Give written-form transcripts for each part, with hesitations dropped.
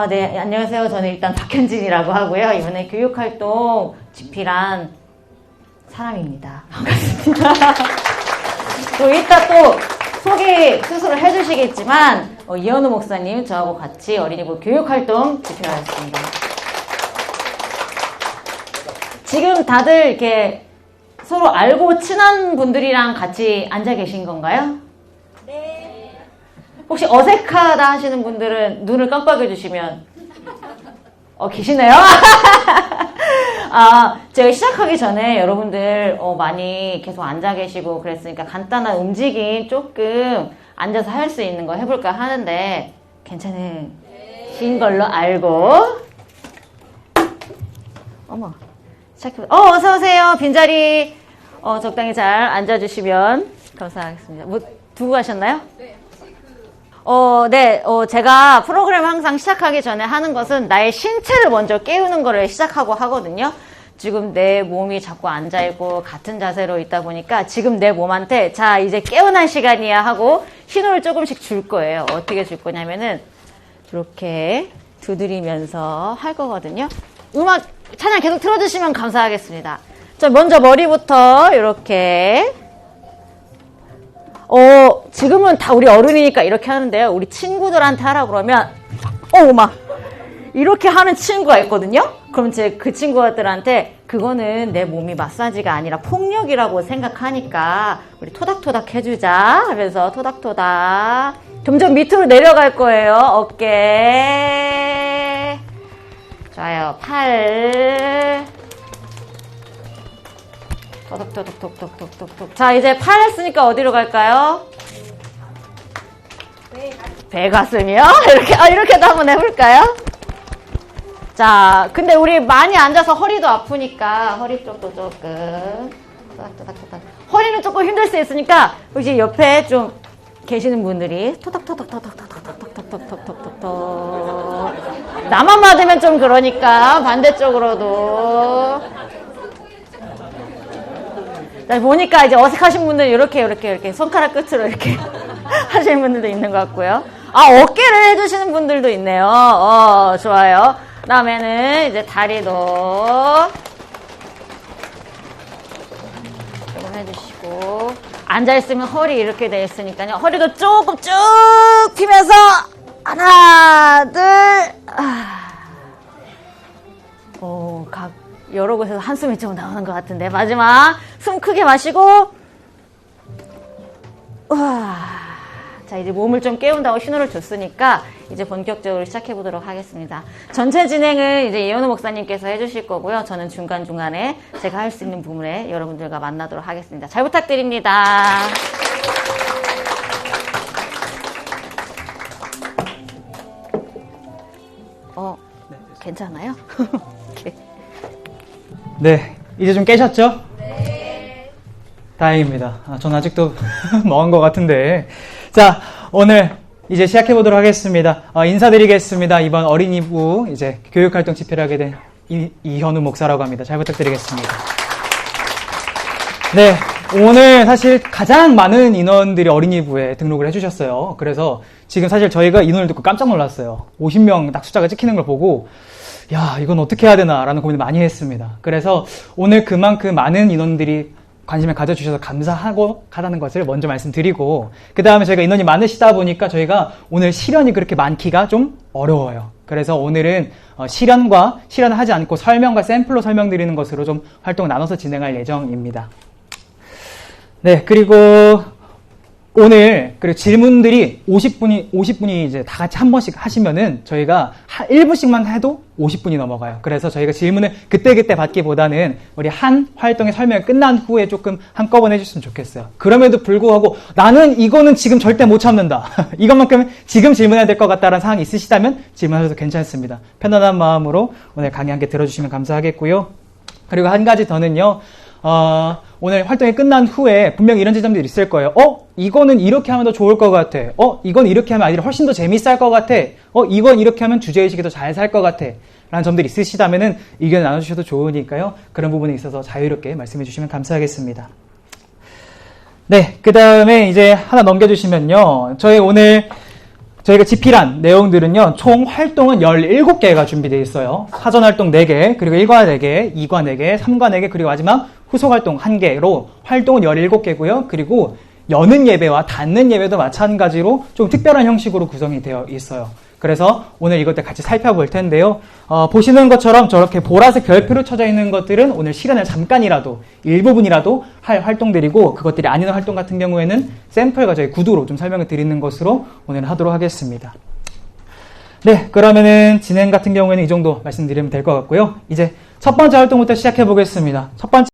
네, 안녕하세요. 저는 일단 박현진이라고 하고요. 이번에 교육활동 집필한 사람입니다. 반갑습니다. 또 이따 또 소개 스스로 해주시겠지만, 이현우 목사님 저하고 같이 어린이부 교육활동 집필하였습니다. 지금 다들 이렇게 서로 알고 친한 분들이랑 같이 앉아 계신 건가요? 네. 혹시 어색하다 하시는 분들은 눈을 깜빡여 주시면 계시네요? 제가 시작하기 전에 여러분들 많이 계속 앉아 계시고 그랬으니까 간단한 움직임 조금 앉아서 할 수 있는 거 해볼까 하는데 괜찮으신 걸로 알고. 어머, 시작해. 어서오세요. 빈자리 적당히 잘 앉아주시면 감사하겠습니다. 뭐 두고 가셨나요? 네. 네. 제가 프로그램 항상 시작하기 전에 하는 것은 나의 신체를 먼저 깨우는 거를 시작하고 하거든요. 지금 내 몸이 자꾸 앉아있고 같은 자세로 있다 보니까 지금 내 몸한테 자, 이제 깨어날 시간이야 하고 신호를 조금씩 줄 거예요. 어떻게 줄 거냐면은 이렇게 두드리면서 할 거거든요. 음악 찬양 계속 틀어주시면 감사하겠습니다. 자, 먼저 머리부터 이렇게 지금은 다 우리 어른이니까 이렇게 하는데요. 우리 친구들한테 하라 그러면, 막, 이렇게 하는 친구가 있거든요? 그럼 그 친구들한테, 그거는 내 몸이 마사지가 아니라 폭력이라고 생각하니까, 우리 토닥토닥 해주자 하면서 토닥토닥. 점점 밑으로 내려갈 거예요. 어깨. 좋아요. 팔. 토닥토닥토닥토닥토닥. 자, 이제 팔 했으니까 어디로 갈까요? 배 가슴이요? 이렇게도 한번 해볼까요? 자, 근데 우리 많이 앉아서 허리도 아프니까 허리 쪽도 조금 토닥토닥토닥. 허리는 조금 힘들 수 있으니까 이제 옆에 좀 계시는 분들이 토닥토닥토닥토닥토닥토닥토닥토닥. 나만 맞으면 좀 그러니까 반대쪽으로도. 보니까 이제 어색하신 분들은 이렇게 손가락 끝으로 이렇게 하시는 분들도 있는 것 같고요. 어깨를 해주시는 분들도 있네요. 좋아요. 그 다음에는 이제 다리도 조금 해주시고, 앉아있으면 허리 이렇게 돼 있으니까요. 허리도 조금 쭉 펴면서, 하나, 둘, 여러 곳에서 한숨이 좀 나오는 것 같은데, 마지막 숨 크게 마시고, 자, 이제 몸을 좀 깨운다고 신호를 줬으니까 이제 본격적으로 시작해 보도록 하겠습니다. 전체 진행은 이제 이현우 목사님께서 해주실 거고요. 저는 중간중간에 제가 할 수 있는 부분에 여러분들과 만나도록 하겠습니다. 잘 부탁드립니다. 괜찮아요? 오케이. 네, 이제 좀 깨셨죠? 네. 다행입니다. 전 아직도 멍한 것 같은데. 자, 오늘 이제 시작해보도록 하겠습니다. 인사드리겠습니다. 이번 어린이부 이제 교육활동 집필하게 된 이현우 목사라고 합니다. 잘 부탁드리겠습니다. 네, 오늘 사실 가장 많은 인원들이 어린이부에 등록을 해주셨어요. 그래서 지금 사실 저희가 인원을 듣고 깜짝 놀랐어요. 50명 딱 숫자가 찍히는 걸 보고 야, 이건 어떻게 해야 되나 라는 고민을 많이 했습니다. 그래서 오늘 그만큼 많은 인원들이 관심을 가져주셔서 감사하고 하다는 것을 먼저 말씀드리고, 그 다음에 저희가 인원이 많으시다 보니까 저희가 오늘 실현이 그렇게 많기가 좀 어려워요. 그래서 오늘은 실현을 하지 않고 설명과 샘플로 설명드리는 것으로 좀 활동을 나눠서 진행할 예정입니다. 네, 그리고 오늘 그리고 질문들이 50분이 이제 다 같이 한 번씩 하시면은 저희가 1분씩만 해도 50분이 넘어가요. 그래서 저희가 질문을 그때그때 받기보다는 우리 한 활동의 설명이 끝난 후에 조금 한꺼번에 해주셨으면 좋겠어요. 그럼에도 불구하고 나는 이거는 지금 절대 못 참는다. 이것만큼은 지금 질문해야 될 것 같다라는 사항이 있으시다면 질문하셔도 괜찮습니다. 편안한 마음으로 오늘 강의 함께 들어주시면 감사하겠고요. 그리고 한 가지 더는요. 오늘 활동이 끝난 후에 분명히 이런 지점들이 있을 거예요. 이거는 이렇게 하면 더 좋을 것 같아. 이건 이렇게 하면 아이들이 훨씬 더 재밌어 할 것 같아. 이건 이렇게 하면 주제의식이 더 잘 살 것 같아. 라는 점들이 있으시다면은 의견을 나눠주셔도 좋으니까요. 그런 부분에 있어서 자유롭게 말씀해 주시면 감사하겠습니다. 네, 그 다음에 이제 하나 넘겨주시면요. 저희 오늘 저희가 집필한 내용들은요, 총 활동은 17개가 준비되어 있어요. 사전 활동 4개, 그리고 1과 4개, 2과 4개, 3과 4개, 그리고 마지막 후속 활동 1개로 활동은 17개고요. 그리고 여는 예배와 닫는 예배도 마찬가지로 좀 특별한 형식으로 구성이 되어 있어요. 그래서 오늘 이것들 같이 살펴볼 텐데요. 보시는 것처럼 저렇게 보라색 별표로 쳐져 있는 것들은 오늘 시간을 잠깐이라도 일부분이라도 할 활동들이고, 그것들이 아닌 활동 같은 경우에는 샘플과 저희 구두로 좀 설명을 드리는 것으로 오늘 하도록 하겠습니다. 네, 그러면은 진행 같은 경우에는 이 정도 말씀드리면 될 것 같고요. 이제 첫 번째 활동부터 시작해 보겠습니다. 첫 번째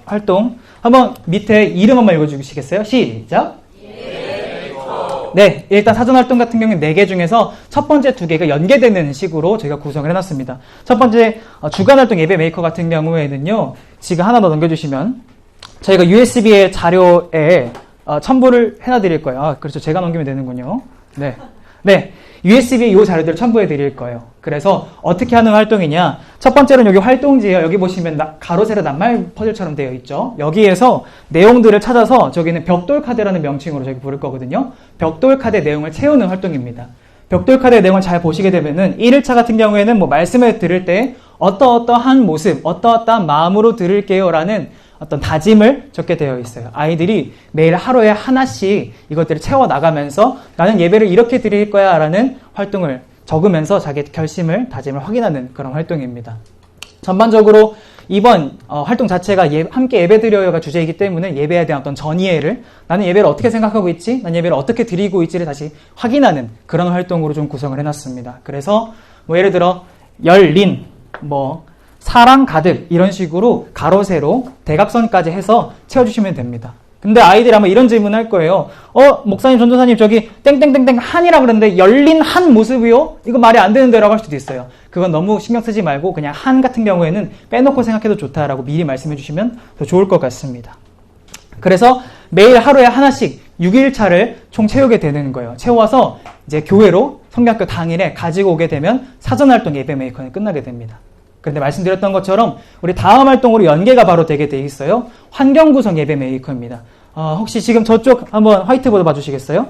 활동, 한번 밑에 이름 한번 읽어주시겠어요? 시작! 네, 일단 사전활동 같은 경우는 4개 중에서 첫 번째 2개가 연계되는 식으로 저희가 구성을 해놨습니다. 첫 번째 주간활동 예배 메이커 같은 경우에는요, 지금 하나 더 넘겨주시면 저희가 USB의 자료에 첨부를 해놔드릴 거예요. 그렇죠, 제가 넘기면 되는군요. 네, USB에 이 자료들을 첨부해 드릴 거예요. 그래서 어떻게 하는 활동이냐, 첫 번째는 여기 활동지에요. 여기 보시면 가로 세로 낱말 퍼즐처럼 되어 있죠. 여기에서 내용들을 찾아서 저기는 벽돌 카드라는 명칭으로 저기 부를 거거든요. 벽돌 카드 내용을 채우는 활동입니다. 벽돌 카드의 내용을 잘 보시게 되면은 1일차 같은 경우에는 뭐 말씀을 들을 때 어떠어떠한 모습, 어떠어떠한 마음으로 들을게요 라는 어떤 다짐을 적게 되어 있어요. 아이들이 매일 하루에 하나씩 이것들을 채워나가면서 나는 예배를 이렇게 드릴 거야 라는 활동을 적으면서 자기 결심을, 다짐을 확인하는 그런 활동입니다. 전반적으로 이번 활동 자체가 함께 예배 드려요가 주제이기 때문에 예배에 대한 어떤 전이해를, 나는 예배를 어떻게 생각하고 있지? 난 예배를 어떻게 드리고 있지를 다시 확인하는 그런 활동으로 좀 구성을 해놨습니다. 그래서 뭐 예를 들어 열린, 사랑 가득 이런 식으로 가로 세로 대각선까지 해서 채워주시면 됩니다. 근데 아이들이 아마 이런 질문 할 거예요. 목사님, 전도사님, 저기 땡땡땡땡 한이라 그러는데 열린 한 모습이요? 이거 말이 안 되는데 라고 할 수도 있어요. 그건 너무 신경 쓰지 말고 그냥 한 같은 경우에는 빼놓고 생각해도 좋다라고 미리 말씀해 주시면 더 좋을 것 같습니다. 그래서 매일 하루에 하나씩 6일차를 총 채우게 되는 거예요. 채워서 이제 교회로 성경학교 당일에 가지고 오게 되면 사전활동 예배 메이커는 끝나게 됩니다. 그런데 말씀드렸던 것처럼 우리 다음 활동으로 연계가 바로 되게 돼 있어요. 환경구성 예배 메이커입니다. 혹시 지금 저쪽 한번 화이트보드 봐주시겠어요?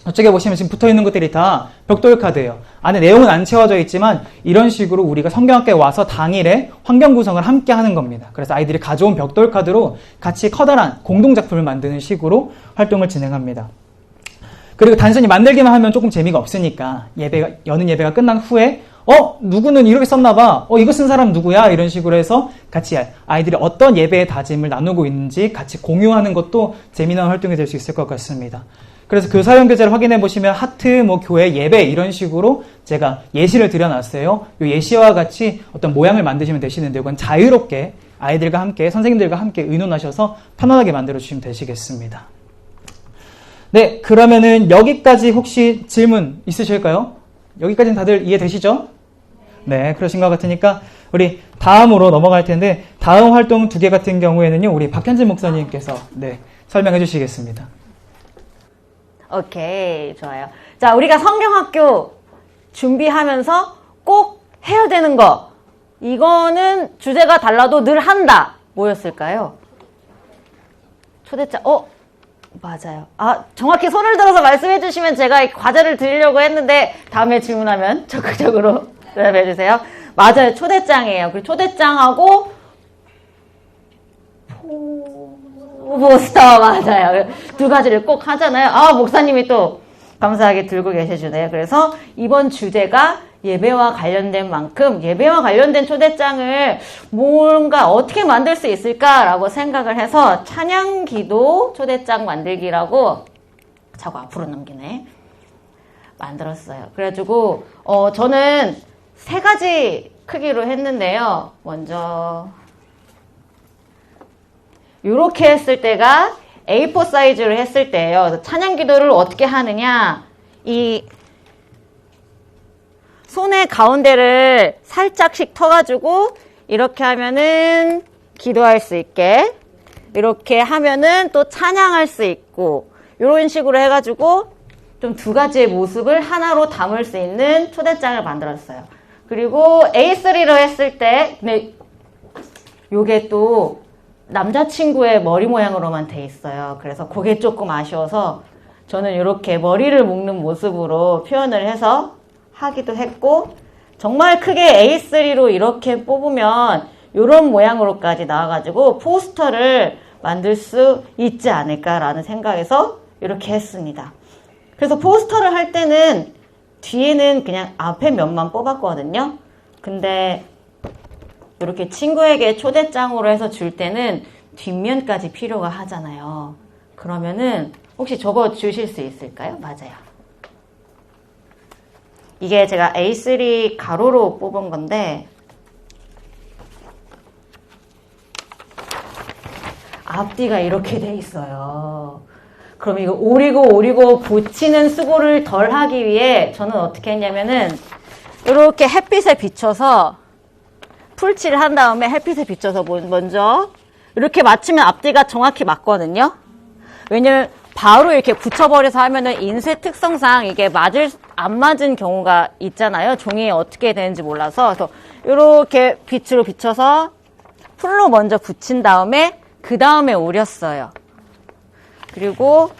저쪽에 보시면 지금 붙어있는 것들이 다 벽돌 카드예요. 안에 내용은 안 채워져 있지만 이런 식으로 우리가 성경학교에 와서 당일에 환경구성을 함께 하는 겁니다. 그래서 아이들이 가져온 벽돌 카드로 같이 커다란 공동작품을 만드는 식으로 활동을 진행합니다. 그리고 단순히 만들기만 하면 조금 재미가 없으니까 여는 예배가 끝난 후에 누구는 이렇게 썼나봐. 이거 쓴 사람 누구야? 이런 식으로 해서 같이 아이들이 어떤 예배의 다짐을 나누고 있는지 같이 공유하는 것도 재미난 활동이 될 수 있을 것 같습니다. 그래서 교사 연결제를 확인해 보시면 하트, 교회 예배 이런 식으로 제가 예시를 드려놨어요. 이 예시와 같이 어떤 모양을 만드시면 되시는데 이건 자유롭게 아이들과 함께, 선생님들과 함께 의논하셔서 편안하게 만들어 주시면 되시겠습니다. 네, 그러면은 여기까지 혹시 질문 있으실까요? 여기까지는 다들 이해되시죠? 네, 그러신 것 같으니까 우리 다음으로 넘어갈 텐데, 다음 활동 2개 같은 경우에는요, 우리 박현진 목사님께서 설명해 주시겠습니다. 오케이, 좋아요. 자, 우리가 성경학교 준비하면서 꼭 해야 되는 거, 이거는 주제가 달라도 늘 한다. 뭐였을까요? 초대장, 맞아요. 정확히 손을 들어서 말씀해 주시면 제가 과제를 드리려고 했는데 다음에 질문하면 적극적으로 대답해 주세요. 맞아요. 초대장이에요. 그리고 초대장하고 포스터 맞아요. 2가지를 꼭 하잖아요. 목사님이 또 감사하게 들고 계셔주네요. 그래서 이번 주제가 예배와 관련된 만큼 예배와 관련된 초대장을 뭔가 어떻게 만들 수 있을까라고 생각을 해서 찬양기도 초대장 만들기라고 자꾸 앞으로 넘기네. 만들었어요. 그래가지고 저는 3가지 크기로 했는데요. 먼저 이렇게 했을 때가 A4 사이즈로 했을 때예요. 찬양기도를 어떻게 하느냐, 이 손의 가운데를 살짝씩 터가지고 이렇게 하면은 기도할 수 있게, 이렇게 하면은 또 찬양할 수 있고, 이런 식으로 해가지고 좀 2가지의 모습을 하나로 담을 수 있는 초대장을 만들었어요. 그리고 A3로 했을 때, 근데 요게 또 남자친구의 머리 모양으로만 돼 있어요. 그래서 그게 조금 아쉬워서 저는 이렇게 머리를 묶는 모습으로 표현을 해서 하기도 했고, 정말 크게 A3로 이렇게 뽑으면 이런 모양으로까지 나와가지고 포스터를 만들 수 있지 않을까라는 생각에서 이렇게 했습니다. 그래서 포스터를 할 때는 뒤에는 그냥 앞에 면만 뽑았거든요. 근데 이렇게 친구에게 초대장으로 해서 줄 때는 뒷면까지 필요가 하잖아요. 그러면은 혹시 적어 주실 수 있을까요? 맞아요. 이게 제가 A3 가로로 뽑은 건데 앞뒤가 이렇게 돼 있어요. 그럼 이거 오리고 붙이는 수고를 덜 하기 위해 저는 어떻게 했냐면은 이렇게 햇빛에 비춰서 풀칠을 한 다음에 햇빛에 비춰서 먼저 이렇게 맞추면 앞뒤가 정확히 맞거든요. 왜냐면 바로 이렇게 붙여버려서 하면은 인쇄 특성상 이게 안 맞은 경우가 있잖아요. 종이에 어떻게 되는지 몰라서. 그래서 이렇게 빛으로 비춰서 풀로 먼저 붙인 다음에 그 다음에 오렸어요. 그리고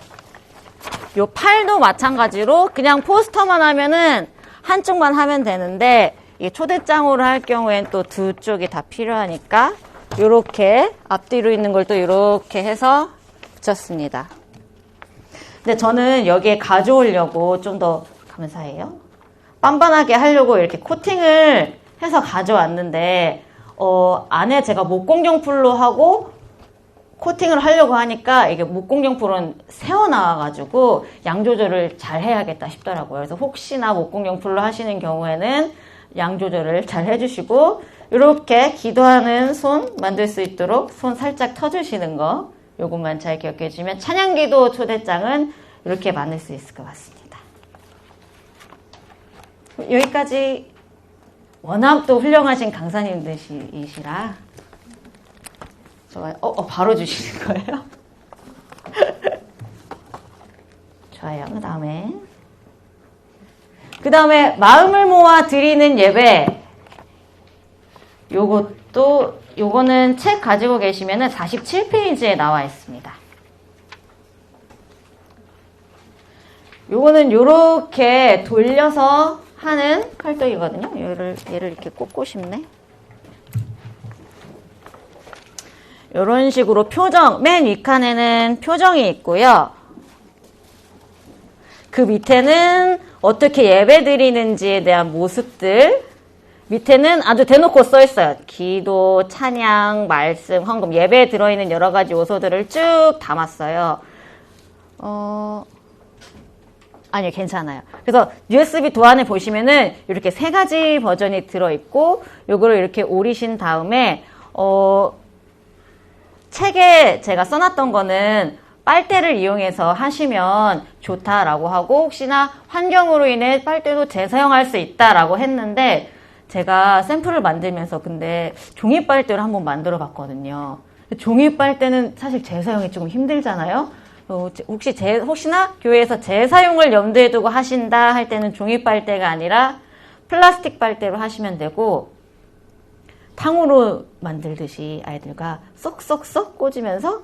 요 팔도 마찬가지로 그냥 포스터만 하면은 한쪽만 하면 되는데 이게 초대장으로 할 경우엔 또 두 쪽이 다 필요하니까 요렇게 앞뒤로 있는 걸 또 요렇게 해서 붙였습니다. 근데 저는 여기에 가져오려고 좀 더 감사해요. 빤빤하게 하려고 이렇게 코팅을 해서 가져왔는데 안에 제가 목공용 풀로 하고 코팅을 하려고 하니까 이게 목공용 풀은 새어나와가지고 양 조절을 잘 해야겠다 싶더라고요. 그래서 혹시나 목공용 풀로 하시는 경우에는 양 조절을 잘 해주시고 이렇게 기도하는 손 만들 수 있도록 손 살짝 터주시는 거 요것만 잘 기억해 주시면 찬양기도 초대장은 이렇게 만들 수 있을 것 같습니다. 여기까지 워낙 또 훌륭하신 강사님들이시라 좋아요. 바로 주시는 거예요? 좋아요. 그 다음에 마음을 모아 드리는 예배. 요거는 책 가지고 계시면은 47페이지에 나와 있습니다. 요거는 요렇게 돌려서 하는 활동이거든요. 얘를 이렇게 꽂고 싶네. 요런 식으로 맨 윗칸에는 표정이 있고요. 그 밑에는 어떻게 예배 드리는지에 대한 모습들, 밑에는 아주 대놓고 써 있어요. 기도, 찬양, 말씀, 헌금, 예배에 들어있는 여러 가지 요소들을 쭉 담았어요. 아니요, 괜찮아요. 그래서 USB 도안을 보시면은 이렇게 3가지 버전이 들어있고, 요거를 이렇게 오리신 다음에, 책에 제가 써놨던 거는 빨대를 이용해서 하시면 좋다라고 하고 혹시나 환경으로 인해 빨대도 재사용할 수 있다라고 했는데 제가 샘플을 만들면서 근데 종이 빨대를 한번 만들어 봤거든요. 종이 빨대는 사실 재사용이 조금 힘들잖아요. 혹시나 교회에서 재사용을 염두에 두고 하신다 할 때는 종이 빨대가 아니라 플라스틱 빨대로 하시면 되고 탕후루 만들듯이 아이들과 쏙쏙쏙 꽂으면서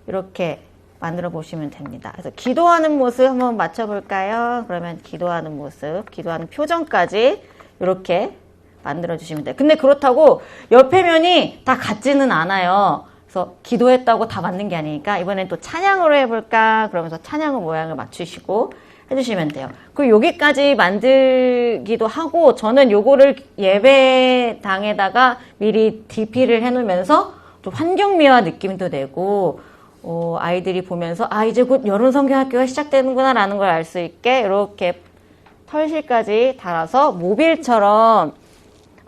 이렇게 만들어 보시면 됩니다. 그래서 기도하는 모습 한번 맞춰볼까요? 그러면 기도하는 모습, 기도하는 표정까지 이렇게 만들어 주시면 돼요. 근데 그렇다고 옆에 면이 다 같지는 않아요. 그래서 기도했다고 다 맞는 게 아니니까 이번엔 또 찬양으로 해볼까? 그러면서 찬양의 모양을 맞추시고 해주시면 돼요. 그리고 여기까지 만들기도 하고 저는 요거를 예배당에다가 미리 DP를 해놓으면서 좀 환경미화 느낌도 내고 아이들이 보면서 이제 곧 여름 성경학교가 시작되는구나 라는 걸 알 수 있게 이렇게 털실까지 달아서 모빌처럼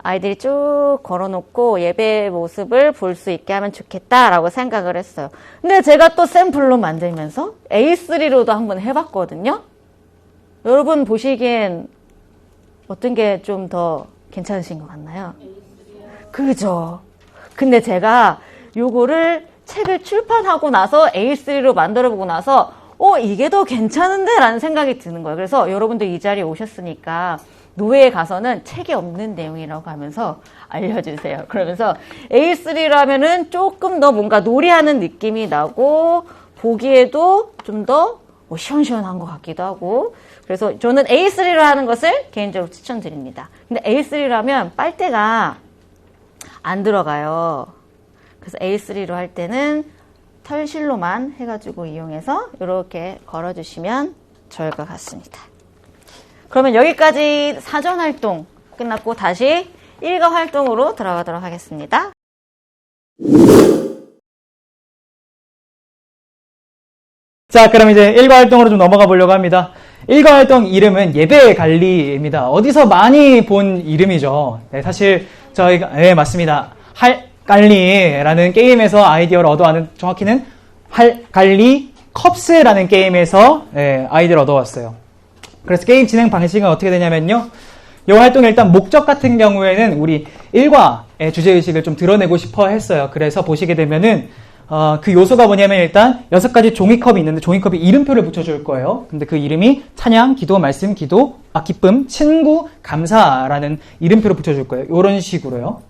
아이들이 쭉 걸어놓고 예배 모습을 볼 수 있게 하면 좋겠다라고 생각을 했어요. 근데 제가 또 샘플로 만들면서 A3로도 한번 해봤거든요. 여러분 보시기엔 어떤 게 좀 더 괜찮으신 것 같나요? 그죠? 근데 제가 요거를 책을 출판하고 나서 A3로 만들어보고 나서 이게 더 괜찮은데? 라는 생각이 드는 거예요. 그래서 여러분들 이 자리에 오셨으니까 노예에 가서는 책이 없는 내용이라고 하면서 알려주세요. 그러면서 A3라면은 조금 더 뭔가 놀이하는 느낌이 나고 보기에도 좀 더 시원시원한 것 같기도 하고 그래서 저는 A3로 하는 것을 개인적으로 추천드립니다. 근데 A3라면 빨대가 안 들어가요. 그래서 A3로 할 때는 털실로만 해가지고 이용해서 이렇게 걸어주시면 좋을 것 같습니다. 그러면 여기까지 사전 활동 끝났고 다시 일과 활동으로 들어가도록 하겠습니다. 자, 그럼 이제 일과 활동으로 좀 넘어가 보려고 합니다. 일과 활동 이름은 예배 관리입니다. 어디서 많이 본 이름이죠. 네, 사실 저희가 네, 맞습니다. 할갈리라는 게임에서 아이디어를 얻어왔는 정확히는 할갈리 컵스라는 게임에서 네, 아이디어를 얻어왔어요. 그래서 게임 진행 방식은 어떻게 되냐면요. 이 활동의 일단 목적 같은 경우에는 우리 일과의 주제의식을 좀 드러내고 싶어 했어요. 그래서 보시게 되면은 그 요소가 뭐냐면 일단 6가지 종이컵이 있는데 종이컵에 이름표를 붙여줄 거예요. 근데 그 이름이 찬양, 기도, 말씀, 기도, 기쁨, 친구, 감사라는 이름표를 붙여줄 거예요. 이런 식으로요.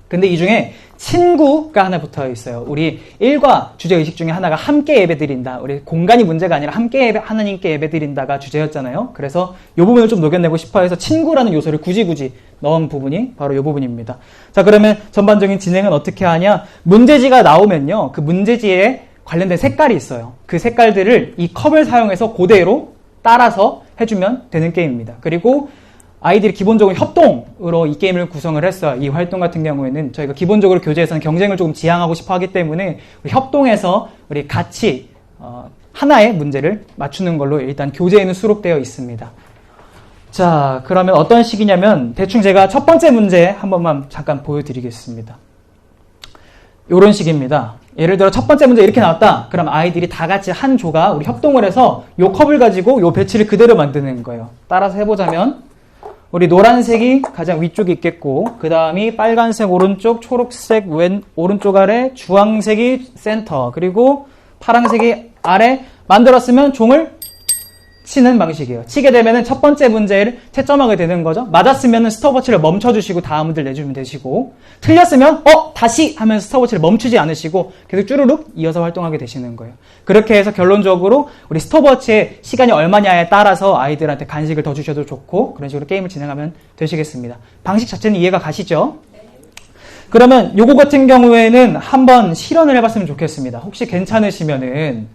근데 이 중에 친구가 하나 붙어 있어요. 우리 일과 주제의식 중에 하나가 함께 예배드린다. 우리 공간이 문제가 아니라 함께 하나님께 예배드린다가 주제였잖아요. 그래서 이 부분을 좀 녹여내고 싶어 해서 친구라는 요소를 굳이 넣은 부분이 바로 이 부분입니다. 자, 그러면 전반적인 진행은 어떻게 하냐? 문제지가 나오면요. 그 문제지에 관련된 색깔이 있어요. 그 색깔들을 이 컵을 사용해서 그대로 따라서 해주면 되는 게임입니다. 그리고 아이들이 기본적으로 협동으로 이 게임을 구성을 했어요. 이 활동 같은 경우에는 저희가 기본적으로 교재에서는 경쟁을 조금 지향하고 싶어 하기 때문에 우리 협동해서 우리 같이 하나의 문제를 맞추는 걸로 일단 교재에는 수록되어 있습니다. 자, 그러면 어떤 식이냐면 대충 제가 첫 번째 문제 한 번만 잠깐 보여드리겠습니다. 이런 식입니다. 예를 들어 첫 번째 문제 이렇게 나왔다. 그럼 아이들이 다 같이 한 조가 우리 협동을 해서 이 컵을 가지고 이 배치를 그대로 만드는 거예요. 따라서 해보자면 우리 노란색이 가장 위쪽에 있겠고 그 다음이 빨간색 오른쪽, 초록색 오른쪽 아래, 주황색이 센터, 그리고 파란색이 아래 만들었으면 종을 치는 방식이에요. 치게 되면은 첫 번째 문제를 채점하게 되는 거죠. 맞았으면 스톱워치를 멈춰주시고 다음 문제를 내주면 되시고 틀렸으면 다시 하면서 스톱워치를 멈추지 않으시고 계속 쭈루룩 이어서 활동하게 되시는 거예요. 그렇게 해서 결론적으로 우리 스톱워치의 시간이 얼마냐에 따라서 아이들한테 간식을 더 주셔도 좋고 그런 식으로 게임을 진행하면 되시겠습니다. 방식 자체는 이해가 가시죠? 그러면 요거 같은 경우에는 한번 실현을 해봤으면 좋겠습니다. 혹시 괜찮으시면은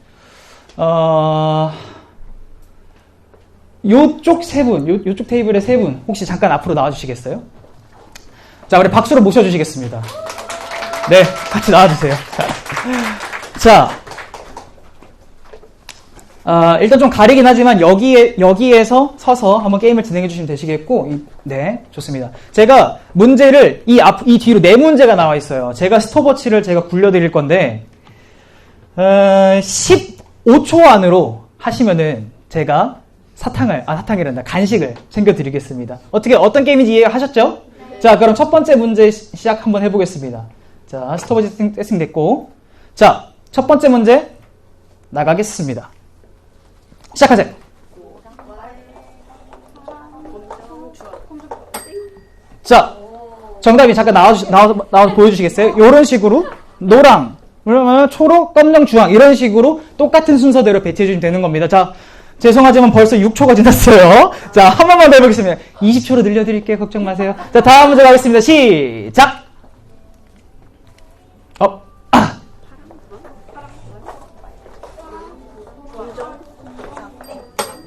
요쪽 세 분, 요쪽 테이블의 세 분, 혹시 잠깐 앞으로 나와주시겠어요? 자, 우리 박수로 모셔주시겠습니다. 네, 같이 나와주세요. 자, 일단 좀 가리긴 하지만 여기에서 서서 한번 게임을 진행해 주시면 되시겠고, 네, 좋습니다. 제가 문제를 이 뒤로 네 문제가 나와 있어요. 제가 스톱워치를 제가 굴려드릴 건데, 15초 안으로 하시면은 제가 간식을 챙겨드리겠습니다. 어떤 게임인지 이해하셨죠? 네. 자, 그럼 첫 번째 문제 시작 한번 해보겠습니다. 자, 스톱워치 세팅 됐고. 자, 첫 번째 문제 나가겠습니다. 시작하세요. 자, 정답이 잠깐 나와서 보여주시겠어요? 이런 식으로 노랑, 초록, 검정, 주황 이런 식으로 똑같은 순서대로 배치해주시면 되는 겁니다. 자, 죄송하지만 벌써 6초가 지났어요. 자, 한 번만 더 해보겠습니다. 20초로 늘려드릴게요. 걱정 마세요. 자, 다음 문제 가겠습니다. 시작!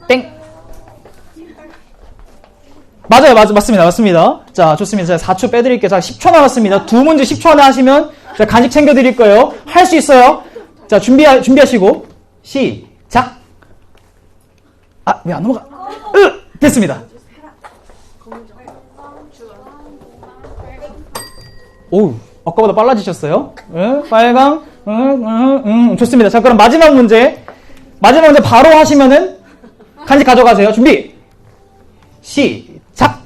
땡! 맞습니다. 자, 좋습니다. 자, 4초 빼드릴게요. 자, 10초 남았습니다. 두 문제 10초 안에 하시면 자, 간식 챙겨드릴 거예요. 할 수 있어요. 자, 준비하시고 시작! 왜 안 넘어가? 됐습니다. 오우, 아까보다 빨라지셨어요? 빨강, 좋습니다. 자, 그럼 마지막 문제 바로 하시면은 간식 가져가세요. 준비! 시작!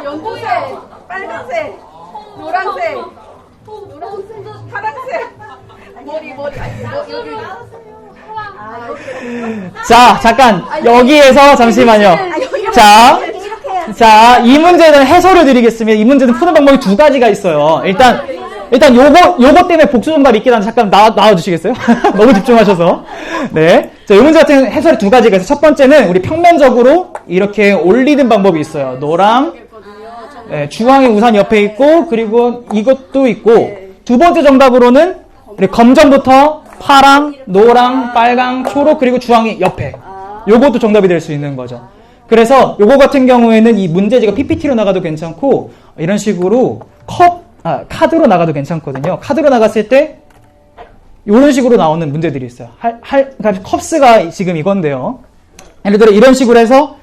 연두색, 빨간색, 노란색, 파란색, 머리, 여기. 자, 잠깐 여기에서 잠시만요. 자, 이 문제에 대한 해설을 드리겠습니다. 이 문제는 푸는 방법이 두 가지가 있어요. 일단 요거 때문에 복수 정답 있긴 한데 잠깐 나와주시겠어요? 너무 집중하셔서. 네. 자, 이 문제 같은 해설이 두 가지가 있어요. 첫 번째는 우리 평면적으로 이렇게 올리는 방법이 있어요. 노랑, 네, 주황이 우산 옆에 있고, 그리고 이것도 있고, 두 번째 정답으로는 검정부터 파랑, 노랑, 빨강, 초록, 그리고 주황이 옆에. 요것도 정답이 될 수 있는 거죠. 그래서 요거 같은 경우에는 이 문제지가 PPT로 나가도 괜찮고, 이런 식으로 카드로 나가도 괜찮거든요. 카드로 나갔을 때 이런 식으로 나오는 문제들이 있어요. 그러니까 컵스가 지금 이건데요. 예를 들어 이런 식으로 해서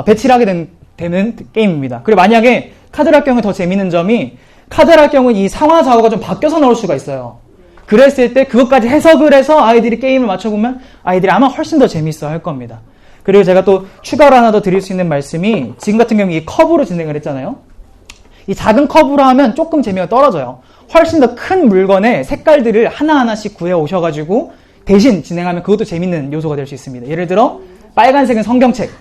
배치를 하게 되는 게임입니다. 그리고 만약에 카드를 할 경우에 더 재밌는 점이 카드를 할 경우에 이 상하 좌우가 좀 바뀌어서 나올 수가 있어요. 그랬을 때 그것까지 해석을 해서 아이들이 게임을 맞춰보면 아이들이 아마 훨씬 더 재밌어 할 겁니다. 그리고 제가 또 추가로 하나 더 드릴 수 있는 말씀이 지금 같은 경우에 이 컵으로 진행을 했잖아요. 이 작은 컵으로 하면 조금 재미가 떨어져요. 훨씬 더 큰 물건의 색깔들을 하나하나씩 구해 오셔가지고 대신 진행하면 그것도 재밌는 요소가 될 수 있습니다. 예를 들어 빨간색은 성경책,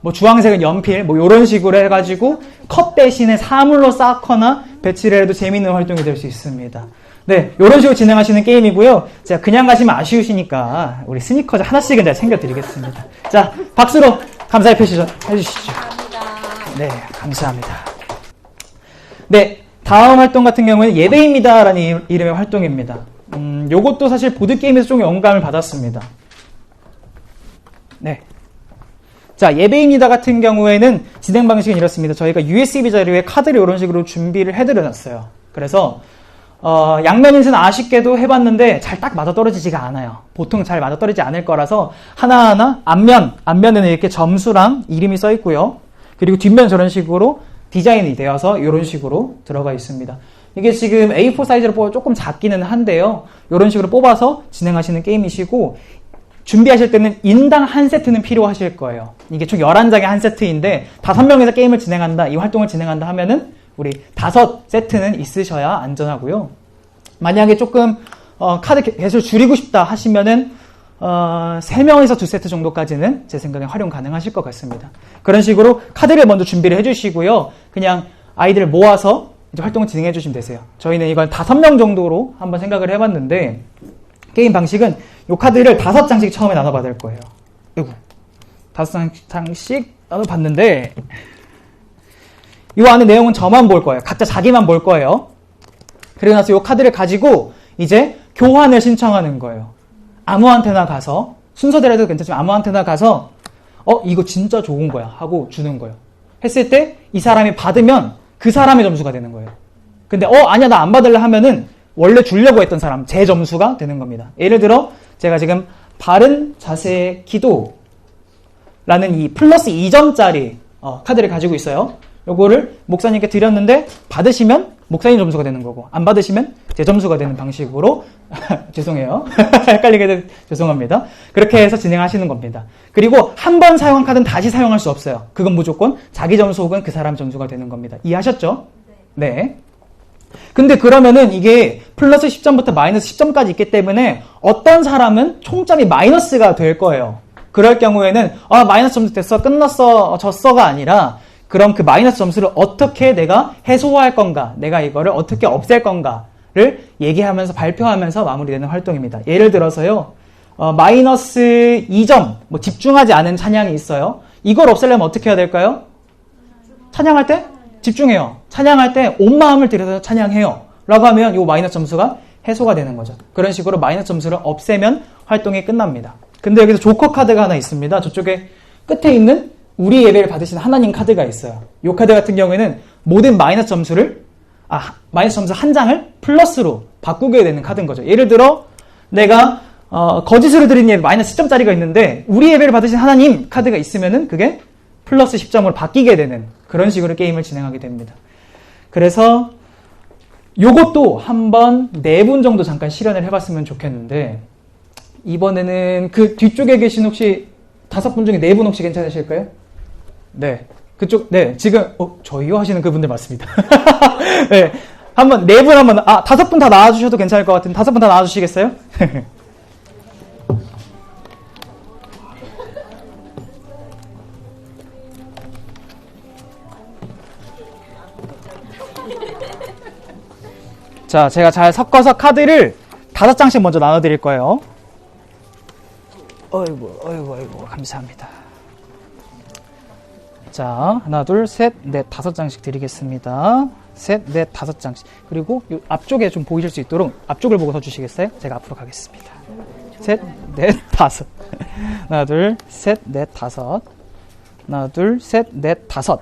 뭐 주황색은 연필, 뭐 이런 식으로 해가지고 컵 대신에 사물로 쌓거나 배치를 해도 재밌는 활동이 될 수 있습니다. 네, 이런 식으로 진행하시는 게임이고요. 제가 그냥 가시면 아쉬우시니까 우리 스니커즈 하나씩은 제가 챙겨드리겠습니다. 자, 박수로 감사의 표시 해주시죠. 네, 감사합니다. 네, 다음 활동 같은 경우는 예배입니다라는 이름의 활동입니다. 요것도 사실 보드게임에서 좀 영감을 받았습니다. 네. 자, 예배입니다 같은 경우에는 진행 방식은 이렇습니다. 저희가 USB 자료에 카드를 이런 식으로 준비를 해드려놨어요. 그래서 양면 인쇄는 아쉽게도 해봤는데 잘 딱 맞아떨어지지가 않아요. 보통 잘 맞아떨어지지 않을 거라서 하나하나 앞면에는 이렇게 점수랑 이름이 써 있고요. 그리고 뒷면 저런 식으로 디자인이 되어서 이런 식으로 들어가 있습니다. 이게 지금 A4 사이즈로 뽑아 조금 작기는 한데요. 이런 식으로 뽑아서 진행하시는 게임이시고 준비하실 때는 인당 한 세트는 필요하실 거예요. 이게 총 11장의 한 세트인데 5명에서 게임을 진행한다, 이 활동을 진행한다 하면은 우리 5세트는 있으셔야 안전하고요. 만약에 조금 카드 개수를 줄이고 싶다 하시면은 3명에서 2세트 정도까지는 제 생각에 활용 가능하실 것 같습니다. 그런 식으로 카드를 먼저 준비를 해주시고요. 그냥 아이들을 모아서 이제 활동을 진행해 주시면 되세요. 저희는 이걸 5명 정도로 한번 생각을 해봤는데 게임 방식은 이 카드를 5장씩 처음에 나눠받을 거예요. 아이고, 5장씩 나눠봤는데 이 안에 내용은 저만 볼 거예요. 각자 자기만 볼 거예요. 그리고 나서 이 카드를 가지고 이제 교환을 신청하는 거예요. 아무한테나 가서, 순서대로 해도 괜찮지만 아무한테나 가서 이거 진짜 좋은 거야 하고 주는 거예요. 했을 때 이 사람이 받으면 그 사람의 점수가 되는 거예요. 근데 아니야 나 안 받을래 하면은 원래 주려고 했던 사람 제 점수가 되는 겁니다. 예를 들어 제가 지금 바른 자세의 기도라는 이 플러스 2점짜리 카드를 가지고 있어요. 요거를 목사님께 드렸는데 받으시면 목사님 점수가 되는 거고 안 받으시면 제 점수가 되는 방식으로 죄송해요. 헷갈리게 돼서 죄송합니다. 그렇게 해서 진행하시는 겁니다. 그리고 한 번 사용한 카드는 다시 사용할 수 없어요. 그건 무조건 자기 점수 혹은 그 사람 점수가 되는 겁니다. 이해하셨죠? 네. 근데 그러면은 이게 플러스 10점부터 마이너스 10점까지 있기 때문에 어떤 사람은 총점이 마이너스가 될 거예요. 그럴 경우에는 마이너스 점수 됐어, 끝났어, 졌어가 아니라 그럼 그 마이너스 점수를 어떻게 내가 해소할 건가, 내가 이거를 어떻게 없앨 건가를 얘기하면서 발표하면서 마무리되는 활동입니다. 예를 들어서요, 마이너스 2점, 뭐 집중하지 않은 찬양이 있어요. 이걸 없애려면 어떻게 해야 될까요? 찬양할 때 집중해요. 찬양할 때 온 마음을 들여서 찬양해요. 라고 하면 이 마이너스 점수가 해소가 되는 거죠. 그런 식으로 마이너스 점수를 없애면 활동이 끝납니다. 근데 여기서 조커 카드가 하나 있습니다. 저쪽에 끝에 있는 우리 예배를 받으시는 하나님 카드가 있어요. 이 카드 같은 경우에는 모든 마이너스 점수를 마이너스 점수 한 장을 플러스로 바꾸게 되는 카드인 거죠. 예를 들어 내가 거짓으로 드린 예배 마이너스 10점짜리가 있는데 우리 예배를 받으신 하나님 카드가 있으면은 그게 플러스 10점으로 바뀌게 되는 그런 식으로 게임을 진행하게 됩니다. 그래서 요것도 한번 4분 정도 잠깐 실현을 해봤으면 좋겠는데 이번에는 그 뒤쪽에 계신 혹시 5분 중에 4분 혹시 괜찮으실까요? 네. 그쪽, 네. 지금, 저희요 하시는 그분들 맞습니다. 네. 한번, 4분 한번, 5분 다 나와주셔도 괜찮을 것 같은데, 5분 다 나와주시겠어요? 자, 제가 잘 섞어서 카드를 5장씩 먼저 나눠드릴 거예요. 어이구, 감사합니다. 자, 하나, 둘, 셋, 넷, 5장씩 드리겠습니다. 셋, 넷, 5장씩. 그리고 요 앞쪽에 좀 보이실 수 있도록 앞쪽을 보고 서주시겠어요? 제가 앞으로 가겠습니다. 셋, 넷, 5. 하나, 둘, 셋, 넷, 5. 하나, 둘, 셋, 넷, 5.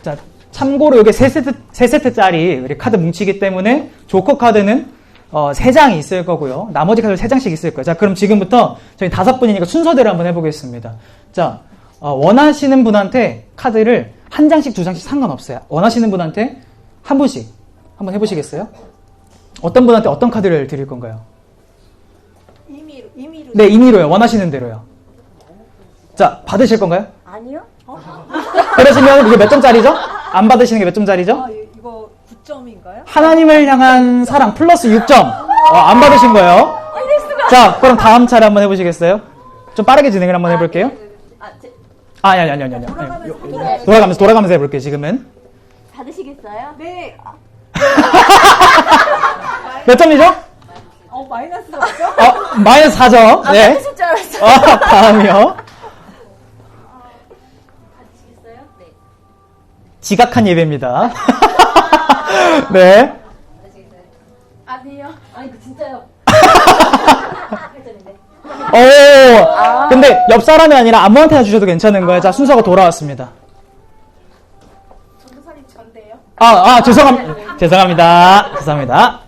자, 참고로 이게 3세트짜리 우리 카드 뭉치기 때문에 조커 카드는 3장이 있을 거고요. 나머지 카드 3장씩 있을 거예요. 자, 그럼 지금부터 저희 5분이니까 순서대로 한번 해보겠습니다. 자, 원하시는 분한테 카드를 1장씩 2장씩 상관없어요. 원하시는 분한테 한 분씩 한번 해보시겠어요? 어떤 분한테 어떤 카드를 드릴 건가요? 임의로. 네, 임의로요. 원하시는 대로요. 자, 받으실 건가요? 아니요? 그러시면 이게 몇 점짜리죠? 안 받으시는 게 몇 점짜리죠? 이거 9점인가요? 하나님을 향한 사랑 플러스 6점. 안 받으신 거예요. 자, 그럼 다음 차례 한번 해보시겠어요? 좀 빠르게 진행을 한번 해볼게요. 아니. 돌아가면서 해볼게요, 지금은. 받으시겠어요? 네. 몇 점이죠? 마이너스 4점? 마이너스 4점. 네. 받으실 줄 알았어요. 다음이요. 받으시겠어요? 네. 지각한 예배입니다. 네. 받으시겠어요? 아니요. 아니, 진짜요. 근데 옆 사람이 아니라 아무한테나 주셔도 괜찮은 거예요. 자, 순서가 돌아왔습니다. 전도사님 전데요? 죄송합니다.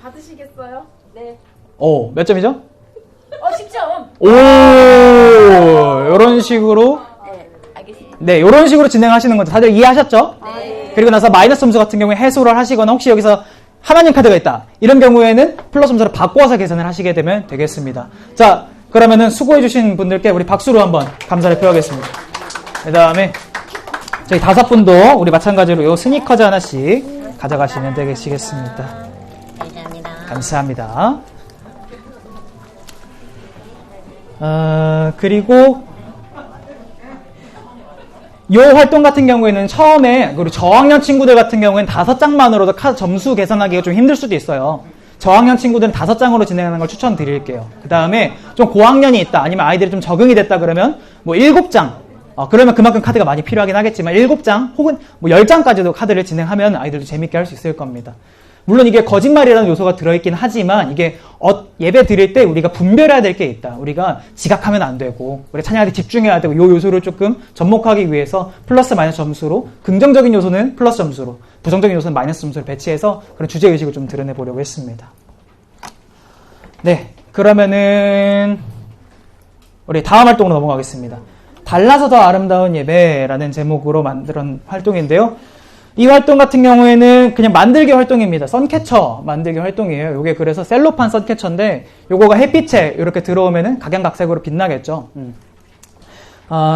받으시겠어요? 네. 몇 점이죠? 10점. 요런 식으로. 네, 알겠습니다. 네, 요런 식으로 진행하시는 건데 다들 이해하셨죠? 네. 그리고 나서 마이너스 점수 같은 경우에 해소를 하시거나 혹시 여기서 하나님 카드가 있다. 이런 경우에는 플러스 점수를 바꿔서 계산을 하시게 되면 되겠습니다. 자, 그러면은 수고해주신 분들께 우리 박수로 한번 감사를 표하겠습니다. 그 다음에 저희 5분도 우리 마찬가지로 요 스니커즈 하나씩 가져가시면 되시겠습니다. 감사합니다. 그리고 이 활동 같은 경우에는 처음에 그리고 저학년 친구들 같은 경우에는 5장만으로도 카드 점수 계산하기가 좀 힘들 수도 있어요. 저학년 친구들은 5장으로 진행하는 걸 추천드릴게요. 그 다음에 좀 고학년이 있다 아니면 아이들이 좀 적응이 됐다 그러면 뭐 7장 그러면 그만큼 카드가 많이 필요하긴 하겠지만 7장 혹은 뭐 10장까지도 카드를 진행하면 아이들도 재밌게 할 수 있을 겁니다. 물론 이게 거짓말이라는 요소가 들어있긴 하지만 이게 예배 드릴 때 우리가 분별해야 될 게 있다. 우리가 지각하면 안 되고 우리 찬양할 때 집중해야 되고 이 요소를 조금 접목하기 위해서 플러스 마이너스 점수로 긍정적인 요소는 플러스 점수로 부정적인 요소는 마이너스 점수를 배치해서 그런 주제의식을 좀 드러내보려고 했습니다. 네, 그러면은 우리 다음 활동으로 넘어가겠습니다. 달라서 더 아름다운 예배라는 제목으로 만든 활동인데요. 이 활동 같은 경우에는 그냥 만들기 활동입니다. 선캐쳐 만들기 활동이에요. 요게 그래서 셀로판 선캐쳐인데 요거가 햇빛에 이렇게 들어오면은 각양각색으로 빛나겠죠.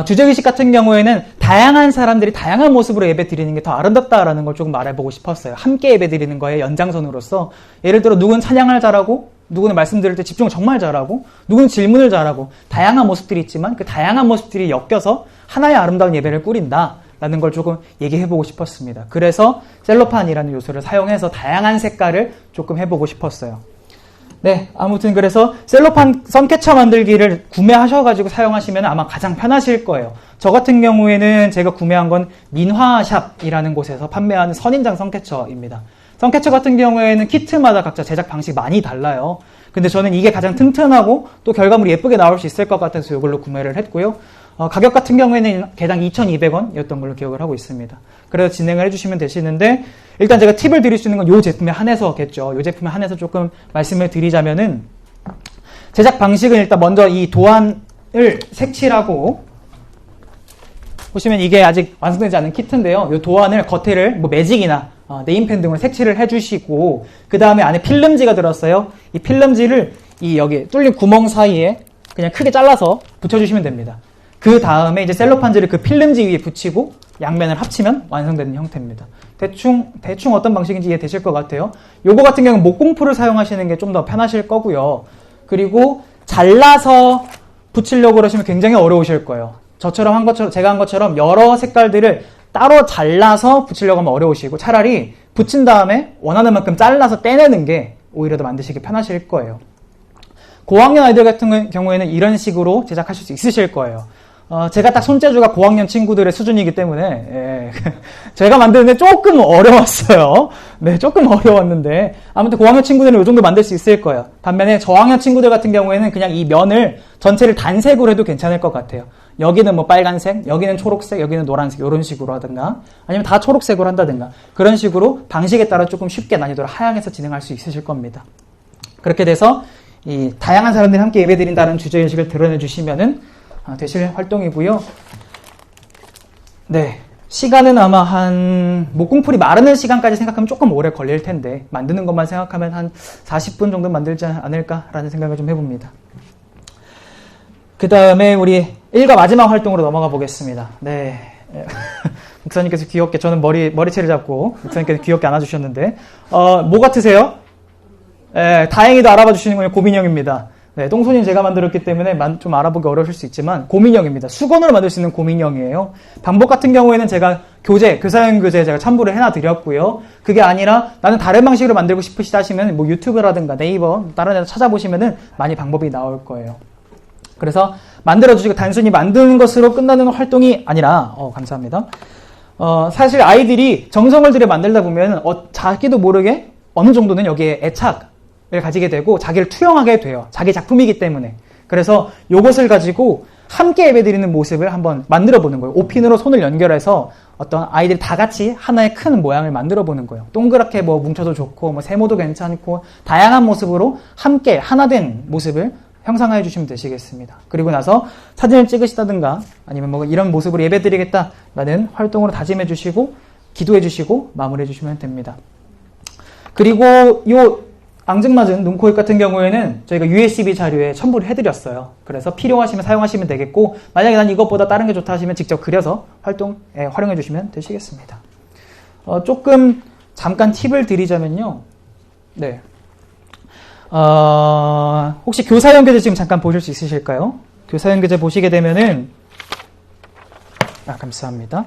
주제의식 같은 경우에는 다양한 사람들이 다양한 모습으로 예배 드리는 게 더 아름답다라는 걸 조금 말해보고 싶었어요. 함께 예배 드리는 거에 연장선으로서 예를 들어 누군 찬양을 잘하고 누구는 말씀 드릴 때 집중을 정말 잘하고 누구는 질문을 잘하고 다양한 모습들이 있지만 그 다양한 모습들이 엮여서 하나의 아름다운 예배를 꾸린다 라는 걸 조금 얘기해보고 싶었습니다. 그래서 셀로판이라는 요소를 사용해서 다양한 색깔을 조금 해보고 싶었어요. 네, 아무튼 그래서 셀로판 선캐쳐 만들기를 구매하셔가지고 사용하시면 아마 가장 편하실 거예요. 저 같은 경우에는 제가 구매한 건 민화샵이라는 곳에서 판매하는 선인장 선캐쳐입니다. 선캐쳐 같은 경우에는 키트마다 각자 제작 방식이 많이 달라요. 근데 저는 이게 가장 튼튼하고 또 결과물이 예쁘게 나올 수 있을 것 같아서 이걸로 구매를 했고요. 가격 같은 경우에는 개당 2,200원이었던 걸로 기억을 하고 있습니다. 그래서 진행을 해주시면 되시는데 일단 제가 팁을 드릴 수 있는 건 이 제품에 한해서겠죠. 이 제품에 한해서 조금 말씀을 드리자면은 제작 방식은 일단 먼저 이 도안을 색칠하고 보시면 이게 아직 완성되지 않은 키트인데요. 이 도안을 겉에를 뭐 매직이나 네임펜 등으로 색칠을 해주시고 그 다음에 안에 필름지가 들었어요. 이 필름지를 이 여기 뚫린 구멍 사이에 그냥 크게 잘라서 붙여주시면 됩니다. 그 다음에 이제 셀로판지를 그 필름지 위에 붙이고 양면을 합치면 완성되는 형태입니다. 대충 어떤 방식인지 이해되실 것 같아요. 요거 같은 경우는 목공풀을 사용하시는 게 좀 더 편하실 거고요. 그리고 잘라서 붙이려고 그러시면 굉장히 어려우실 거예요. 제가 한 것처럼 여러 색깔들을 따로 잘라서 붙이려고 하면 어려우시고 차라리 붙인 다음에 원하는 만큼 잘라서 떼내는 게 오히려 더 만드시기 편하실 거예요. 고학년 아이들 같은 경우에는 이런 식으로 제작하실 수 있으실 거예요. 제가 딱 손재주가 고학년 친구들의 수준이기 때문에 예, 제가 만드는데 조금 어려웠어요. 네, 조금 어려웠는데 아무튼 고학년 친구들은 이 정도 만들 수 있을 거예요. 반면에 저학년 친구들 같은 경우에는 그냥 이 면을 전체를 단색으로 해도 괜찮을 것 같아요. 여기는 뭐 빨간색, 여기는 초록색, 여기는 노란색 이런 식으로 하든가 아니면 다 초록색으로 한다든가 그런 식으로 방식에 따라 조금 쉽게 난이도를 하향해서 진행할 수 있으실 겁니다. 그렇게 돼서 이 다양한 사람들이 함께 예배드린다는 주제의식을 드러내 주시면은 되실 활동이고요. 네. 시간은 아마 한 목공풀이 마르는 시간까지 생각하면 조금 오래 걸릴 텐데 만드는 것만 생각하면 한 40분 정도 만들지 않을까라는 생각을 좀 해봅니다. 그 다음에 우리 1과 마지막 활동으로 넘어가 보겠습니다. 네. 목사님께서 귀엽게 저는 머리채를 잡고 목사님께서 귀엽게 안아주셨는데 뭐 같으세요? 다행히도 알아봐 주시는군요. 고민형입니다. 네, 똥손인 제가 만들었기 때문에 좀 알아보기 어려우실 수 있지만 고민형입니다. 수건으로 만들 수 있는 고민형이에요. 방법 같은 경우에는 제가 교사용 교재 제가 첨부를 해놔드렸고요. 그게 아니라 나는 다른 방식으로 만들고 싶으시다 하시면 뭐 유튜브라든가 네이버 다른 데서 찾아보시면은 많이 방법이 나올 거예요. 그래서 만들어주시고 단순히 만드는 것으로 끝나는 활동이 아니라 감사합니다. 사실 아이들이 정성을 들여 만들다 보면 자기도 모르게 어느 정도는 여기에 애착을 가지게 되고 자기를 투영하게 돼요. 자기 작품이기 때문에. 그래서 이것을 가지고 함께 예배드리는 모습을 한번 만들어 보는 거예요. 오핀으로 손을 연결해서 어떤 아이들이 다 같이 하나의 큰 모양을 만들어 보는 거예요. 동그랗게 뭐 뭉쳐도 좋고 뭐 세모도 괜찮고 다양한 모습으로 함께 하나된 모습을 형상화해 주시면 되시겠습니다. 그리고 나서 사진을 찍으시다든가 아니면 뭐 이런 모습으로 예배드리겠다라는 활동으로 다짐해 주시고 기도해 주시고 마무리해 주시면 됩니다. 그리고 요 앙증맞은 눈코입 같은 경우에는 저희가 USB 자료에 첨부를 해드렸어요. 그래서 필요하시면 사용하시면 되겠고 만약에 난 이것보다 다른 게 좋다 하시면 직접 그려서 활동에 활용해 주시면 되시겠습니다. 조금 잠깐 팁을 드리자면요. 네. 혹시 교사용 교재 지금 잠깐 보실 수 있으실까요? 교사용 교재 보시게 되면은 감사합니다.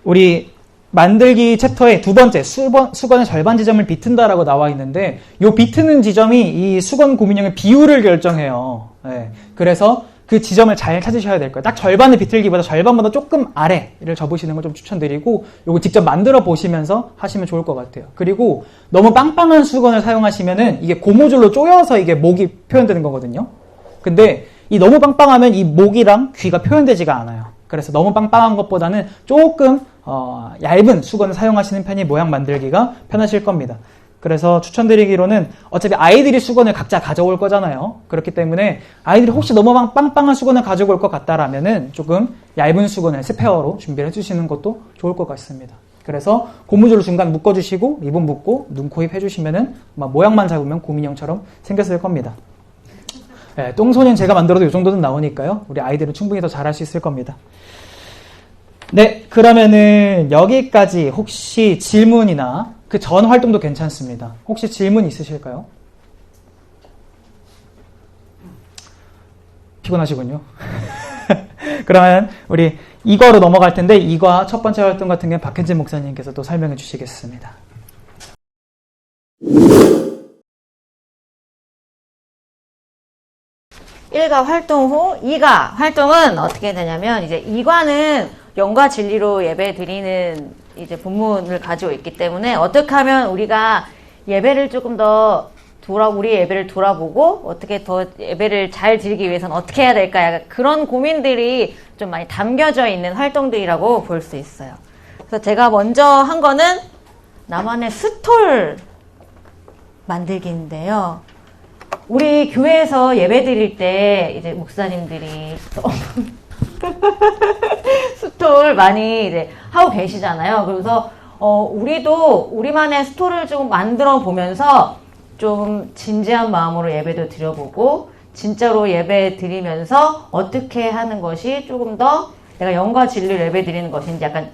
우리 만들기 챕터의 두 번째 수건의 절반 지점을 비튼다라고 나와 있는데 이 비트는 지점이 이 수건 고민형의 비율을 결정해요. 네. 그래서 그 지점을 잘 찾으셔야 될 거예요. 딱 절반을 비틀기보다 절반보다 조금 아래를 접으시는 걸 좀 추천드리고 이거 직접 만들어 보시면서 하시면 좋을 것 같아요. 그리고 너무 빵빵한 수건을 사용하시면은 이게 고무줄로 쪼여서 이게 목이 표현되는 거거든요. 근데 이 너무 빵빵하면 이 목이랑 귀가 표현되지가 않아요. 그래서 너무 빵빵한 것보다는 조금 얇은 수건을 사용하시는 편이 모양 만들기가 편하실 겁니다. 그래서 추천드리기로는 어차피 아이들이 수건을 각자 가져올 거잖아요. 그렇기 때문에 아이들이 혹시 너무 빵빵한 수건을 가지고 올 것 같다라면은 조금 얇은 수건을 스페어로 준비를 해주시는 것도 좋을 것 같습니다. 그래서 고무줄을 중간 묶어주시고 리본 묶고 눈, 코, 입 해주시면은 모양만 잡으면 고민형처럼 생겼을 겁니다. 네, 똥손은 제가 만들어도 이 정도는 나오니까요. 우리 아이들은 충분히 더 잘할 수 있을 겁니다. 네, 그러면은 여기까지 혹시 질문이나 그 전 활동도 괜찮습니다. 혹시 질문 있으실까요? 피곤하시군요. 그러면 우리 이거로 넘어갈 텐데 이과 첫 번째 활동 같은 경우는 박현진 목사님께서 또 설명해 주시겠습니다. 일과 활동 후 2가 활동은 어떻게 되냐면 이제 2과는 영과 진리로 예배 드리는 이제 본문을 가지고 있기 때문에 어떻게 하면 우리가 예배를 조금 더 우리 예배를 돌아보고 어떻게 더 예배를 잘 드리기 위해서는 어떻게 해야 될까 약간 그런 고민들이 좀 많이 담겨져 있는 활동들이라고 볼 수 있어요. 그래서 제가 먼저 한 거는 나만의 스톨 만들기인데요. 우리 교회에서 예배 드릴 때 이제 목사님들이 스톨 많이 이제 하고 계시잖아요. 그래서 우리도 우리만의 스톨을 좀 만들어 보면서 좀 진지한 마음으로 예배도 드려보고 진짜로 예배 드리면서 어떻게 하는 것이 조금 더 내가 영과 진리를 예배 드리는 것인지 약간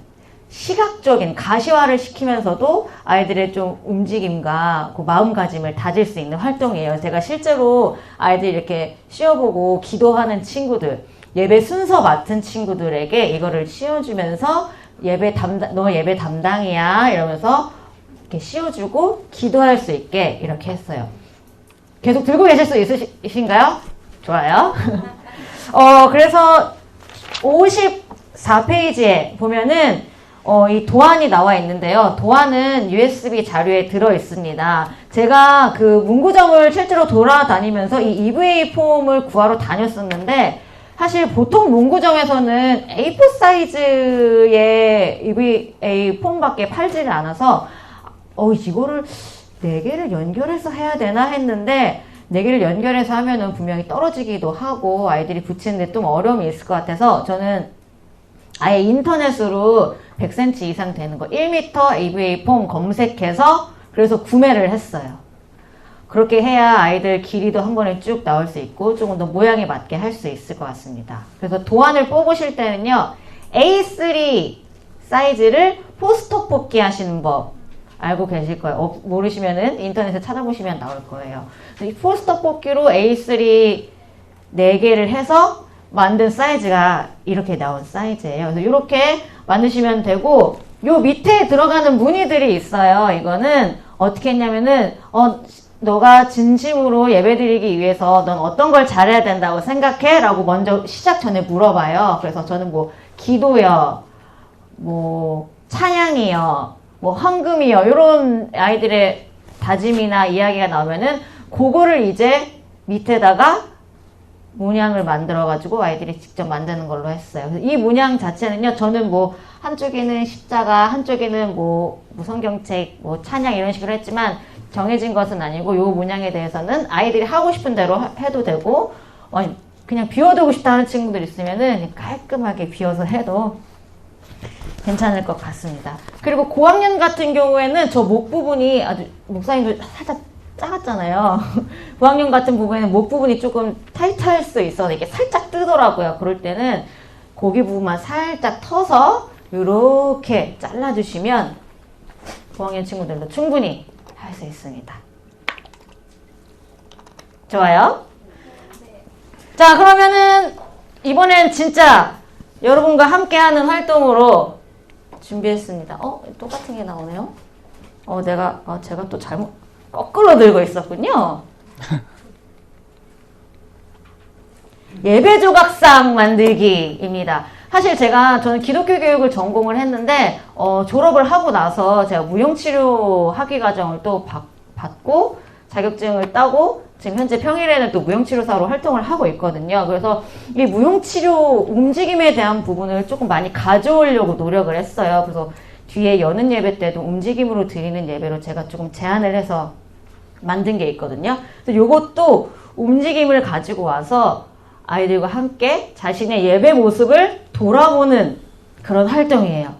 시각적인 가시화를 시키면서도 아이들의 좀 움직임과 그 마음가짐을 다질 수 있는 활동이에요. 제가 실제로 아이들 이렇게 씌워보고 기도하는 친구들, 예배 순서 맡은 친구들에게 이거를 씌워주면서 너 예배 담당이야. 이러면서 이렇게 씌워주고 기도할 수 있게 이렇게 했어요. 계속 들고 계실 수 있으신가요? 좋아요. 그래서 54페이지에 보면은 이 도안이 나와 있는데요. 도안은 USB 자료에 들어 있습니다. 제가 그 문구점을 실제로 돌아다니면서 이 EVA 폼을 구하러 다녔었는데 사실 보통 문구점에서는 A4 사이즈의 EVA 폼밖에 팔지를 않아서 이거를 4개를 연결해서 해야 되나 했는데 4개를 연결해서 하면은 분명히 떨어지기도 하고 아이들이 붙이는데 좀 어려움이 있을 것 같아서 저는 아예 인터넷으로 100cm 이상 되는 거 1m EVA 폼 검색해서 그래서 구매를 했어요. 그렇게 해야 아이들 길이도 한 번에 쭉 나올 수 있고 조금 더 모양에 맞게 할 수 있을 것 같습니다. 그래서 도안을 뽑으실 때는요. A3 사이즈를 포스터 뽑기 하시는 법 알고 계실 거예요. 모르시면은 인터넷에 찾아보시면 나올 거예요. 이 포스터 뽑기로 A3 4개를 해서 만든 사이즈가 이렇게 나온 사이즈예요. 그래서 이렇게 만드시면 되고 요 밑에 들어가는 무늬들이 있어요. 이거는 어떻게 했냐면은 너가 진심으로 예배드리기 위해서 넌 어떤 걸 잘해야 된다고 생각해? 라고 먼저 시작 전에 물어봐요. 그래서 저는 뭐 기도요, 뭐 찬양이요, 뭐 헌금이요 이런 아이들의 다짐이나 이야기가 나오면은 그거를 이제 밑에다가 문양을 만들어가지고 아이들이 직접 만드는 걸로 했어요. 그래서 이 문양 자체는요, 저는 뭐 한쪽에는 십자가, 한쪽에는 뭐 성경책, 뭐 찬양 이런 식으로 했지만 정해진 것은 아니고 요 문양에 대해서는 아이들이 하고 싶은 대로 해도 되고 그냥 비워두고 싶다 하는 친구들 있으면은 깔끔하게 비워서 해도 괜찮을 것 같습니다. 그리고 고학년 같은 경우에는 저 목 부분이 아주 목사님도 살짝 작았잖아요. 고학년 같은 부분에는 목 부분이 조금 타이트할 수 있어서 이게 살짝 뜨더라고요. 그럴 때는 고기 부분만 살짝 터서 이렇게 잘라주시면 고학년 친구들도 충분히 할 수 있습니다. 좋아요? 자, 그러면은 이번엔 진짜 여러분과 함께하는 활동으로 준비했습니다. 똑같은 게 나오네요. 제가 또 잘못 거꾸로 들고 있었군요. 예배 조각상 만들기입니다. 사실 저는 기독교 교육을 전공을 했는데 졸업을 하고 나서 제가 무용치료 학위 과정을 또 받고 자격증을 따고 지금 현재 평일에는 또 무용치료사로 활동을 하고 있거든요. 그래서 이 무용치료 움직임에 대한 부분을 조금 많이 가져오려고 노력을 했어요. 그래서 뒤에 여는 예배 때도 움직임으로 드리는 예배로 제가 조금 제안을 해서 만든 게 있거든요. 그래서 이것도 움직임을 가지고 와서 아이들과 함께 자신의 예배 모습을 돌아보는 그런 활동이에요.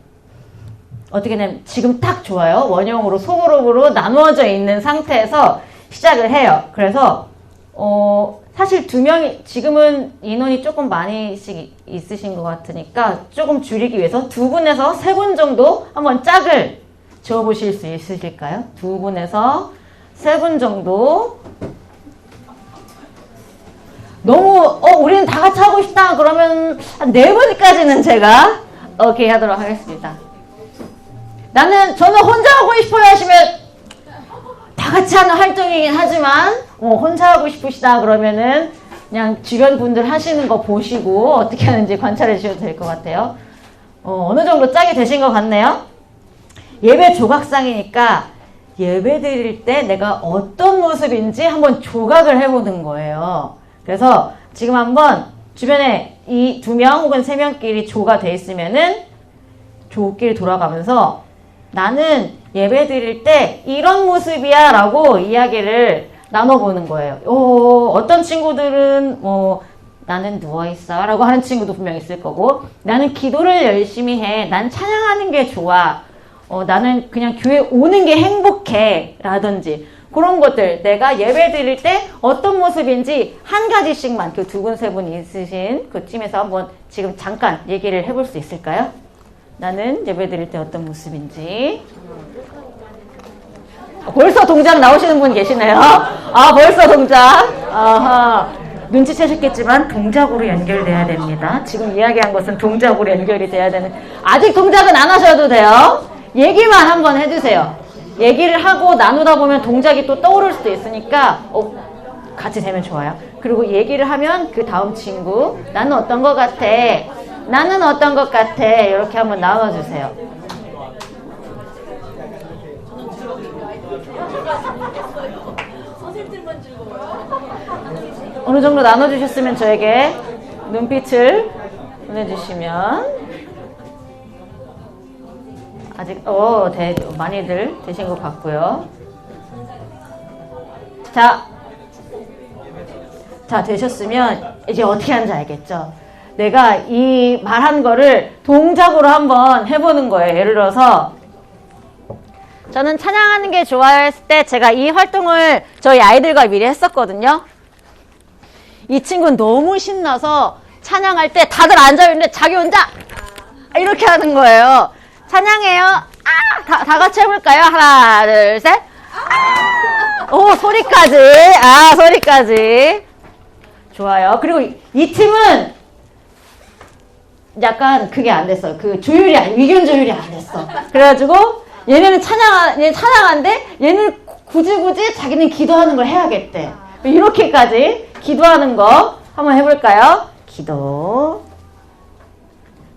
어떻게 되면 지금 딱 좋아요. 원형으로 소그룹으로 나누어져 있는 상태에서 시작을 해요. 그래서 사실 2명이 지금은 인원이 조금 많이씩 있으신 것 같으니까 조금 줄이기 위해서 2분에서 3분 정도 한번 짝을 지어보실 수 있으실까요? 2분에서 3분 정도. 너무 우리는 다 같이 하고 싶다 그러면 한 4분까지는 제가 오케이 하도록 하겠습니다. 저는 혼자 하고 싶어요 하시면 다 같이 하는 활동이긴 하지만 혼자 하고 싶으시다 그러면은 그냥 주변 분들 하시는 거 보시고 어떻게 하는지 관찰해 주셔도 될 것 같아요. 어느 정도 짝이 되신 것 같네요. 예배 조각상이니까 예배 드릴 때 내가 어떤 모습인지 한번 조각을 해보는 거예요. 그래서 지금 한번 주변에 이 2명 혹은 3명끼리 조가 돼 있으면은 조끼리 돌아가면서 나는 예배 드릴 때 이런 모습이야 라고 이야기를 나눠보는 거예요. 어떤 친구들은 나는 누워있어 라고 하는 친구도 분명 있을 거고 나는 기도를 열심히 해. 난 찬양하는 게 좋아. 나는 그냥 교회 오는 게 행복해 라든지 그런 것들 내가 예배 드릴 때 어떤 모습인지 한 가지씩만 그 2분, 3분 있으신 그 팀에서 한번 지금 잠깐 얘기를 해볼 수 있을까요? 나는 예배 드릴 때 어떤 모습인지. 벌써 동작 나오시는 분 계시네요. 벌써 동작. 아하. 눈치채셨겠지만 동작으로 연결돼야 됩니다. 지금 이야기한 것은 동작으로 연결이 돼야 되는, 아직 동작은 안 하셔도 돼요. 얘기만 한번 해주세요. 얘기를 하고 나누다 보면 동작이 또 떠오를 수도 있으니까 같이 되면 좋아요. 그리고 얘기를 하면 그 다음 친구, 나는 어떤 것 같아? 나는 어떤 것 같아? 이렇게 한번 나눠주세요. 어느 정도 나눠주셨으면 저에게 눈빛을 보내주시면, 아직 많이들 되신 것 같고요. 자, 되셨으면 이제 어떻게 하는지 알겠죠? 내가 이 말한 거를 동작으로 한번 해보는 거예요. 예를 들어서 저는 찬양하는 게 좋아했을 때 제가 이 활동을 저희 아이들과 미리 했었거든요. 이 친구는 너무 신나서 찬양할 때 다들 앉아있는데 자기 혼자 이렇게 하는 거예요. 찬양해요. 다 같이 해볼까요? 하나, 둘, 셋. 소리까지. 소리까지. 좋아요. 그리고 이 팀은 약간 그게 안 됐어요. 의견 조율이 안 됐어. 그래가지고 얘네는 찬양하는데 얘는 굳이 자기는 기도하는 걸 해야겠대. 이렇게까지 기도하는 거 한번 해볼까요? 기도.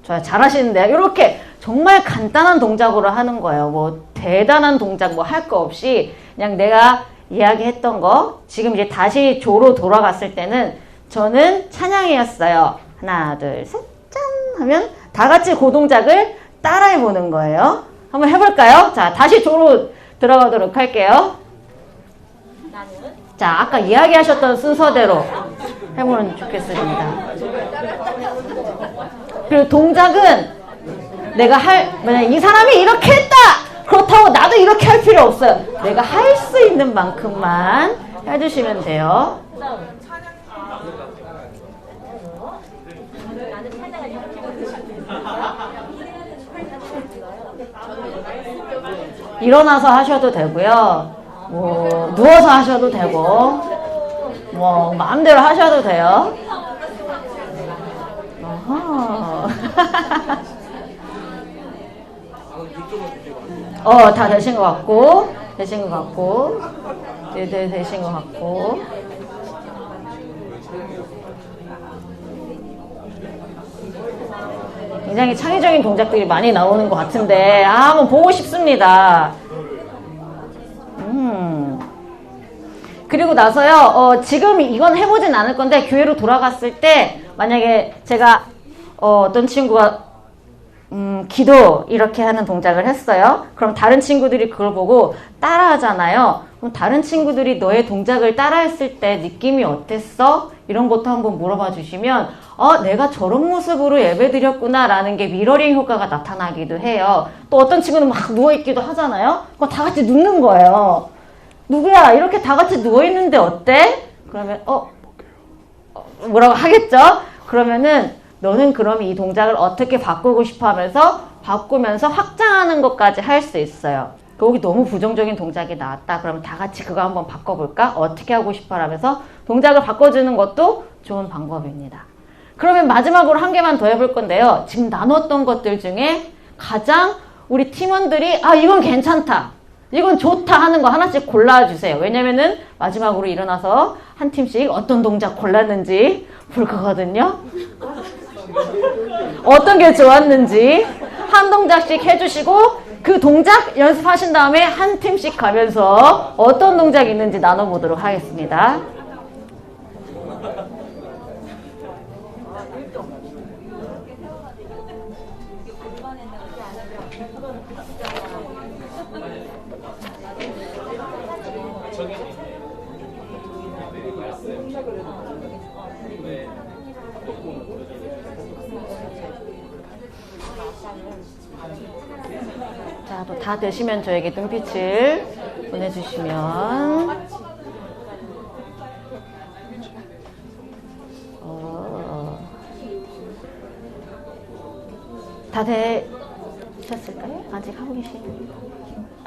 좋아요. 잘하시는데요. 이렇게 정말 간단한 동작으로 하는 거예요. 뭐 대단한 동작 뭐 할 거 없이 그냥 내가 이야기했던 거, 지금 이제 다시 조로 돌아갔을 때는 저는 찬양이었어요. 하나, 둘, 셋, 짠! 하면 다 같이 그 동작을 따라해 보는 거예요. 한번 해볼까요? 자, 다시 조로 들어가도록 할게요. 자, 아까 이야기하셨던 순서대로 해보면 좋겠습니다. 그리고 동작은 내가 만약 이 사람이 이렇게 했다! 그렇다고 나도 이렇게 할 필요 없어요. 내가 할 수 있는 만큼만 해주시면 돼요. 일어나서 하셔도 되고요. 뭐 누워서 하셔도 되고, 뭐 마음대로 하셔도 돼요. 다 되신 것 같고, 네, 되신 것 같고. 굉장히 창의적인 동작들이 많이 나오는 것 같은데, 한번 보고 싶습니다. 그리고 나서요, 지금 이건 해보진 않을 건데, 교회로 돌아갔을 때, 만약에 제가, 어떤 친구가, 기도, 이렇게 하는 동작을 했어요. 그럼 다른 친구들이 그걸 보고 따라 하잖아요. 그럼 다른 친구들이 너의 동작을 따라 했을 때 느낌이 어땠어? 이런 것도 한번 물어봐 주시면, 내가 저런 모습으로 예배 드렸구나, 라는 게 미러링 효과가 나타나기도 해요. 또 어떤 친구는 막 누워있기도 하잖아요. 그럼 다 같이 눕는 거예요. 누구야, 이렇게 다 같이 누워있는데 어때? 그러면, 뭐라고 하겠죠? 그러면은, 너는 그럼 이 동작을 어떻게 바꾸고 싶어 하면서 바꾸면서 확장하는 것까지 할 수 있어요. 거기 너무 부정적인 동작이 나왔다. 그러면 다 같이 그거 한번 바꿔볼까? 어떻게 하고 싶어 하면서 동작을 바꿔주는 것도 좋은 방법입니다. 그러면 마지막으로 한 개만 더 해볼 건데요. 지금 나눴던 것들 중에 가장 우리 팀원들이 이건 괜찮다, 이건 좋다 하는 거 하나씩 골라주세요. 왜냐면은 마지막으로 일어나서 한 팀씩 어떤 동작 골랐는지 볼 거거든요. 어떤 게 좋았는지 한 동작씩 해주시고, 그 동작 연습하신 다음에 한 팀씩 가면서 어떤 동작이 있는지 나눠보도록 하겠습니다. 자, 또 다 되시면 저에게 눈빛을 보내주시면, 다 되셨을까요? 아직 하고 계신?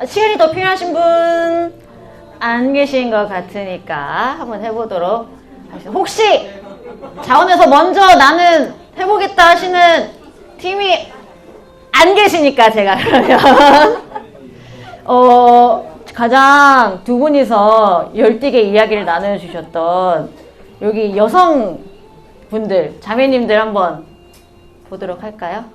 시간이 더 필요하신 분 안 계신 것 같으니까 한번 해보도록 하겠습니다. 혹시 자원에서 먼저 나는 해보겠다 하시는 팀이 안 계시니까 제가 그러면 가장 두 분이서 열띠게 이야기를 나눠주셨던 여기 여성분들, 자매님들 한번 보도록 할까요?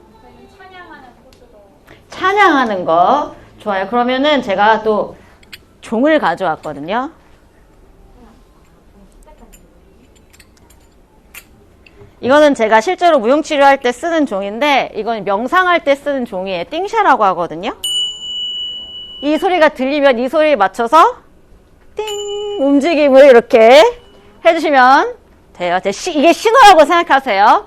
찬양하는 거 좋아요. 그러면은 제가 또 종을 가져왔거든요. 이거는 제가 실제로 무용치료할 때 쓰는 종인데 이건 명상할 때 쓰는 종이에요. 띵샤라고 하거든요. 이 소리가 들리면 이 소리에 맞춰서 띵 움직임을 이렇게 해주시면 돼요. 이게 신호라고 생각하세요.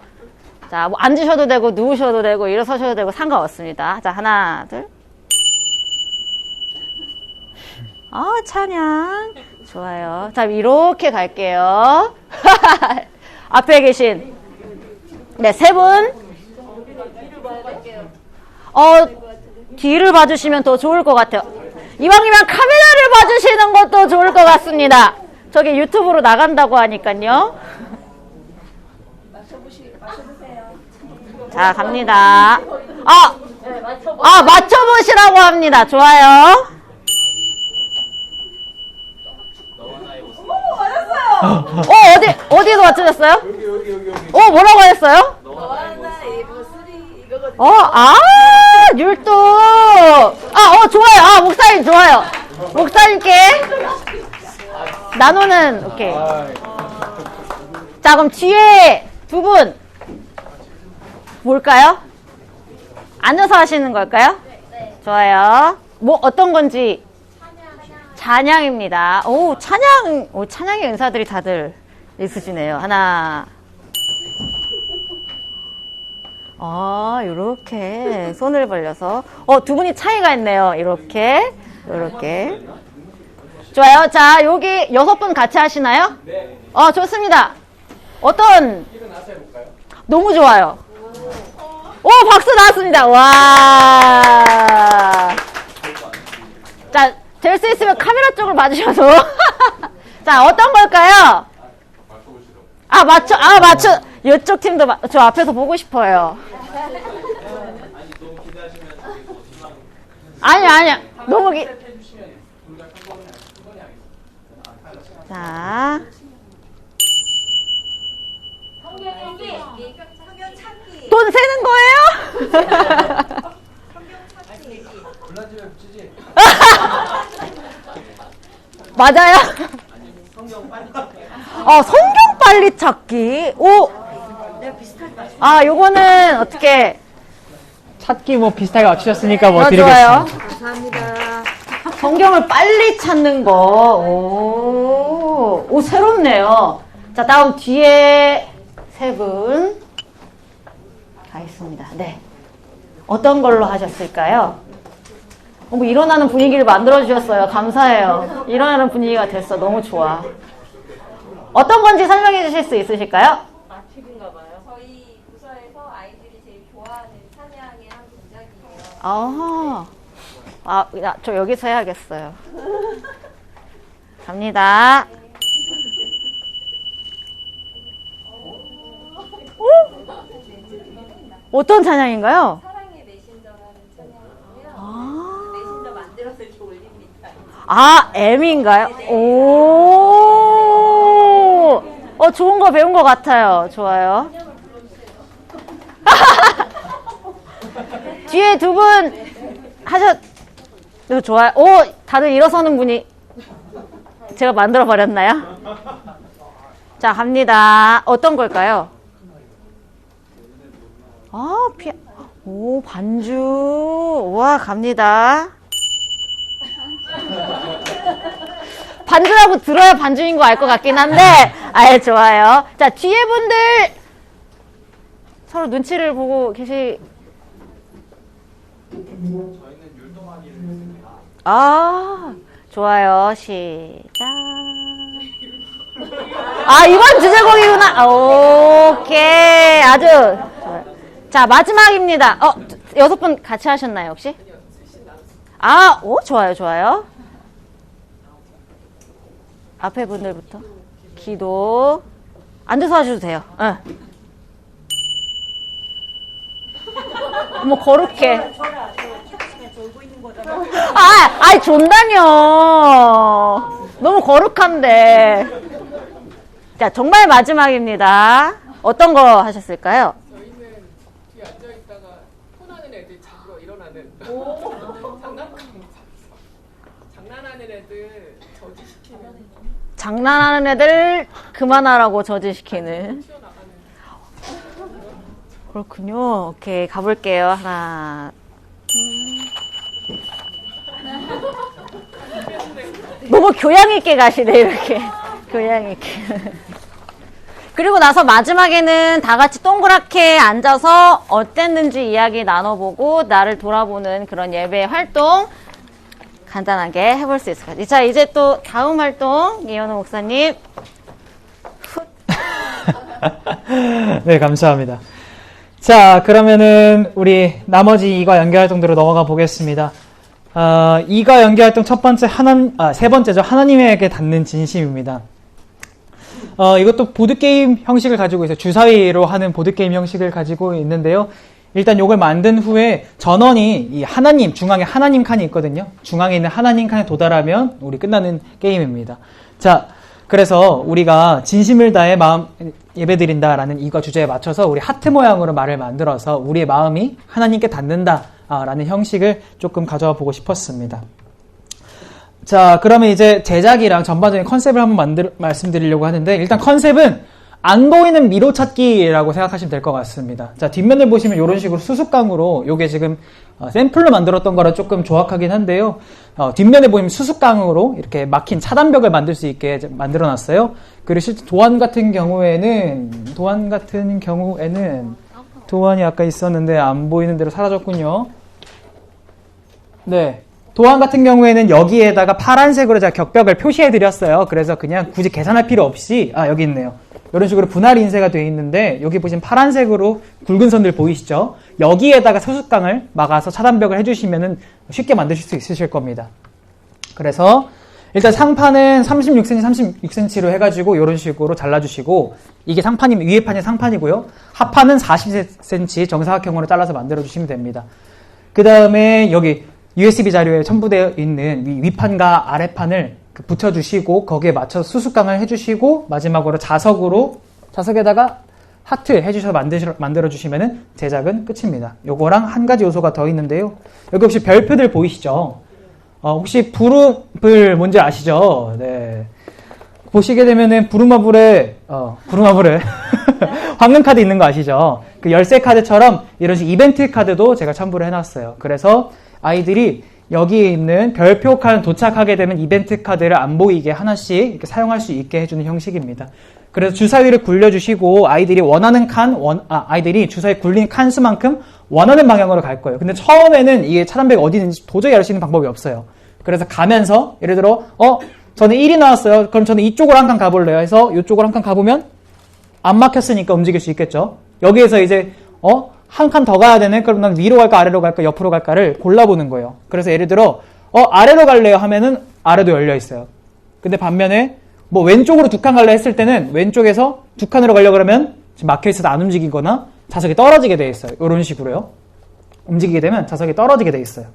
자, 뭐 앉으셔도 되고 누우셔도 되고 일어서셔도 되고 상관없습니다. 자, 하나, 둘. 찬양. 좋아요. 자, 이렇게 갈게요. 앞에 계신 네, 세 분. 뒤를 봐주시면 더 좋을 것 같아요. 이왕이면 카메라를 봐주시는 것도 좋을 것 같습니다. 저기 유튜브로 나간다고 하니까요. 자, 갑니다. 맞춰보시라고 합니다. 좋아요. 어디서 맞추셨어요? 여기. 뭐라고 하셨어요? 율동. 좋아요. 목사님 좋아요. 목사님께 나노는, 오케이. 자, 그럼 뒤에 두 분, 뭘까요? 앉아서 하시는 걸까요? 네. 좋아요. 어떤 건지. 찬양입니다. 찬양의 은사들이 다들 있으시네요. 하나. 요렇게 손을 벌려서. 두 분이 차이가 있네요. 이렇게. 좋아요. 자, 여기 6분 같이 하시나요? 네. 좋습니다. 일어나서 해볼까요? 너무 좋아요. 박수 나왔습니다. 와. 자, 될 수 있으면 카메라 쪽을 봐주셔도. 자, 어떤 걸까요? 맞춰. 이쪽 팀도 저 앞에서 보고 싶어요. 아니야. 너무 자. 돈 세는 거예요? 맞아요? 성경 빨리 찾기. 요거는 어떻게? 찾기 비슷하게 맞추셨으니까 드리겠습니다. 좋아요. 감사합니다. 성경을 빨리 찾는 거. 새롭네요. 자, 다음 뒤에 세 분 가겠습니다. 네. 어떤 걸로 하셨을까요? 일어나는 분위기를 만들어주셨어요. 감사해요. 일어나는 분위기가 됐어. 너무 좋아. 어떤 건지 설명해 주실 수 있으실까요? 팁인가 봐요. 저희 부서에서 아이들이 제일 좋아하는 찬양의 한 동작이에요. 저 여기서 해야겠어요. 갑니다. 어떤 찬양인가요? 사랑의 메신저라는 찬양이고요. 메신저 만들어서 이렇게 올립니다. M인가요? 네. 좋은 거 배운 것 같아요. 좋아요. 뒤에 두 분 이거 좋아요. 다들 일어서는 분이 제가 만들어 버렸나요? 자, 갑니다. 어떤 걸까요? 반주. 와, 갑니다. 반주라고 들어야 반주인 거 알 것 같긴 한데, 좋아요. 자, 뒤에 분들 서로 눈치를 보고 계시. 저희는 율동하기를 했습니다. 좋아요. 시작. 이건 주제곡이구나. 오케이. 아주 좋아요. 자, 마지막입니다. 6분 같이 하셨나요, 혹시? 좋아요. 앞에 분들부터. 기도. 앉아서 하셔도 돼요. 응. 뭐 거룩해. 존다뇨. 너무 거룩한데. 자, 정말 마지막입니다. 어떤 거 하셨을까요? 저희는 뒤에 앉아있다가 혼나는 애들 잡으러 일어나는 장난하는 애들 저지시키는 장난하는 애들 그만하라고 저지시키는. 튀어나가는 그렇군요. 오케이, 가볼게요. 하나, 너무 교양 있게 가시네, 이렇게. 교양 있게. 그리고 나서 마지막에는 다 같이 동그랗게 앉아서 어땠는지 이야기 나눠보고 나를 돌아보는 그런 예배 활동 간단하게 해볼 수 있을 것 같아요. 자, 이제 또 다음 활동 이현우 목사님. 네, 감사합니다. 자, 그러면은 우리 나머지 이과 연계 활동들로 넘어가 보겠습니다. 이과 연계 활동 첫 번째 세 번째죠. 하나님에게 닿는 진심입니다. 이것도 보드게임 형식을 가지고 있어요. 주사위로 하는 보드게임 형식을 가지고 있는데요. 일단 이걸 만든 후에 전원이 이 하나님, 중앙에 하나님 칸이 있거든요. 중앙에 있는 하나님 칸에 도달하면 우리 끝나는 게임입니다. 자, 그래서 우리가 진심을 다해 마음 예배드린다라는 이거 주제에 맞춰서 우리 하트 모양으로 말을 만들어서 우리의 마음이 하나님께 닿는다라는 형식을 조금 가져와 보고 싶었습니다. 자, 그러면 이제 제작이랑 전반적인 컨셉을 한번 말씀드리려고 하는데, 일단 컨셉은 안 보이는 미로 찾기라고 생각하시면 될 것 같습니다. 자, 뒷면을 보시면 이런 식으로 수수깡으로, 요게 지금 샘플로 만들었던 거라 조금 조악하긴 한데요. 뒷면에 보시면 수수깡으로 이렇게 막힌 차단벽을 만들 수 있게 만들어 놨어요. 그리고 실제 도안 같은 경우에는 도안이 아까 있었는데 안 보이는 대로 사라졌군요. 네. 도안 같은 경우에는 여기에다가 파란색으로 제가 격벽을 표시해 드렸어요. 그래서 그냥 굳이 계산할 필요 없이, 여기 있네요. 이런 식으로 분할 인쇄가 되어 있는데, 여기 보시면 파란색으로 굵은 선들 보이시죠? 여기에다가 소수깡을 막아서 차단벽을 해주시면은 쉽게 만드실 수 있으실 겁니다. 그래서 일단 상판은 36cm, 36cm로 해가지고 이런 식으로 잘라주시고, 이게 위에 판이 상판이고요. 하판은 40cm 정사각형으로 잘라서 만들어주시면 됩니다. 그 다음에 여기 USB 자료에 첨부되어 있는 위판과 아래판을 붙여주시고 거기에 맞춰서 수수깡을 해주시고 마지막으로 자석에다가 하트 해주셔서 만들어주시면 제작은 끝입니다. 요거랑 한 가지 요소가 더 있는데요. 여기 혹시 별표들 보이시죠? 혹시 부름을 뭔지 아시죠? 네. 보시게 되면은 부루마블에 황금 카드 있는 거 아시죠? 그 열쇠 카드처럼 이런 식 이벤트 카드도 제가 첨부를 해놨어요. 그래서 아이들이 여기에 있는 별표 칸 도착하게 되면 이벤트 카드를 안 보이게 하나씩 이렇게 사용할 수 있게 해주는 형식입니다. 그래서 주사위를 굴려주시고 아이들이 아이들이 주사위 굴린 칸 수만큼 원하는 방향으로 갈 거예요. 근데 처음에는 이게 차단벽이 어디 있는지 도저히 알 수 있는 방법이 없어요. 그래서 가면서 예를 들어 저는 1이 나왔어요. 그럼 저는 이쪽으로 한 칸 가볼래요. 해서 이쪽으로 한 칸 가보면 안 막혔으니까 움직일 수 있겠죠. 여기에서 이제 한 칸 더 가야 되네. 그럼 난 위로 갈까 아래로 갈까 옆으로 갈까를 골라보는 거예요. 그래서 예를 들어 아래로 갈래요 하면은 아래도 열려 있어요. 근데 반면에 뭐 왼쪽으로 두 칸 갈래 했을 때는 왼쪽에서 두 칸으로 가려고 그러면 지금 막혀 있어서 안 움직이거나 자석이 떨어지게 돼 있어요. 이런 식으로요. 움직이게 되면 자석이 떨어지게 돼 있어요.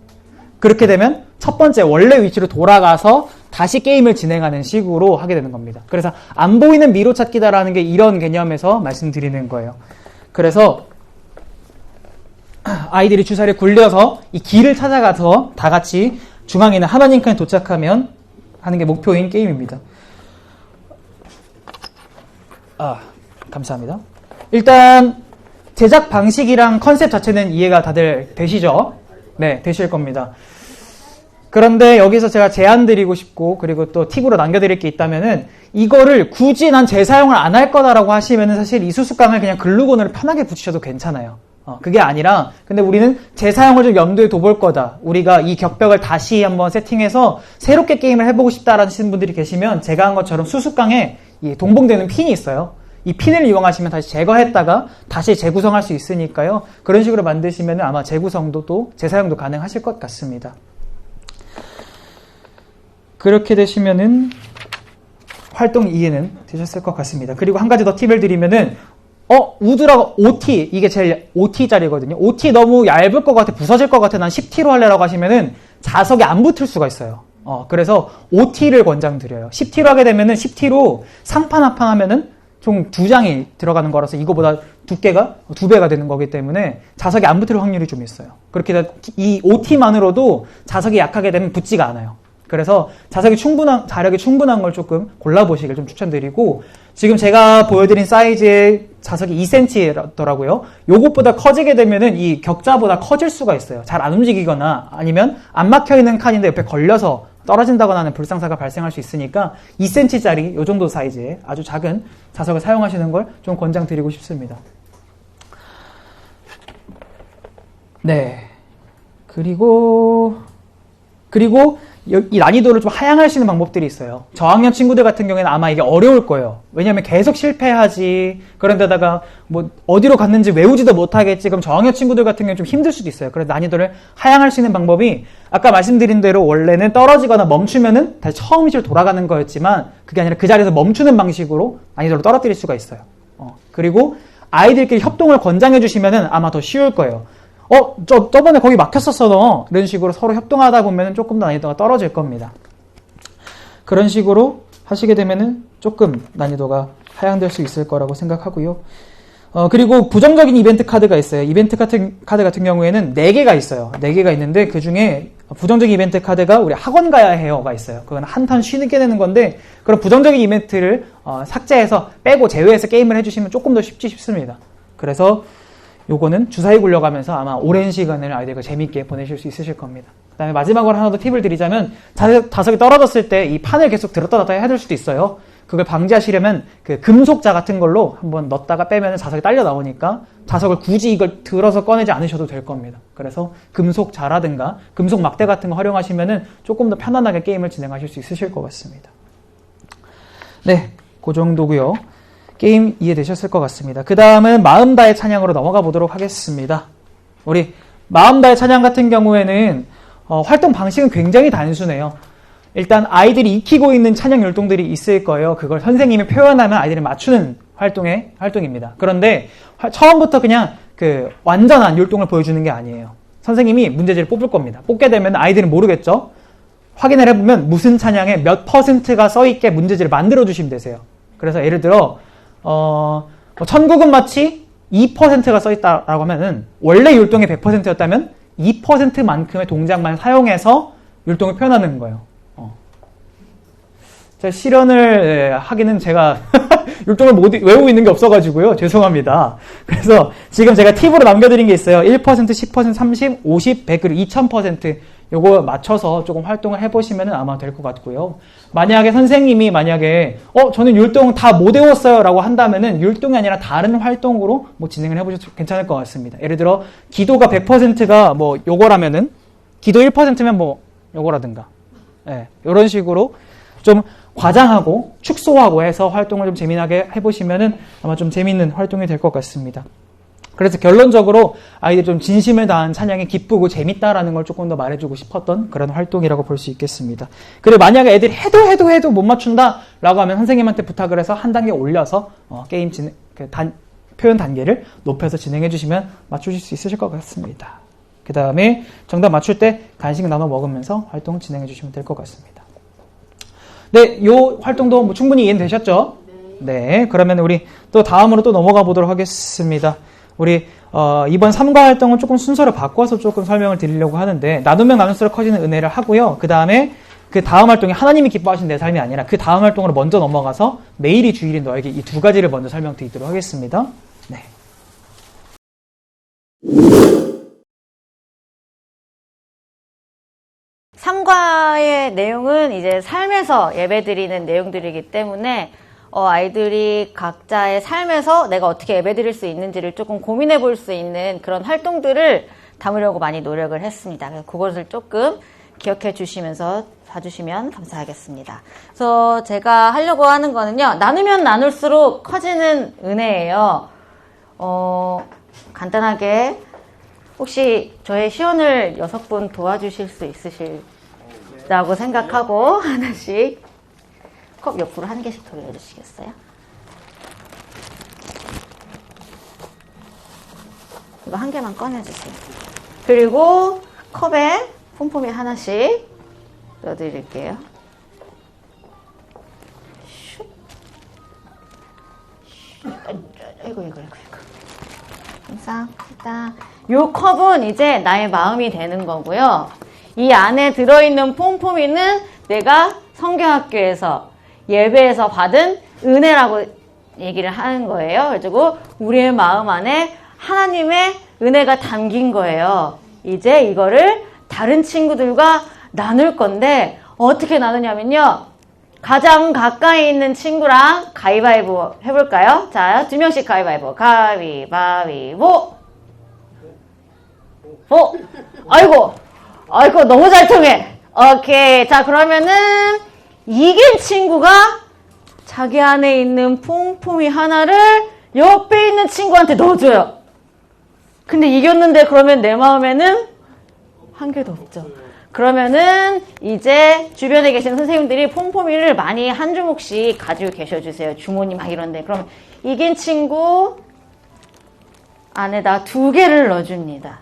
그렇게 되면 첫 번째 원래 위치로 돌아가서 다시 게임을 진행하는 식으로 하게 되는 겁니다. 그래서 안 보이는 미로 찾기다라는 게 이런 개념에서 말씀드리는 거예요. 그래서 아이들이 주사위를 굴려서 이 길을 찾아가서 다 같이 중앙에 있는 하나님 칸에 도착하면 하는 게 목표인 게임입니다. 감사합니다. 일단 제작 방식이랑 컨셉 자체는 이해가 다들 되시죠? 네, 되실 겁니다. 그런데 여기서 제가 제안 드리고 싶고 그리고 또 팁으로 남겨드릴 게 있다면은 이거를 굳이 난 재사용을 안 할 거다라고 하시면은 사실 이 수수깡을 그냥 글루건으로 편하게 붙이셔도 괜찮아요. 그게 아니라 근데 우리는 재사용을 좀 염두에 둬볼 거다. 우리가 이 격벽을 다시 한번 세팅해서 새롭게 게임을 해보고 싶다라는 분들이 계시면 제가 한 것처럼 수수깡에 이 동봉되는 핀이 있어요. 이 핀을 이용하시면 다시 제거했다가 다시 재구성할 수 있으니까요. 그런 식으로 만드시면 아마 재구성도 또 재사용도 가능하실 것 같습니다. 그렇게 되시면은 활동 이해는 되셨을 것 같습니다. 그리고 한 가지 더 팁을 드리면은 우드라고 OT, 이게 제일 OT짜리거든요. OT 너무 얇을 것 같아, 부서질 것 같아, 난 10T로 할래라고 하시면은 자석이 안 붙을 수가 있어요. 그래서 OT를 권장드려요. 10T로 하게 되면은 10T로 상판 한 판 하면은 총 2장이 들어가는 거라서 이거보다 두께가 2배가 되는 거기 때문에 자석이 안 붙을 확률이 좀 있어요. 그렇게 해서 이 OT만으로도 자석이 약하게 되면 붙지가 않아요. 그래서 자석이 자력이 충분한 걸 조금 골라보시길 좀 추천드리고, 지금 제가 보여드린 사이즈의 자석이 2cm더라고요. 요것보다 커지게 되면은 이 격자보다 커질 수가 있어요. 잘 안 움직이거나 아니면 안 막혀있는 칸인데 옆에 걸려서 떨어진다거나 하는 불상사가 발생할 수 있으니까 2cm짜리 요 정도 사이즈의 아주 작은 자석을 사용하시는 걸 좀 권장드리고 싶습니다. 네. 그리고 이 난이도를 좀 하향할 수 있는 방법들이 있어요. 저학년 친구들 같은 경우에는 아마 이게 어려울 거예요. 왜냐면 계속 실패하지, 그런데다가 뭐 어디로 갔는지 외우지도 못하겠지, 그럼 저학년 친구들 같은 경우는 좀 힘들 수도 있어요. 그래서 난이도를 하향할 수 있는 방법이 아까 말씀드린 대로 원래는 떨어지거나 멈추면은 다시 처음 시로 돌아가는 거였지만, 그게 아니라 그 자리에서 멈추는 방식으로 난이도를 떨어뜨릴 수가 있어요. 그리고 아이들끼리 협동을 권장해 주시면은 아마 더 쉬울 거예요. 저번에 거기 막혔었어, 너. 이런 식으로 서로 협동하다 보면 조금 더 난이도가 떨어질 겁니다. 그런 식으로 하시게 되면은 조금 난이도가 하향될 수 있을 거라고 생각하고요. 그리고 부정적인 이벤트 카드가 있어요. 이벤트 카드 같은 경우에는 4개가 있어요. 4개가 있는데 그 중에 부정적인 이벤트 카드가 우리 학원 가야 해요가 있어요. 그건 한 턴 쉬게 되는 건데, 그런 부정적인 이벤트를 삭제해서 빼고 제외해서 게임을 해주시면 조금 더 쉽습니다. 그래서 요거는 주사위 굴려가면서 아마 오랜 시간을 아이들과 재밌게 보내실 수 있으실 겁니다. 그 다음에 마지막으로 하나 더 팁을 드리자면, 자석이 떨어졌을 때 이 판을 계속 들었다 놨다 해야 될 수도 있어요. 그걸 방지하시려면 그 금속자 같은 걸로 한번 넣었다가 빼면 자석이 딸려 나오니까 자석을 굳이 이걸 들어서 꺼내지 않으셔도 될 겁니다. 그래서 금속자라든가 금속 막대 같은 거 활용하시면은 조금 더 편안하게 게임을 진행하실 수 있으실 것 같습니다. 네, 그 정도고요. 게임 이해되셨을 것 같습니다. 그 다음은 마음 다의 찬양으로 넘어가 보도록 하겠습니다. 우리 마음 다의 찬양 같은 경우에는 활동 방식은 굉장히 단순해요. 일단 아이들이 익히고 있는 찬양 율동들이 있을 거예요. 그걸 선생님이 표현하면 아이들이 맞추는 활동입니다. 그런데 처음부터 그냥 그 완전한 율동을 보여주는 게 아니에요. 선생님이 문제지를 뽑을 겁니다. 뽑게 되면 아이들은 모르겠죠? 확인을 해보면 무슨 찬양에 몇 %가 써있게 문제지를 만들어 주시면 되세요. 그래서 예를 들어 천국은 마치 2%가 써있다라고 하면은 원래 율동이 100%였다면 2%만큼의 동작만 사용해서 율동을 표현하는 거예요. 제가 실현을 하기는 제가 율동을 못 외우고 있는 게 없어가지고요. 죄송합니다. 그래서 지금 제가 팁으로 남겨드린 게 있어요. 1%, 10%, 30, 50, 100, 그리고 2000% 요거 맞춰서 조금 활동을 해보시면 아마 될 것 같고요. 만약에 선생님이 저는 율동 다 못 외웠어요 라고 한다면은 율동이 아니라 다른 활동으로 뭐 진행을 해보셔도 괜찮을 것 같습니다. 예를 들어 기도가 100%가 뭐 요거라면은 기도 1%면 뭐 요거라든가, 요런 식으로 좀 과장하고 축소하고 해서 활동을 좀 재미나게 해보시면은 아마 좀 재밌는 활동이 될 것 같습니다. 그래서 결론적으로 아이들이 좀 진심을 다한 찬양이 기쁘고 재밌다라는 걸 조금 더 말해주고 싶었던 그런 활동이라고 볼 수 있겠습니다. 그리고 만약에 애들이 해도 못 맞춘다라고 하면 선생님한테 부탁을 해서 한 단계 올려서 게임 표현 단계를 높여서 진행해 주시면 맞추실 수 있으실 것 같습니다. 그 다음에 정답 맞출 때 간식 나눠 먹으면서 활동 진행해 주시면 될 것 같습니다. 네, 요 활동도 뭐 충분히 이해되셨죠? 네, 그러면 우리 또 다음으로 또 넘어가 보도록 하겠습니다. 우리 이번 3과 활동은 조금 순서를 바꿔서 조금 설명을 드리려고 하는데, 나누면 나눌수록 커지는 은혜를 하고요. 그 다음에 그 다음 활동이 하나님이 기뻐하신 내 삶이 아니라 그 다음 활동으로 먼저 넘어가서 매일이 주일인 너에게 이 두 가지를 먼저 설명드리도록 하겠습니다. 네. 삼과의 내용은 이제 삶에서 예배드리는 내용들이기 때문에 아이들이 각자의 삶에서 내가 어떻게 예배드릴 수 있는지를 조금 고민해 볼 수 있는 그런 활동들을 담으려고 많이 노력을 했습니다. 그래서 그것을 조금 기억해 주시면서 봐주시면 감사하겠습니다. 그래서 제가 하려고 하는 거는요, 나누면 나눌수록 커지는 은혜예요. 간단하게 혹시 저의 시연을 6분 도와주실 수 있으실라고 생각하고 하나씩 컵 옆으로 한 개씩 돌려주시겠어요? 이거 한 개만 꺼내주세요. 그리고 컵에 폼폼이 하나씩 넣어드릴게요. 이거. 감사합니다. 요 컵은 이제 나의 마음이 되는 거고요. 이 안에 들어있는 폼폼이는 내가 성경학교에서 예배에서 받은 은혜라고 얘기를 하는 거예요. 그리고 우리의 마음 안에 하나님의 은혜가 담긴 거예요. 이제 이거를 다른 친구들과 나눌 건데 어떻게 나누냐면요. 가장 가까이 있는 친구랑 가위바위보 해볼까요? 자, 2명씩 가위바위보. 가위바위보. 아이고, 너무 잘 통해. 오케이. 자, 그러면은 이긴 친구가 자기 안에 있는 폼폼이 하나를 옆에 있는 친구한테 넣어줘요. 근데 이겼는데 그러면 내 마음에는 한 개도 없죠. 그러면은 이제 주변에 계신 선생님들이 폼폼이를 많이 한 주먹씩 가지고 계셔주세요. 주머니 막 이런데. 그럼 이긴 친구 안에다 2개를 넣어줍니다.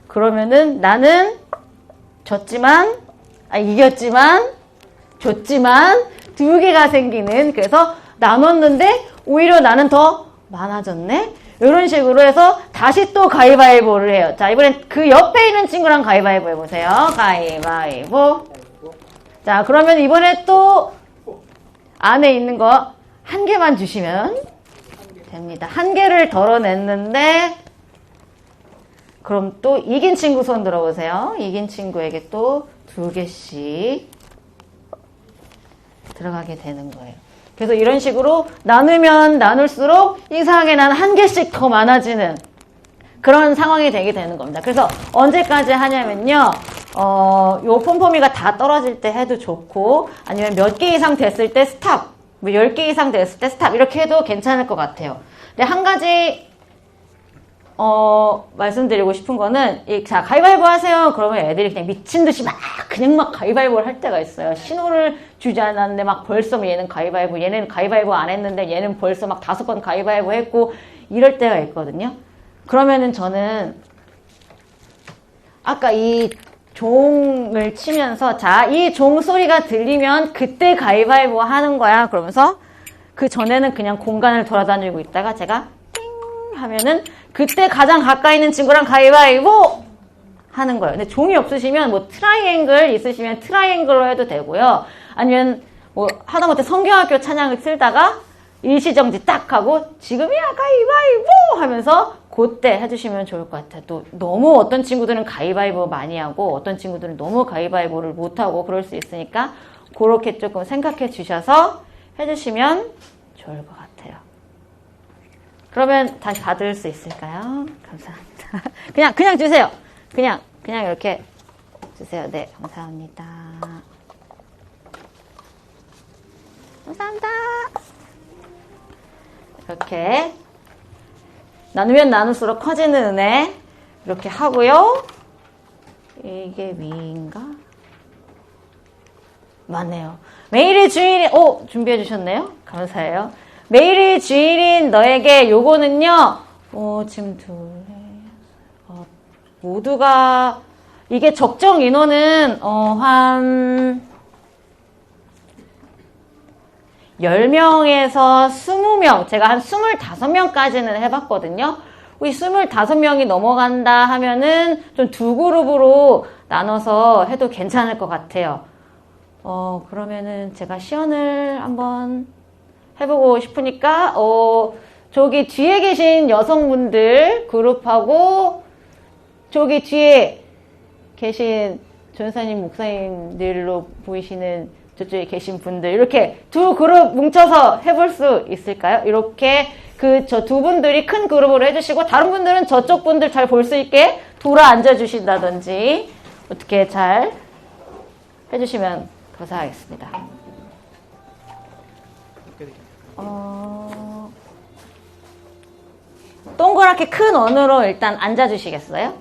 그러면은 나는 이겼지만 줬지만 2개가 생기는, 그래서 나눴는데 오히려 나는 더 많아졌네? 이런 식으로 해서 다시 또 가위바위보를 해요. 자, 이번엔 그 옆에 있는 친구랑 가위바위보 해보세요. 가위바위보. 자, 그러면 이번에 또 안에 있는 거 한 개만 주시면 됩니다. 한 개를 덜어냈는데, 그럼 또 이긴 친구 손 들어보세요. 이긴 친구에게 또 2개씩 들어가게 되는 거예요. 그래서 이런 식으로 나누면 나눌수록 이상하게 난 한 개씩 더 많아지는 그런 상황이 되게 되는 겁니다. 그래서 언제까지 하냐면요. 요 폼폼이가 다 떨어질 때 해도 좋고, 아니면 몇 개 이상 됐을 때 스탑, 뭐 10개 이상 됐을 때 스탑, 이렇게 해도 괜찮을 것 같아요. 근데 한 가지 말씀드리고 싶은 거는, 자, 가위바위보 하세요. 그러면 애들이 그냥 미친 듯이 막 가위바위보를 할 때가 있어요. 신호를 주지 않았는데 막 벌써 얘는 가위바위보, 얘는 가위바위보 안 했는데 얘는 벌써 막 5번 가위바위보 했고, 이럴 때가 있거든요. 그러면은 저는 아까 이 종을 치면서, 자, 이 종 소리가 들리면 그때 가위바위보 하는 거야. 그러면서 그 전에는 그냥 공간을 돌아다니고 있다가 제가 띵 하면은 그때 가장 가까이 있는 친구랑 가위바위보 하는 거예요. 근데 종이 없으시면 뭐 트라이앵글 있으시면 트라이앵글로 해도 되고요. 아니면 뭐 하다못해 성경학교 찬양을 틀다가 일시정지 딱 하고 지금이야 가위바위보 하면서 그때 해주시면 좋을 것 같아요. 또 너무 어떤 친구들은 가위바위보 많이 하고 어떤 친구들은 너무 가위바위보를 못하고 그럴 수 있으니까 그렇게 조금 생각해 주셔서 해주시면 좋을 것 같아요. 그러면 다시 받을 수 있을까요? 감사합니다. 그냥 주세요. 그냥 이렇게 주세요. 네, 감사합니다. 감사합니다. 이렇게 나누면 나눌수록 커지는 은혜 이렇게 하고요. 이게 위인가? 맞네요. 매일이 주일인, 준비해 주셨네요. 감사해요. 매일이 주일인 너에게 요거는요, 지금 모두가, 이게 적정 인원은, 한 10명에서 20명, 제가 한 25명까지는 해봤거든요. 이 25명이 넘어간다 하면은 좀 2그룹으로 나눠서 해도 괜찮을 것 같아요. 그러면은 제가 시연을 한번 해보고 싶으니까, 저기 뒤에 계신 여성분들 그룹하고, 저기 뒤에 계신 전사님, 목사님들로 보이시는 저쪽에 계신 분들, 이렇게 2그룹 뭉쳐서 해볼 수 있을까요? 이렇게 저 2분들이 큰 그룹으로 해주시고, 다른 분들은 저쪽 분들 잘 볼 수 있게 돌아 앉아주신다든지, 어떻게 잘 해주시면 감사하겠습니다. 동그랗게 큰 원으로 일단 앉아주시겠어요?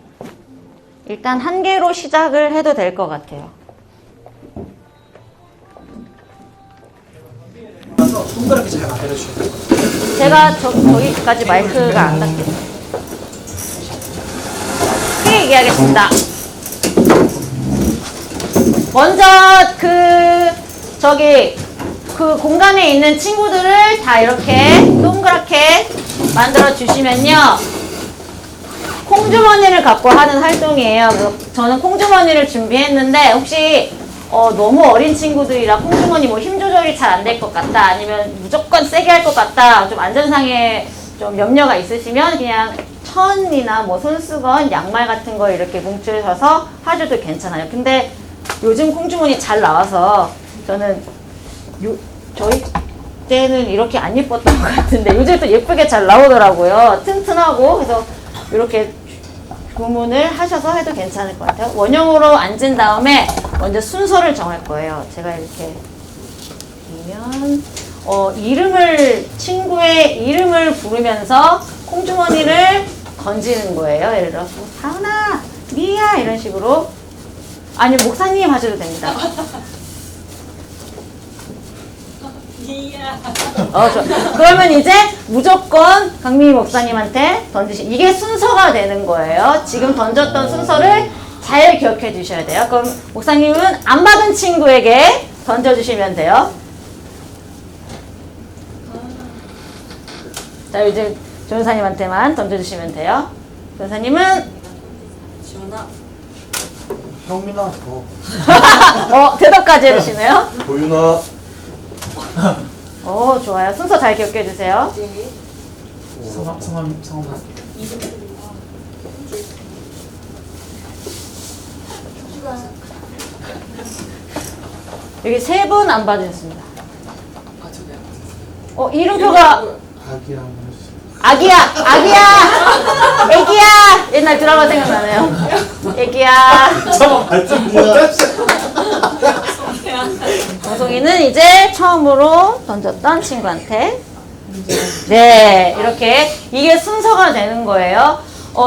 일단 한 개로 시작을 해도 될 것 같아요. 알려주셔야 될 것 같아요. 제가 저기까지 마이크가 안 닿게. 크게 얘기하겠습니다. 먼저 그 공간에 있는 친구들을 다 이렇게 동그랗게 만들어 주시면요. 콩주머니를 갖고 하는 활동이에요. 그래서 저는 콩주머니를 준비했는데 혹시 너무 어린 친구들이라 콩주머니 뭐 힘 조절이 잘 안 될 것 같다, 아니면 무조건 세게 할 것 같다, 좀 안전상에 좀 염려가 있으시면 그냥 천이나 뭐 손수건, 양말 같은 거 이렇게 뭉쳐서 하셔도 괜찮아요. 근데 요즘 콩주머니 잘 나와서 저는 저희 때는 이렇게 안 예뻤던 것 같은데 요즘 또 예쁘게 잘 나오더라고요. 튼튼하고. 그래서 이렇게 구문을 하셔서 해도 괜찮을 것 같아요. 원형으로 앉은 다음에 먼저 순서를 정할 거예요. 제가 이렇게 이면 친구의 이름을 부르면서 콩주머니를 던지는 거예요. 예를 들어서 다은아, 미야 이런 식으로. 아니면 목사님 하셔도 됩니다. 그러면 이제 무조건 강민희 목사님한테 이게 순서가 되는 거예요. 지금 던졌던 순서를 잘 기억해 주셔야 돼요. 그럼 목사님은 안 받은 친구에게 던져주시면 돼요. 자, 이제 전사님한테만 던져주시면 돼요. 전사님은 형민아, 대답까지 해주시네요. 도윤아. 좋아요. 순서 잘 기억해 주세요. 성함. 여기 3분 안 받으셨습니다. 이름표가 아기야. 애기야. 옛날 드라마 생각나네요. 애기야. 정송이는 이제 처음으로 던졌던 친구한테. 네, 이렇게 이게 순서가 되는 거예요.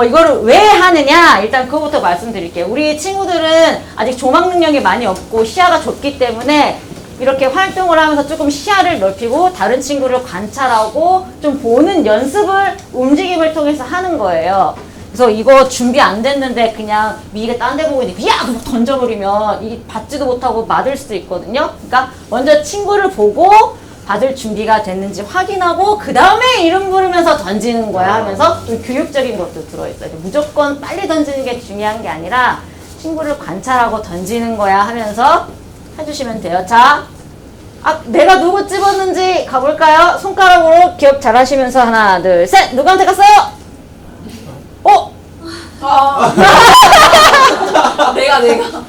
이거를 왜 하느냐? 일단 그거부터 말씀드릴게요. 우리 친구들은 아직 조망 능력이 많이 없고 시야가 좁기 때문에 이렇게 활동을 하면서 조금 시야를 넓히고 다른 친구를 관찰하고 좀 보는 연습을 움직임을 통해서 하는 거예요. 그래서 이거 준비 안 됐는데 그냥 미가 딴 데 보고 있는데 야! 그럼 던져버리면 이게 받지도 못하고 맞을 수도 있거든요. 그러니까 먼저 친구를 보고 받을 준비가 됐는지 확인하고 그 다음에 이름 부르면서 던지는 거야 하면서 좀 교육적인 것도 들어있어요. 무조건 빨리 던지는 게 중요한 게 아니라 친구를 관찰하고 던지는 거야 하면서 해주시면 돼요. 자, 내가 누구 집었는지 가볼까요? 손가락으로 기억 잘 하시면서 하나, 둘, 셋! 누구한테 갔어요? 내가.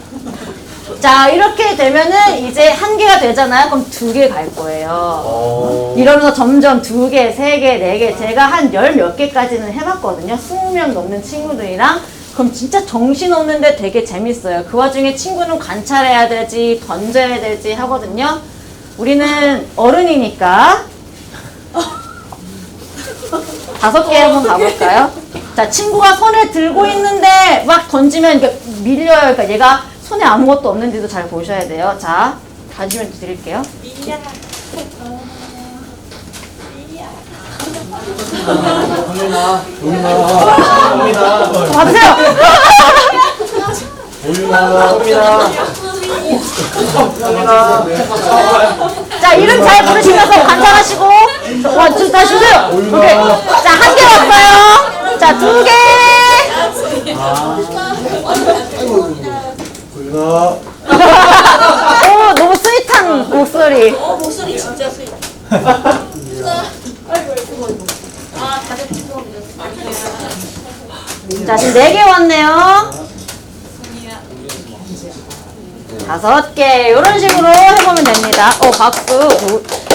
자, 이렇게 되면은 이제 1개가 되잖아요. 그럼 2개 갈 거예요. 이러면서 점점 2개, 3개, 4개. 제가 한 10 몇 개까지는 해봤거든요. 20명 넘는 친구들이랑. 그럼 진짜 정신없는데 되게 재밌어요. 그 와중에 친구는 관찰해야 되지, 던져야 되지 하거든요. 우리는 어른이니까 5개 한번 가볼까요? 자, 친구가 손에 들고 있는데 막 던지면 이렇게 밀려요. 그러니까 얘가 손에 아무것도 없는지도 잘 보셔야 돼요. 자, 다시면 드릴게요. 도윤아. 받으세요! 도윤아. 자, 이름 잘 부르시면서 관찰하시고. 다시 주세요. 오케이. 자, 1개 왔어요. 자, 2개. 도윤아. 너무 스윗한 목소리. 목소리 진짜 스윗. 자, 지금 4개 왔네요. 5개. 이런 식으로 해보면 됩니다. 박수.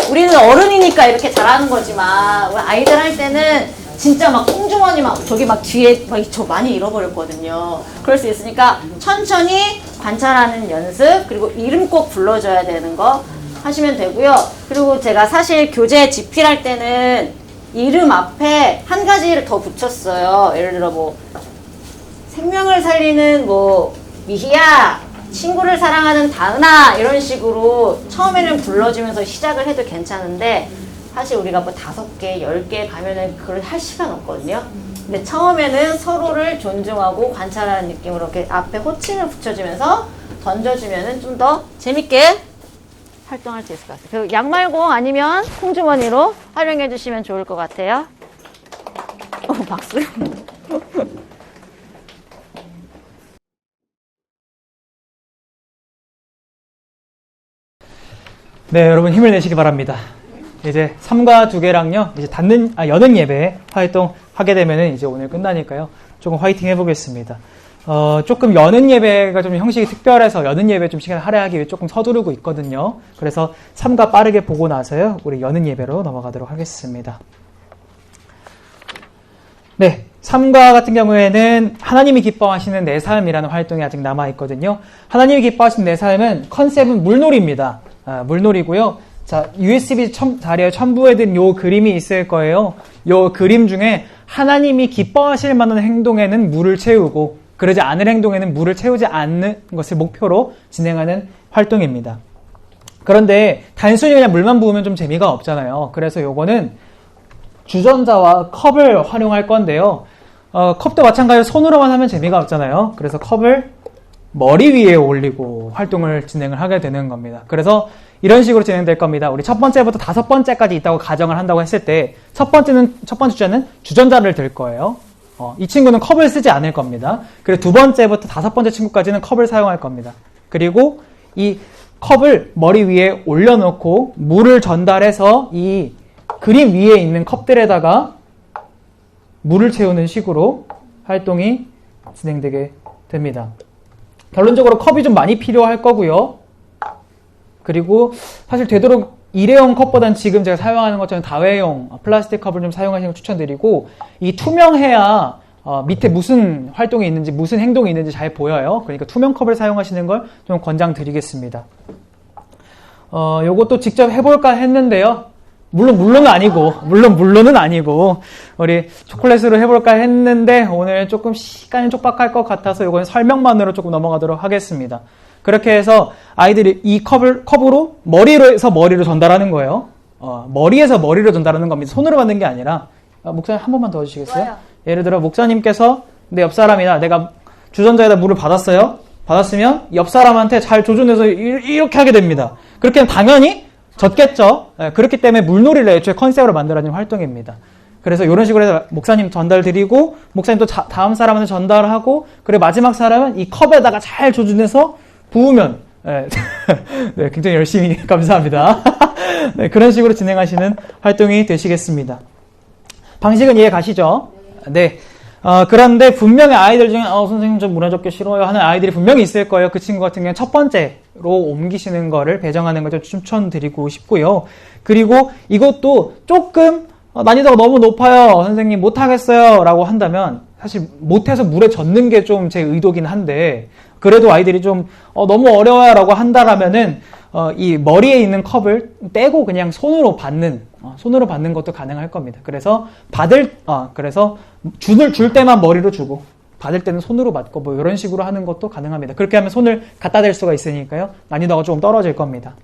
우리는 어른이니까 이렇게 잘하는 거지만, 우리 아이들 할 때는 진짜 막 콩주머니 저기 뒤에 저 많이 잃어버렸거든요. 그럴 수 있으니까 천천히 관찰하는 연습, 그리고 이름 꼭 불러줘야 되는 거 하시면 되고요. 그리고 제가 사실 교재 집필할 때는 이름 앞에 한 가지를 더 붙였어요. 예를 들어 생명을 살리는 미희야, 친구를 사랑하는 다은아, 이런 식으로 처음에는 불러주면서 시작을 해도 괜찮은데 사실 우리가 뭐 5개, 10개 가면은 그걸 할 시간 없거든요. 근데 처음에는 서로를 존중하고 관찰하는 느낌으로 이렇게 앞에 호칭을 붙여주면서 던져주면은 좀 더 재밌게 활동할 수 있을 것 같아요. 그 양말공 아니면 콩주머니로 활용해 주시면 좋을 것 같아요. 박수. 네, 여러분 힘을 내시기 바랍니다. 이제 3과 2개랑요, 이제 여는 예배 활동 하게 되면은 이제 오늘 끝나니까요. 조금 화이팅 해보겠습니다. 조금 여는 예배가 좀 형식이 특별해서 여는 예배 좀 시간을 할애하기 위해 조금 서두르고 있거든요. 그래서 3과 빠르게 보고 나서요, 우리 여는 예배로 넘어가도록 하겠습니다. 네, 3과 같은 경우에는 하나님이 기뻐하시는 내 삶이라는 활동이 아직 남아있거든요. 하나님이 기뻐하시는 내 삶은 컨셉은 물놀이입니다. 물놀이고요. 자, USB 자리에 첨부해둔 요 그림이 있을 거예요. 요 그림 중에 하나님이 기뻐하실 만한 행동에는 물을 채우고 그러지 않을 행동에는 물을 채우지 않는 것을 목표로 진행하는 활동입니다. 그런데 단순히 그냥 물만 부으면 좀 재미가 없잖아요. 그래서 요거는 주전자와 컵을 활용할 건데요. 컵도 마찬가지로 손으로만 하면 재미가 없잖아요. 그래서 컵을 머리 위에 올리고 활동을 진행을 하게 되는 겁니다. 그래서 이런 식으로 진행될 겁니다. 우리 첫 번째부터 5번째까지 있다고 가정을 한다고 했을 때 첫 번째 주자는 주전자를 들 거예요. 이 친구는 컵을 쓰지 않을 겁니다. 그리고 2번째부터 5번째 친구까지는 컵을 사용할 겁니다. 그리고 이 컵을 머리 위에 올려놓고 물을 전달해서 이 그림 위에 있는 컵들에다가 물을 채우는 식으로 활동이 진행되게 됩니다. 결론적으로 컵이 좀 많이 필요할 거고요. 그리고 사실 되도록 일회용 컵보다는 지금 제가 사용하는 것처럼 다회용 플라스틱 컵을 좀 사용하시는 걸 추천드리고, 이 투명해야 밑에 무슨 활동이 있는지 무슨 행동이 있는지 잘 보여요. 그러니까 투명 컵을 사용하시는 걸 좀 권장드리겠습니다. 요것도 직접 해볼까 했는데요. 물론은 아니고 우리 초콜릿으로 해볼까 했는데 오늘 조금 시간이 촉박할 것 같아서 이건 설명만으로 조금 넘어가도록 하겠습니다. 그렇게 해서 아이들이 이 컵으로 머리로 전달하는 거예요. 머리에서 머리로 전달하는 겁니다. 손으로 만든 게 아니라. 목사님 한 번만 더 해주시겠어요? 좋아요. 예를 들어 목사님께서 내 옆 사람이나 내가 주전자에다 물을 받았으면 옆 사람한테 잘 조준해서 이렇게 하게 됩니다. 그렇게 하면 당연히 젖겠죠. 그렇기 때문에 물놀이를 애초에 컨셉으로 만들어진 활동입니다. 그래서 이런 식으로 해서 목사님 전달 드리고, 목사님 또 다음 사람한테 전달하고, 그리고 마지막 사람은 이 컵에다가 잘 조준해서 부으면, 네, 굉장히 열심히 감사합니다. 네, 그런 식으로 진행하시는 활동이 되시겠습니다. 방식은 이해 가시죠? 네. 그런데 분명히 아이들 중에 선생님 좀 무너졌기 싫어요 하는 아이들이 분명히 있을 거예요. 그 친구 같은 경우는 첫 번째로 옮기시는 거를 배정하는 걸 좀 추천드리고 싶고요. 그리고 이것도 조금 난이도가 너무 높아요, 선생님 못하겠어요 라고 한다면, 사실 못해서 물에 젖는 게 좀 제 의도긴 한데, 그래도 아이들이 좀 너무 어려워요 라고 한다라면은 이 머리에 있는 컵을 떼고 그냥 손으로 받는 것도 가능할 겁니다. 그래서 그래서 줄 때만 머리로 주고 받을 때는 손으로 받고 뭐 이런 식으로 하는 것도 가능합니다. 그렇게 하면 손을 갖다 댈 수가 있으니까요. 난이도가 조금 떨어질 겁니다.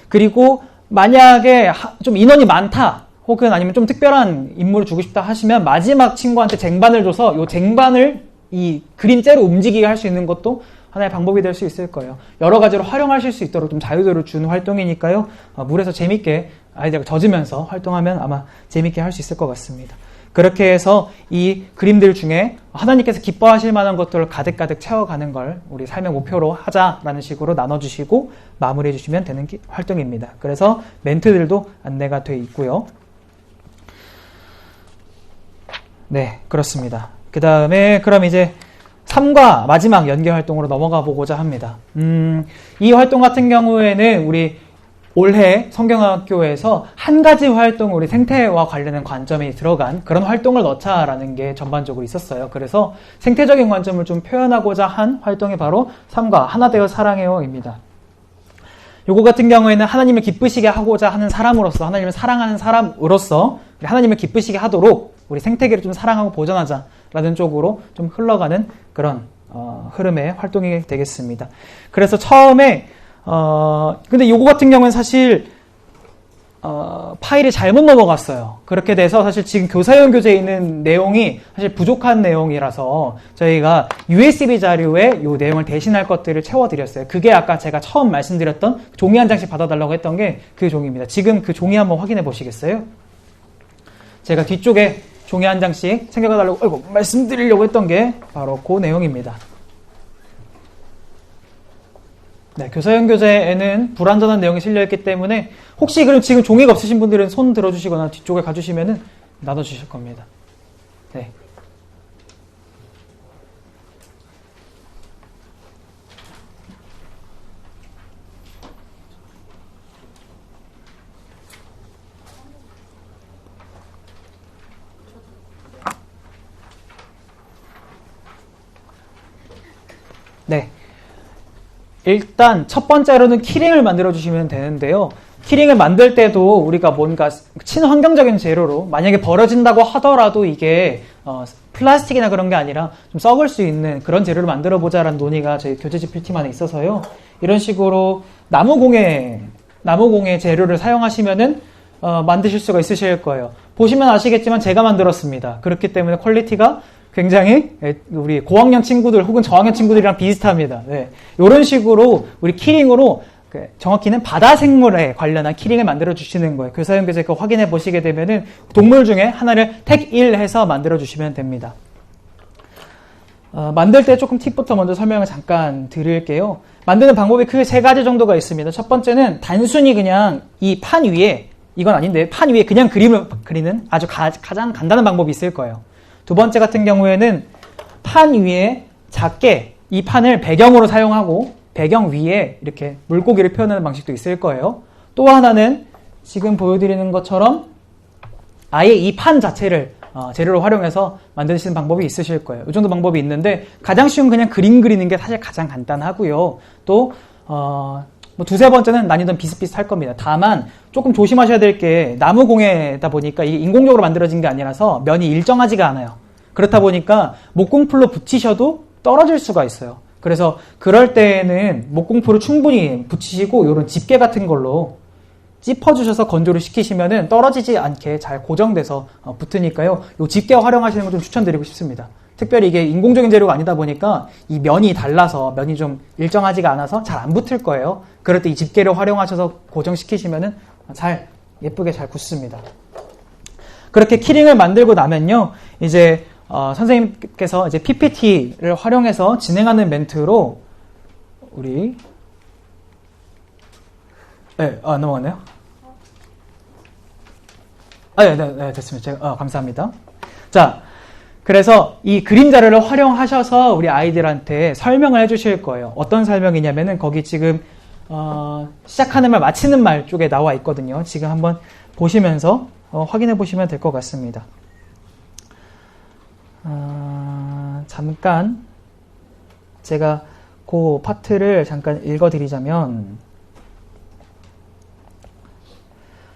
그리고 만약에 좀 인원이 많다, 혹은 아니면 좀 특별한 임무를 주고 싶다 하시면 마지막 친구한테 쟁반을 줘서 이 쟁반을 이 그림째로 움직이게 할 수 있는 것도 하나의 방법이 될 수 있을 거예요. 여러 가지로 활용하실 수 있도록 좀 자유도를 주는 활동이니까요. 물에서 재밌게 아이들과 젖으면서 활동하면 아마 재밌게 할 수 있을 것 같습니다. 그렇게 해서 이 그림들 중에 하나님께서 기뻐하실 만한 것들을 가득가득 채워가는 걸 우리 삶의 목표로 하자라는 식으로 나눠주시고 마무리해 주시면 되는 활동입니다. 그래서 멘트들도 안내가 돼 있고요. 네, 그렇습니다. 그 다음에 그럼 이제 3과 마지막 연계 활동으로 넘어가 보고자 합니다. 이 활동 같은 경우에는 우리 올해 성경학교에서 한 가지 활동, 우리 생태와 관련된 관점이 들어간 그런 활동을 넣자라는 게 전반적으로 있었어요. 그래서 생태적인 관점을 좀 표현하고자 한 활동이 바로 3과 하나 되어 사랑해요입니다. 요거 같은 경우에는 하나님을 기쁘시게 하고자 하는 사람으로서, 하나님을 사랑하는 사람으로서 하나님을 기쁘시게 하도록 우리 생태계를 좀 사랑하고 보존하자라는 쪽으로 좀 흘러가는 그런 흐름의 활동이 되겠습니다. 그래서 처음에 근데 요거 같은 경우는 사실 파일이 잘못 넘어갔어요. 그렇게 돼서 사실 지금 교사용 교재에 있는 내용이 사실 부족한 내용이라서 저희가 USB 자료에 이 내용을 대신할 것들을 채워드렸어요. 그게 아까 제가 처음 말씀드렸던 종이 한 장씩 받아달라고 했던 게 그 종이입니다. 지금 그 종이 한번 확인해 보시겠어요? 제가 뒤쪽에 종이 한 장씩 챙겨가달라고 말씀드리려고 했던 게 바로 그 내용입니다. 네, 교사용 교재에는 불완전한 내용이 실려있기 때문에 혹시 그럼 지금 종이가 없으신 분들은 손 들어주시거나 뒤쪽에 가주시면은 나눠주실 겁니다. 네. 네. 일단 첫 번째로는 키링을 만들어 주시면 되는데요. 키링을 만들 때도 우리가 뭔가 친환경적인 재료로 만약에 버려진다고 하더라도 이게 플라스틱이나 그런 게 아니라 좀 썩을 수 있는 그런 재료를 만들어 보자라는 논의가 저희 교재집필팀 안에 있어서요. 이런 식으로 나무공예 재료를 사용하시면은 만드실 수가 있으실 거예요. 보시면 아시겠지만 제가 만들었습니다. 그렇기 때문에 퀄리티가 굉장히 우리 고학년 친구들 혹은 저학년 친구들이랑 비슷합니다. 네. 이런 식으로 우리 키링으로 정확히는 바다 생물에 관련한 키링을 만들어 주시는 거예요. 교사용 교재 거 확인해 보시게 되면은 동물 중에 하나를 택 1 해서 만들어 주시면 됩니다. 만들 때 조금 팁부터 먼저 설명을 잠깐 드릴게요. 만드는 방법이 크게 3가지 정도가 있습니다. 첫 번째는 단순히 그냥 이 판 위에, 이건 아닌데 판 위에 그냥 그림을 그리는 아주 가장 간단한 방법이 있을 거예요. 두 번째 같은 경우에는 판 위에 작게 이 판을 배경으로 사용하고 배경 위에 이렇게 물고기를 표현하는 방식도 있을 거예요. 또 하나는 지금 보여드리는 것처럼 아예 이 판 자체를 재료로 활용해서 만드시는 방법이 있으실 거예요. 이 정도 방법이 있는데 가장 쉬운 그냥 그림 그리는 게 사실 가장 간단하고요. 또 뭐 두세 번째는 난이도는 비슷비슷할 겁니다. 다만 조금 조심하셔야 될 게 나무공예다 보니까 이게 인공적으로 만들어진 게 아니라서 면이 일정하지가 않아요. 그렇다 보니까 목공풀로 붙이셔도 떨어질 수가 있어요. 그래서 그럴 때에는 목공풀을 충분히 붙이시고 이런 집게 같은 걸로 찝어주셔서 건조를 시키시면은 떨어지지 않게 잘 고정돼서 붙으니까요. 이 집게 활용하시는 걸 좀 추천드리고 싶습니다. 특별히 이게 인공적인 재료가 아니다 보니까 이 면이 달라서 면이 좀 일정하지가 않아서 잘 안 붙을 거예요. 그럴 때 이 집게를 활용하셔서 고정시키시면은 잘 예쁘게 잘 굳습니다. 그렇게 키링을 만들고 나면요, 이제 선생님께서 이제 PPT를 활용해서 진행하는 멘트로 우리 넘어갔네요. 네, 됐습니다. 제가 감사합니다. 자. 그래서 이 그림 자료를 활용하셔서 우리 아이들한테 설명을 해주실 거예요. 어떤 설명이냐면은 거기 지금 시작하는 말, 마치는 말 쪽에 나와 있거든요. 지금 한번 보시면서 확인해 보시면 될 것 같습니다. 잠깐 제가 그 파트를 잠깐 읽어드리자면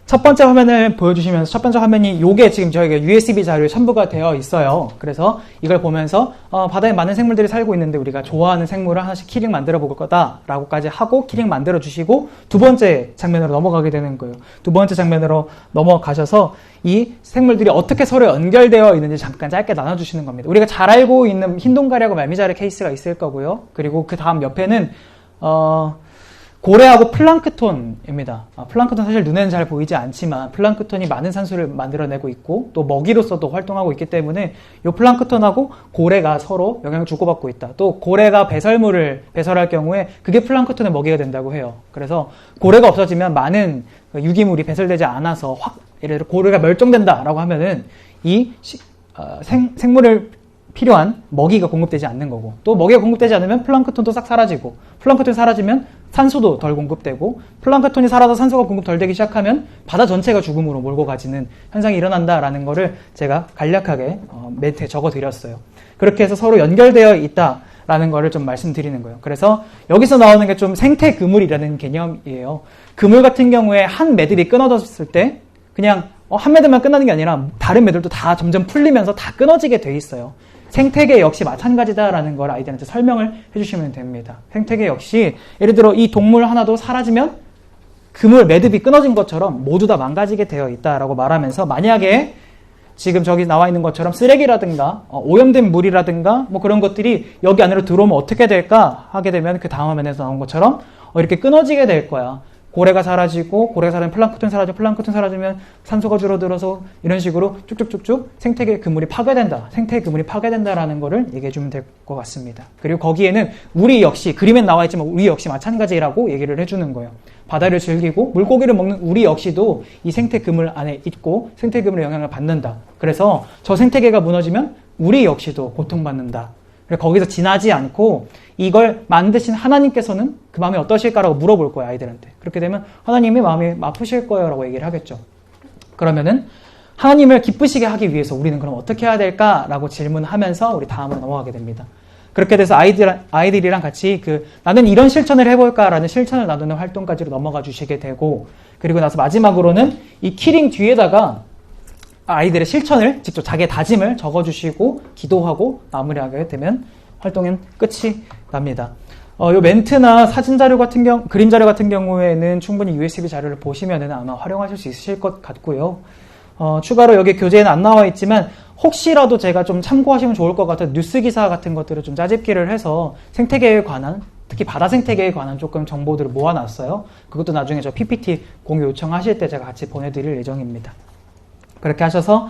첫 번째 화면을 보여주시면서 첫 번째 화면이 요게 지금 저희가 USB 자료에 첨부가 되어 있어요. 그래서 이걸 보면서 바다에 많은 생물들이 살고 있는데 우리가 좋아하는 생물을 하나씩 키링 만들어 볼 거다 라고까지 하고 키링 만들어 주시고 두 번째 장면으로 넘어가게 되는 거예요. 두 번째 장면으로 넘어가셔서 이 생물들이 어떻게 서로 연결되어 있는지 잠깐 짧게 나눠주시는 겁니다. 우리가 잘 알고 있는 흰동가리하고 말미잘의 케이스가 있을 거고요. 그리고 그 다음 옆에는 고래하고 플랑크톤입니다. 플랑크톤 사실 눈에는 잘 보이지 않지만 플랑크톤이 많은 산소를 만들어내고 있고 또 먹이로서도 활동하고 있기 때문에 이 플랑크톤하고 고래가 서로 영향을 주고받고 있다. 또 고래가 배설물을 배설할 경우에 그게 플랑크톤의 먹이가 된다고 해요. 그래서 고래가 없어지면 많은 유기물이 배설되지 않아서 예를 들어 고래가 멸종된다라고 하면은 이 생물을 필요한 먹이가 공급되지 않는 거고 또 먹이가 공급되지 않으면 플랑크톤도 싹 사라지고 플랑크톤이 사라지면 산소도 덜 공급되고 플랑크톤이 사라져 산소가 공급 덜 되기 시작하면 바다 전체가 죽음으로 몰고 가지는 현상이 일어난다라는 거를 제가 간략하게 멘트에 적어드렸어요. 그렇게 해서 서로 연결되어 있다라는 거를 좀 말씀드리는 거예요. 그래서 여기서 나오는 게 좀 생태 그물이라는 개념이에요. 그물 같은 경우에 한 매듭이 끊어졌을 때 그냥 한 매듭만 끝나는 게 아니라 다른 매듭도 다 점점 풀리면서 다 끊어지게 돼 있어요. 생태계 역시 마찬가지다라는 걸 아이들한테 설명을 해주시면 됩니다. 생태계 역시 예를 들어 이 동물 하나도 사라지면 그물 매듭이 끊어진 것처럼 모두 다 망가지게 되어 있다라고 말하면서, 만약에 지금 저기 나와 있는 것처럼 쓰레기라든가 오염된 물이라든가 뭐 그런 것들이 여기 안으로 들어오면 어떻게 될까 하게 되면 그 다음 화면에서 나온 것처럼 이렇게 끊어지게 될 거야. 고래가 사라지고, 고래가 사라지면 플랑크톤 사라지고, 플랑크톤 사라지면 산소가 줄어들어서 이런 식으로 쭉쭉쭉쭉 생태계 그물이 파괴된다. 생태 그물이 파괴된다라는 거를 얘기해 주면 될 것 같습니다. 그리고 거기에는 우리 역시, 그림엔 나와 있지만 우리 역시 마찬가지라고 얘기를 해주는 거예요. 바다를 즐기고 물고기를 먹는 우리 역시도 이 생태 그물 안에 있고 생태 그물의 영향을 받는다. 그래서 저 생태계가 무너지면 우리 역시도 고통받는다. 거기서 지나지 않고 이걸 만드신 하나님께서는 그 마음이 어떠실까라고 물어볼 거예요, 아이들한테. 그렇게 되면 하나님이 마음이 아프실 거예요 라고 얘기를 하겠죠. 그러면은 하나님을 기쁘시게 하기 위해서 우리는 그럼 어떻게 해야 될까라고 질문하면서 우리 다음으로 넘어가게 됩니다. 그렇게 돼서 아이들이랑 같이 나는 이런 실천을 해볼까라는 실천을 나누는 활동까지로 넘어가 주시게 되고, 그리고 나서 마지막으로는 이 키링 뒤에다가 아이들의 실천을 직접 자기의 다짐을 적어주시고 기도하고 마무리하게 되면 활동은 끝이 납니다. 요 멘트나 사진 자료 같은 그림 자료 같은 경우에는 충분히 USB 자료를 보시면은 아마 활용하실 수 있으실 것 같고요. 추가로 여기 교재에는 안 나와 있지만 혹시라도 제가 좀 참고하시면 좋을 것 같은 뉴스 기사 같은 것들을 좀 짜집기를 해서 생태계에 관한, 특히 바다 생태계에 관한 조금 정보들을 모아놨어요. 그것도 나중에 저 PPT 공유 요청하실 때 제가 같이 보내드릴 예정입니다. 그렇게 하셔서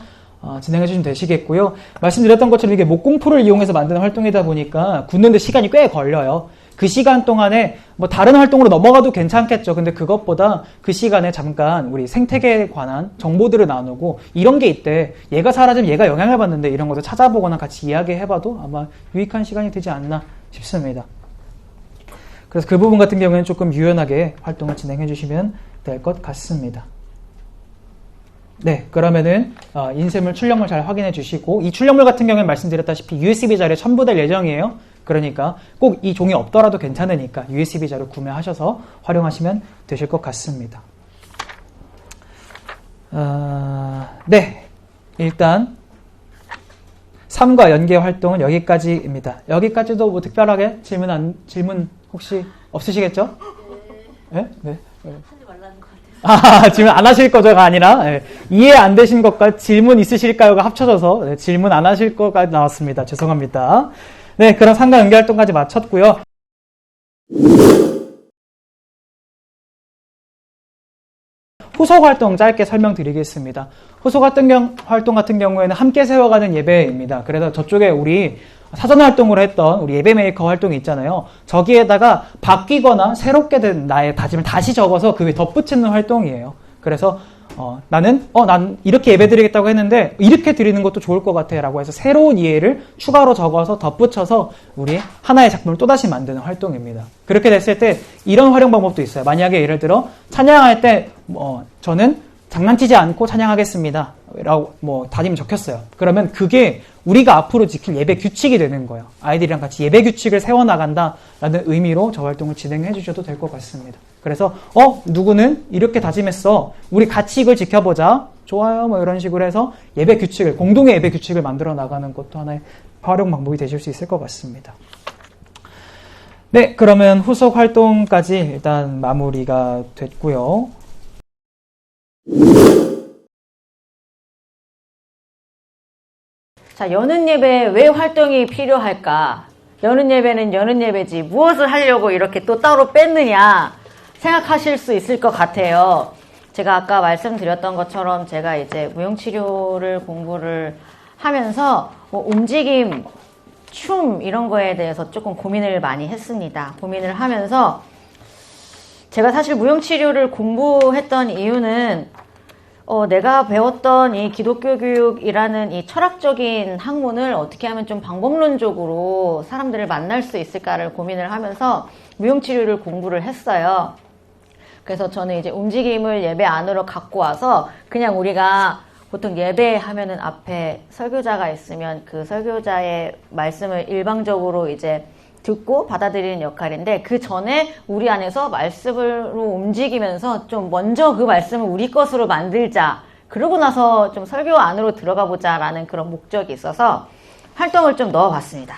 진행해 주시면 되시겠고요. 말씀드렸던 것처럼 이게 목공풀을 이용해서 만드는 활동이다 보니까 굳는데 시간이 꽤 걸려요. 그 시간 동안에 뭐 다른 활동으로 넘어가도 괜찮겠죠. 근데 그것보다 그 시간에 잠깐 우리 생태계에 관한 정보들을 나누고, 이런 게 있대, 얘가 사라지면 얘가 영향을 받는데, 이런 것을 찾아보거나 같이 이야기해봐도 아마 유익한 시간이 되지 않나 싶습니다. 그래서 그 부분 같은 경우에는 조금 유연하게 활동을 진행해 주시면 될 것 같습니다. 네, 그러면은 인쇄물 출력물 잘 확인해 주시고, 이 출력물 같은 경우는 말씀드렸다시피 USB 자료에 첨부될 예정이에요. 그러니까 꼭 이 종이 없더라도 괜찮으니까 USB 자료 구매하셔서 활용하시면 되실 것 같습니다. 네, 일단 3과 연계 활동은 여기까지입니다. 여기까지도 뭐 특별하게 질문 혹시 없으시겠죠? 네? 네. 하지 말라는 것 같아요. 질문 안 하실 거죠가 아니라, 네, 이해 안 되신 것과 질문 있으실까요가 합쳐져서, 네, 질문 안 하실 거까지 나왔습니다. 죄송합니다. 네, 그럼 3과 연계 활동까지 마쳤고요. 후속 활동 짧게 설명드리겠습니다. 후속 활동 같은 경우에는 함께 세워가는 예배입니다. 그래서 저쪽에 우리 사전 활동으로 했던 우리 예배 메이커 활동이 있잖아요. 저기에다가 바뀌거나 새롭게 된 나의 다짐을 다시 적어서 그 위에 덧붙이는 활동이에요. 그래서 난 이렇게 예배 드리겠다고 했는데 이렇게 드리는 것도 좋을 것 같아 라고 해서 새로운 이해를 추가로 적어서 덧붙여서 우리 하나의 작품을 또다시 만드는 활동입니다. 그렇게 됐을 때 이런 활용 방법도 있어요. 만약에 예를 들어 찬양할 때 저는 장난치지 않고 찬양하겠습니다 라고 다짐이 적혔어요. 그러면 그게 우리가 앞으로 지킬 예배 규칙이 되는 거예요. 아이들이랑 같이 예배 규칙을 세워나간다 라는 의미로 저 활동을 진행해 주셔도 될 것 같습니다. 그래서 누구는 이렇게 다짐했어, 우리 같이 이걸 지켜보자, 좋아요, 이런 식으로 해서 예배 규칙을, 공동의 예배 규칙을 만들어 나가는 것도 하나의 활용 방법이 되실 수 있을 것 같습니다. 네, 그러면 후속 활동까지 일단 마무리가 됐고요. 자, 여는 예배 왜 활동이 필요할까? 여는 예배는 여는 예배지 무엇을 하려고 이렇게 또 따로 뺐느냐 생각하실 수 있을 것 같아요. 제가 아까 말씀드렸던 것처럼 제가 이제 무용치료를 공부를 하면서 움직임, 춤 이런 거에 대해서 조금 고민을 많이 했습니다. 고민을 하면서 제가 사실 무용치료를 공부했던 이유는 내가 배웠던 이 기독교 교육이라는 이 철학적인 학문을 어떻게 하면 좀 방법론적으로 사람들을 만날 수 있을까를 고민을 하면서 무용치료를 공부를 했어요. 그래서 저는 이제 움직임을 예배 안으로 갖고 와서 그냥 우리가 보통 예배하면은 앞에 설교자가 있으면 그 설교자의 말씀을 일방적으로 이제 듣고 받아들이는 역할인데, 그 전에 우리 안에서 말씀으로 움직이면서 좀 먼저 그 말씀을 우리 것으로 만들자, 그러고 나서 좀 설교 안으로 들어가 보자 라는 그런 목적이 있어서 활동을 좀 넣어봤습니다.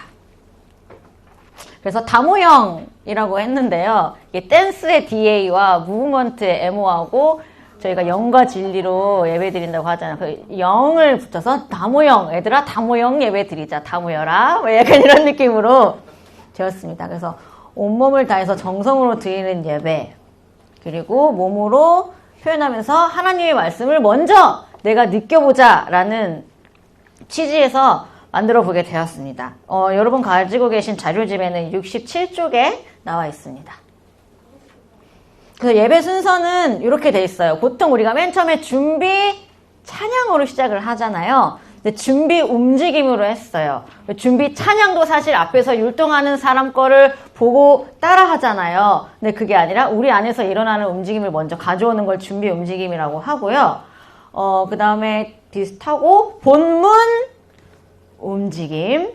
그래서 다모형이라고 했는데요. 이게 댄스의 DA와 무브먼트의 MO하고 저희가 영과 진리로 예배 드린다고 하잖아요. 그 영을 붙여서 다모형, 애들아 다모형 예배 드리자, 다 모여라. 뭐 약간 이런 느낌으로 되었습니다. 그래서 온몸을 다해서 정성으로 드리는 예배, 그리고 몸으로 표현하면서 하나님의 말씀을 먼저 내가 느껴보자 라는 취지에서 만들어 보게 되었습니다. 여러분 가지고 계신 자료집에는 67쪽에 나와 있습니다. 그래서 예배 순서는 이렇게 돼 있어요. 보통 우리가 맨 처음에 준비 찬양으로 시작을 하잖아요. 근데 준비 움직임으로 했어요. 준비 찬양도 사실 앞에서 율동하는 사람 거를 보고 따라 하잖아요. 근데 그게 아니라 우리 안에서 일어나는 움직임을 먼저 가져오는 걸 준비 움직임이라고 하고요. 그 다음에 비슷하고 본문 움직임,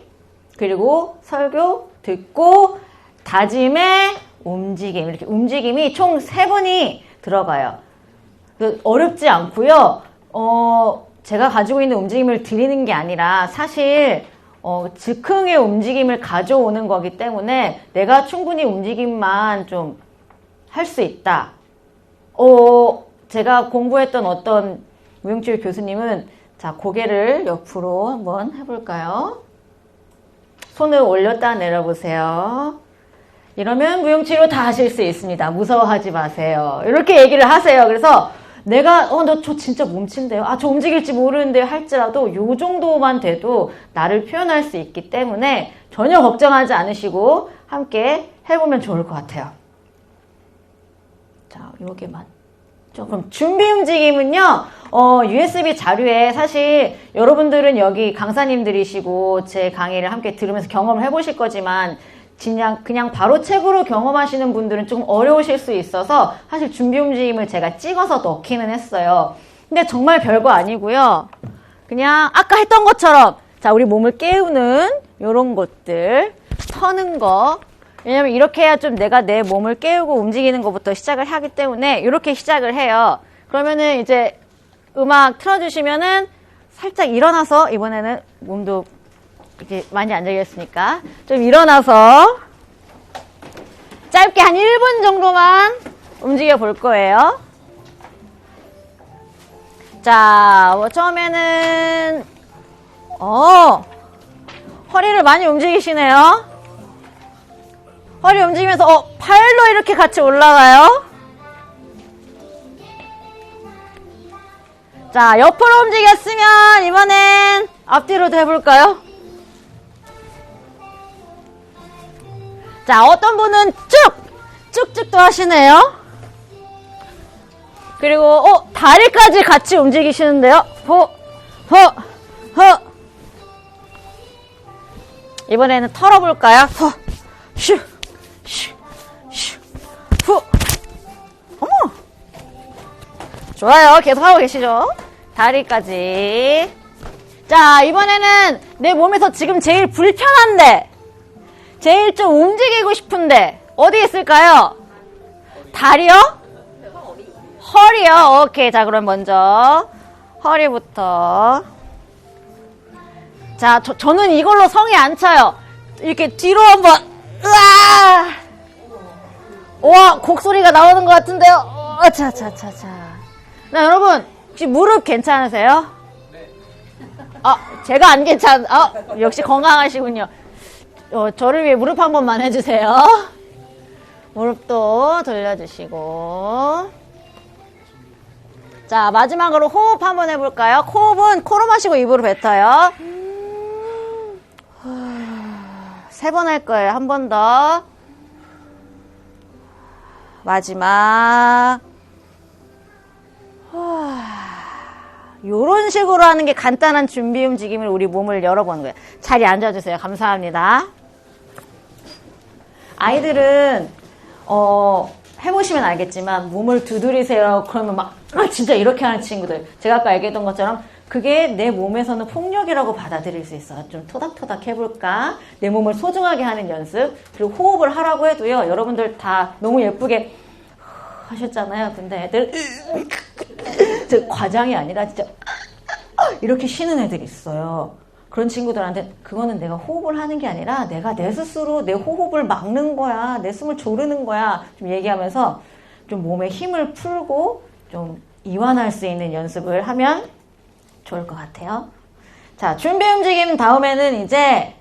그리고 설교 듣고 다짐의 움직임, 이렇게 움직임이 총 3번이 들어가요. 어렵지 않고요. 제가 가지고 있는 움직임을 드리는 게 아니라 사실 즉흥의 움직임을 가져오는 거기 때문에 내가 충분히 움직임만 좀 할 수 있다. 제가 공부했던 어떤 무용치료 교수님은 자, 고개를 옆으로 한번 해볼까요? 손을 올렸다 내려보세요. 이러면 무용치료 다 하실 수 있습니다. 무서워하지 마세요. 이렇게 얘기를 하세요. 그래서 내가 너 저 진짜 몸친데요. 저 움직일지 모르는데 할지라도 요 정도만 돼도 나를 표현할 수 있기 때문에 전혀 걱정하지 않으시고 함께 해보면 좋을 것 같아요. 자, 요게만. 그럼 준비 움직임은요, USB 자료에 사실 여러분들은 여기 강사님들이시고 제 강의를 함께 들으면서 경험을 해보실 거지만 그냥 바로 책으로 경험하시는 분들은 좀 어려우실 수 있어서 사실 준비 움직임을 제가 찍어서 넣기는 했어요. 근데 정말 별거 아니고요. 그냥 아까 했던 것처럼 자, 우리 몸을 깨우는 요런 것들, 서는 거. 왜냐면 이렇게 해야 좀 내가 내 몸을 깨우고 움직이는 것부터 시작을 하기 때문에 이렇게 시작을 해요. 그러면은 이제 음악 틀어주시면은 살짝 일어나서 이번에는 몸도 이렇게 많이 앉아 계셨으니까 좀 일어나서 짧게 한 1분 정도만 움직여 볼 거예요. 자, 처음에는 허리를 많이 움직이시네요. 허리 움직이면서 팔로 이렇게 같이 올라가요. 자, 옆으로 움직였으면 이번엔 앞뒤로도 해볼까요? 자, 어떤 분은 쭉쭉도 하시네요. 그리고 다리까지 같이 움직이시는데요. 이번에는 털어볼까요? 슈. 어머! 좋아요. 계속 하고 계시죠? 다리까지. 자, 이번에는 내 몸에서 지금 제일 불편한데, 제일 좀 움직이고 싶은데, 어디 있을까요? 다리요? 허리요? 오케이. 자, 그럼 먼저, 허리부터. 자, 저는 이걸로 성이 안 차요. 이렇게 뒤로 한번, 으아! 와, 곡소리가 나오는 것 같은데요? 차차차차. 나 여러분, 혹시 무릎 괜찮으세요? 제가 안 역시 건강하시군요. 저를 위해 무릎 한 번만 해주세요. 무릎도 돌려주시고. 자, 마지막으로 호흡 한번 해볼까요? 호흡은 코로 마시고 입으로 뱉어요. 3번 할 거예요. 한 번 더. 마지막. 요런 식으로 하는 게 간단한 준비 움직임을 우리 몸을 열어보는 거예요. 자리에 앉아주세요. 감사합니다. 아이들은 해보시면 알겠지만 몸을 두드리세요. 그러면 막 진짜 이렇게 하는 친구들. 제가 아까 얘기했던 것처럼 그게 내 몸에서는 폭력이라고 받아들일 수 있어요. 좀 토닥토닥 해볼까? 내 몸을 소중하게 하는 연습. 그리고 호흡을 하라고 해도요. 여러분들 다 너무 예쁘게 하셨잖아요. 근데 애들 저 과장이 아니라 진짜 이렇게 쉬는 애들이 있어요. 그런 친구들한테 그거는 내가 호흡을 하는 게 아니라 내가 내 스스로 내 호흡을 막는 거야. 내 숨을 조르는 거야. 좀 얘기하면서 좀 몸에 힘을 풀고 좀 이완할 수 있는 연습을 하면 좋을 것 같아요. 자, 준비 움직임 다음에는 이제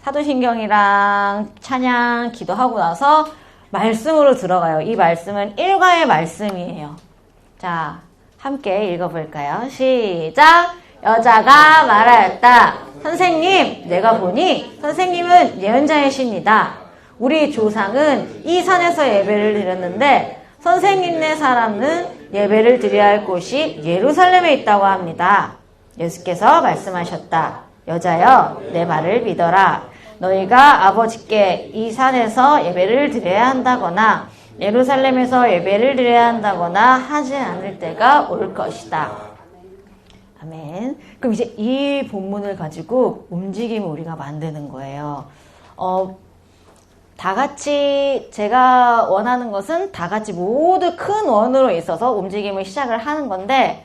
사도신경이랑 찬양 기도하고 나서 말씀으로 들어가요. 이 말씀은 일과의 말씀이에요. 자, 함께 읽어볼까요? 시작! 여자가 말하였다. 선생님, 내가 보니 선생님은 예언자이십니다. 우리 조상은 이 산에서 예배를 드렸는데 선생님네 사람은 예배를 드려야 할 곳이 예루살렘에 있다고 합니다. 예수께서 말씀하셨다. 여자여, 내 말을 믿어라. 너희가 아버지께 이 산에서 예배를 드려야 한다거나 예루살렘에서 예배를 드려야 한다거나 하지 않을 때가 올 것이다. 아멘. 그럼 이제 이 본문을 가지고 움직임을 우리가 만드는 거예요. 다 같이 제가 원하는 것은 다 같이 모두 큰 원으로 있어서 움직임을 시작을 하는 건데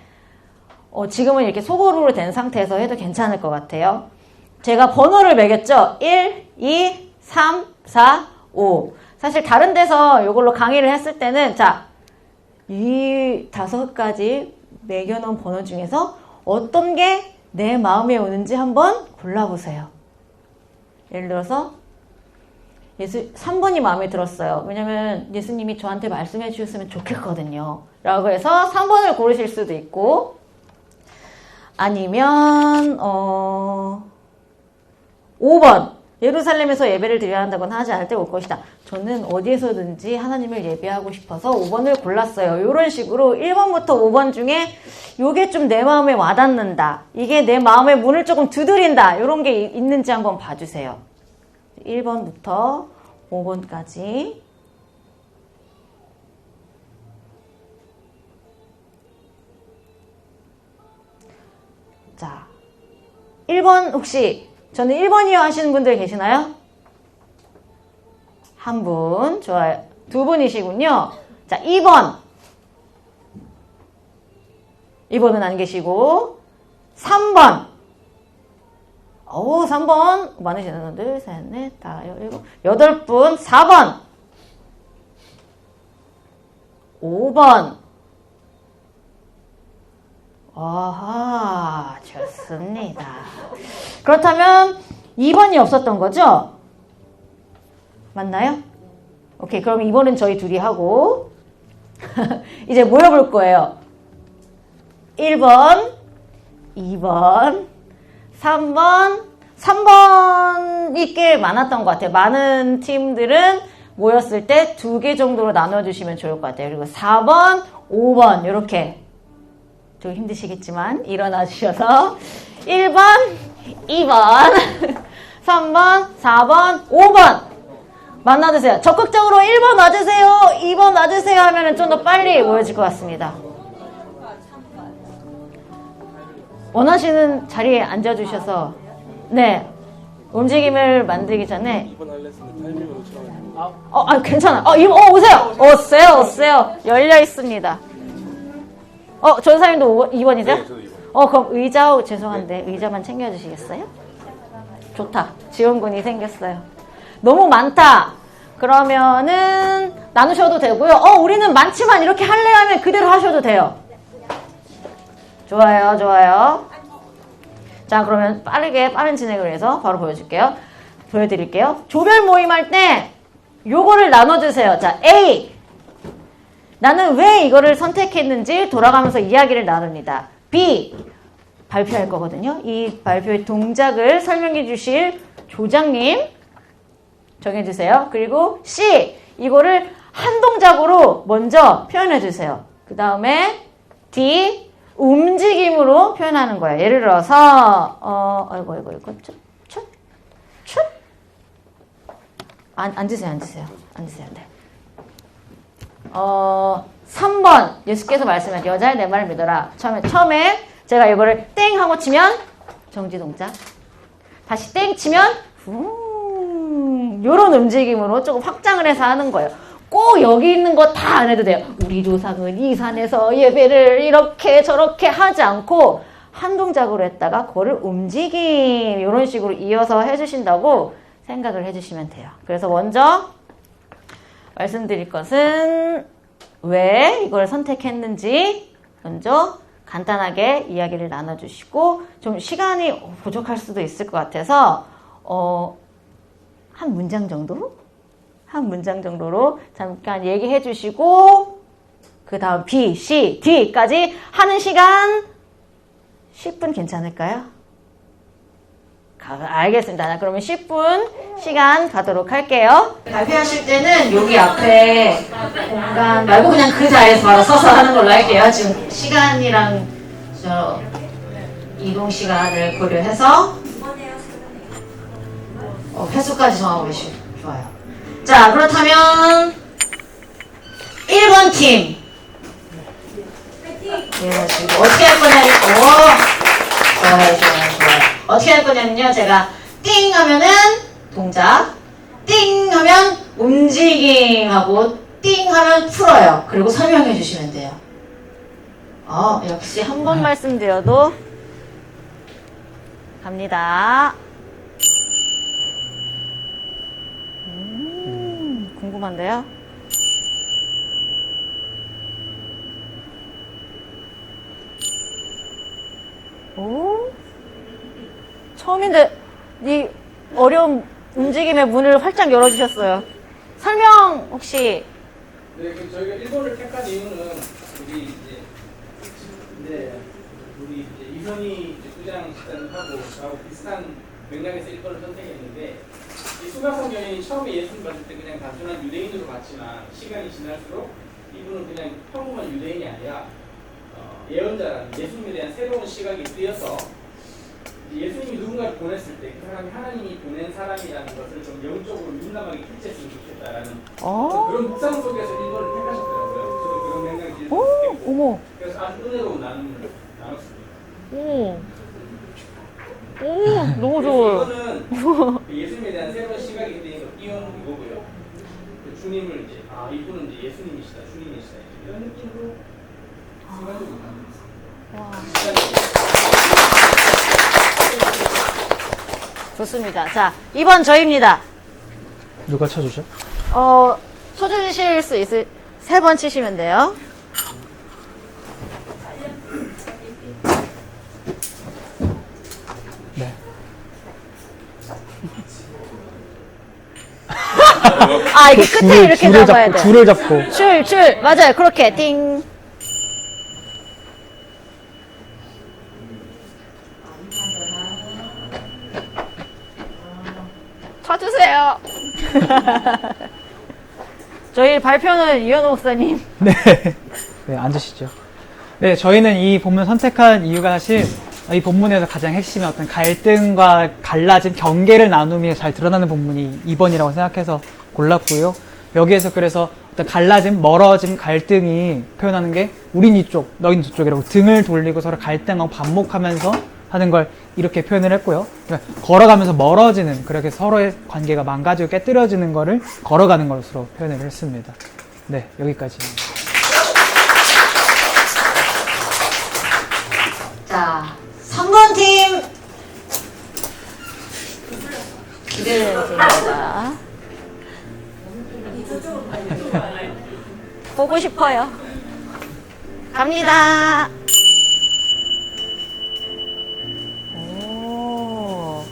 지금은 이렇게 소그룹으로 된 상태에서 해도 괜찮을 것 같아요. 제가 번호를 매겼죠. 1, 2, 3, 4, 5. 사실 다른 데서 이걸로 강의를 했을 때는 자, 이 5가지 매겨놓은 번호 중에서 어떤 게 내 마음에 오는지 한번 골라보세요. 예를 들어서 3번이 마음에 들었어요. 왜냐면 예수님이 저한테 말씀해 주셨으면 좋겠거든요. 라고 해서 3번을 고르실 수도 있고 아니면 5번 예루살렘에서 예배를 드려야 한다거나 하지 않을 때 올 것이다. 저는 어디에서든지 하나님을 예배하고 싶어서 5번을 골랐어요. 이런 식으로 1번부터 5번 중에 이게 좀 내 마음에 와닿는다. 이게 내 마음의 문을 조금 두드린다. 이런 게 있는지 한번 봐주세요. 1번부터 5번까지. 자, 1번 혹시 저는 1번이요 하시는 분들 계시나요? 한 분, 좋아요. 2분이시군요. 자, 2번. 2번은 안 계시고 3번. 3번. 많으시네. 둘, 셋, 넷, 다, 일곱, 8분. 4번. 5번. 아하, 좋습니다. 그렇다면 2번이 없었던 거죠? 맞나요? 오케이, 그럼 2번은 저희 둘이 하고 이제 모여볼 거예요. 1번, 2번, 3번이 꽤 많았던 것 같아요. 많은 팀들은 모였을 때 2개 정도로 나눠주시면 좋을 것 같아요. 그리고 4번, 5번 이렇게 좀 힘드시겠지만 일어나 주셔서 1번, 2번, 3번, 4번, 5번 만나주세요. 적극적으로 1번 와주세요, 2번 와주세요 하면 좀 더 빨리 모여질 것 같습니다. 원하시는 자리에 앉아주셔서 네, 움직임을 만들기 전에 2번 할래 했는데 타이밍으로 괜찮아. 오세요. 오세요. 열려 있습니다. 전사님도 2번이세요? 네, 저도 2번. 그럼 의자, 죄송한데 의자만 챙겨주시겠어요? 좋다. 지원군이 생겼어요. 너무 많다. 그러면은 나누셔도 되고요. 우리는 많지만 이렇게 할래 하면 그대로 하셔도 돼요. 좋아요. 자, 그러면 빠른 진행을 위해서 바로 보여드릴게요. 조별 모임할 때 요거를 나눠주세요. 자, A. 나는 왜 이거를 선택했는지 돌아가면서 이야기를 나눕니다. B. 발표할 거거든요. 이 발표의 동작을 설명해 주실 조장님 정해주세요. 그리고 C. 이거를 한 동작으로 먼저 표현해 주세요. 그 다음에 D. 움직임으로 표현하는 거예요. 예를 들어서 앉으세요. 네. 3번 예수께서 말씀하신 여자의 내 말을 믿어라. 처음에 제가 이거를 땡 하고 치면 정지 동작, 다시 땡 치면 요런 움직임으로 조금 확장을 해서 하는 거예요. 꼭 여기 있는 거 다 안 해도 돼요. 우리 조상은 이 산에서 예배를 이렇게 저렇게 하지 않고 한 동작으로 했다가 그거를 움직임 이런 식으로 이어서 해주신다고 생각을 해주시면 돼요. 그래서 먼저 말씀드릴 것은 왜 이걸 선택했는지 먼저 간단하게 이야기를 나눠주시고 좀 시간이 부족할 수도 있을 것 같아서 한 문장 정도? 한 문장 정도로 잠깐 얘기해 주시고 그 다음 B, C, D까지 하는 시간 10분 괜찮을까요? 알겠습니다. 그러면 10분 시간 가도록 할게요. 발표하실 때는 여기 앞에 공간 말고 그냥 그 자리에서 바로 서서 하는 걸로 할게요. 지금 시간이랑 저 이동 시간을 고려해서 횟수까지 정하고 계시면 좋아요. 자, 그렇다면 1번 팀. 예, 지금 어떻게 할 거냐면, 좋아요. 어떻게 할 거냐면요. 제가 띵 하면은 동작, 띵 하면 움직임하고 띵 하면 풀어요. 그리고 설명해 주시면 돼요. 역시 한 번 말씀드려도 갑니다. 궁금한데요? 오? 처음인데 이 어려운 움직임의 문을 활짝 열어주셨어요. 설명 혹시? 네, 저희가 일본을 택한 이유는 우리 이선희 부장 시장하고 비슷한 맥락에서 일본을 선택했는데 이 수가성 여인이 처음에 예수님 봤을 때 그냥 단순한 유대인으로 봤지만 시간이 지날수록 이분은 그냥 평범한 유대인이 아니라 예언자라는 예수님에 대한 새로운 시각이 뜨여서 예수님이 누군가를 보냈을 때 그 사람이 하나님이 보낸 사람이라는 것을 좀 영적으로 민감하게 캐치했으면 좋겠다라는 그런 묵상 속에서 일본을 택하셨더라고요. 저도 그런 생각이 들었고 그래서 아주 은혜로운 나눔을 나눴습니다. 너무 좋아요. 이거는 예수님에 대한 새로운 시각이 뜨여서 띄우는 이거고요. 주님을 이제 이분은 이제 예수님이시다, 주님이시다 이런 느낌으로 순간적으로 나눴습니다. 좋습니다. 자, 2번 저입니다. 누가 쳐주죠? 쳐주실 수 있을 3번 치시면 돼요. 네. 이게 끝에 이렇게 잡아야 돼요. 줄을 잡고. 줄. 맞아요. 그렇게 띵. 쳐주세요. 저희 발표는 이현우 목사님. 네. 네, 앉으시죠. 네, 저희는 이 본문 선택한 이유가 사실 이 본문에서 가장 핵심의 어떤 갈등과 갈라진 경계를 나눔이 잘 드러나는 본문이 2번이라고 생각해서 골랐고요. 여기에서 그래서 어떤 갈라짐, 멀어짐, 갈등이 표현하는 게 우린 이쪽, 너희는 저쪽이라고 등을 돌리고 서로 갈등하고 반목하면서 하는 걸 이렇게 표현을 했고요. 그러니까 걸어가면서 멀어지는, 그렇게 서로의 관계가 망가지고 깨뜨려지는 거를 걸어가는 것으로 표현을 했습니다. 네, 여기까지. 자, 3번 팀. 기대됩니다. 보고 싶어요. 갑니다. 오.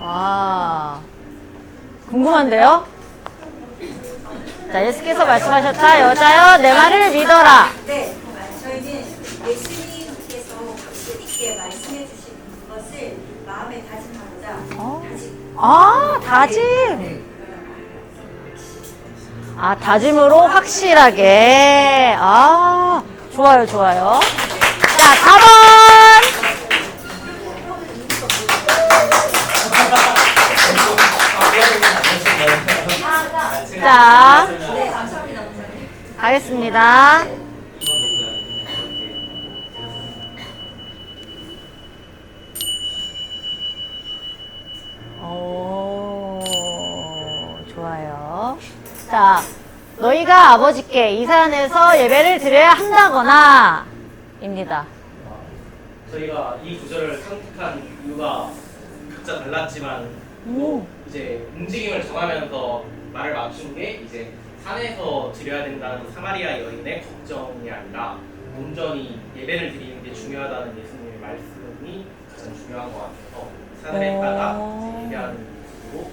와. 궁금한데요? 자, 예수께서 말씀하셨다. 여자여, 내 말을 믿어라. 네, 저희는 예수님께서 확신 있게 말씀해 주신 것을 마음에 다짐하고자 다짐. 다짐으로 확실하게. 좋아요. 자, 4번. 자, 가겠습니다. 오, 좋아요. 자, 너희가 아버지께 이 산에서 예배를 드려야 한다거나 입니다. 저희가 이 구절을 선택한 이유가 각자 달랐지만 또 이제 움직임을 정하면서 말을 맞춘 게 이제 산에서 드려야 된다는 사마리아 여인의 걱정이 아니라 온전히 예배를 드리는 게 중요하다는 예수님의 말씀이 가장 중요한 것 같아서 산을 했다가 이제 예배하는 이유로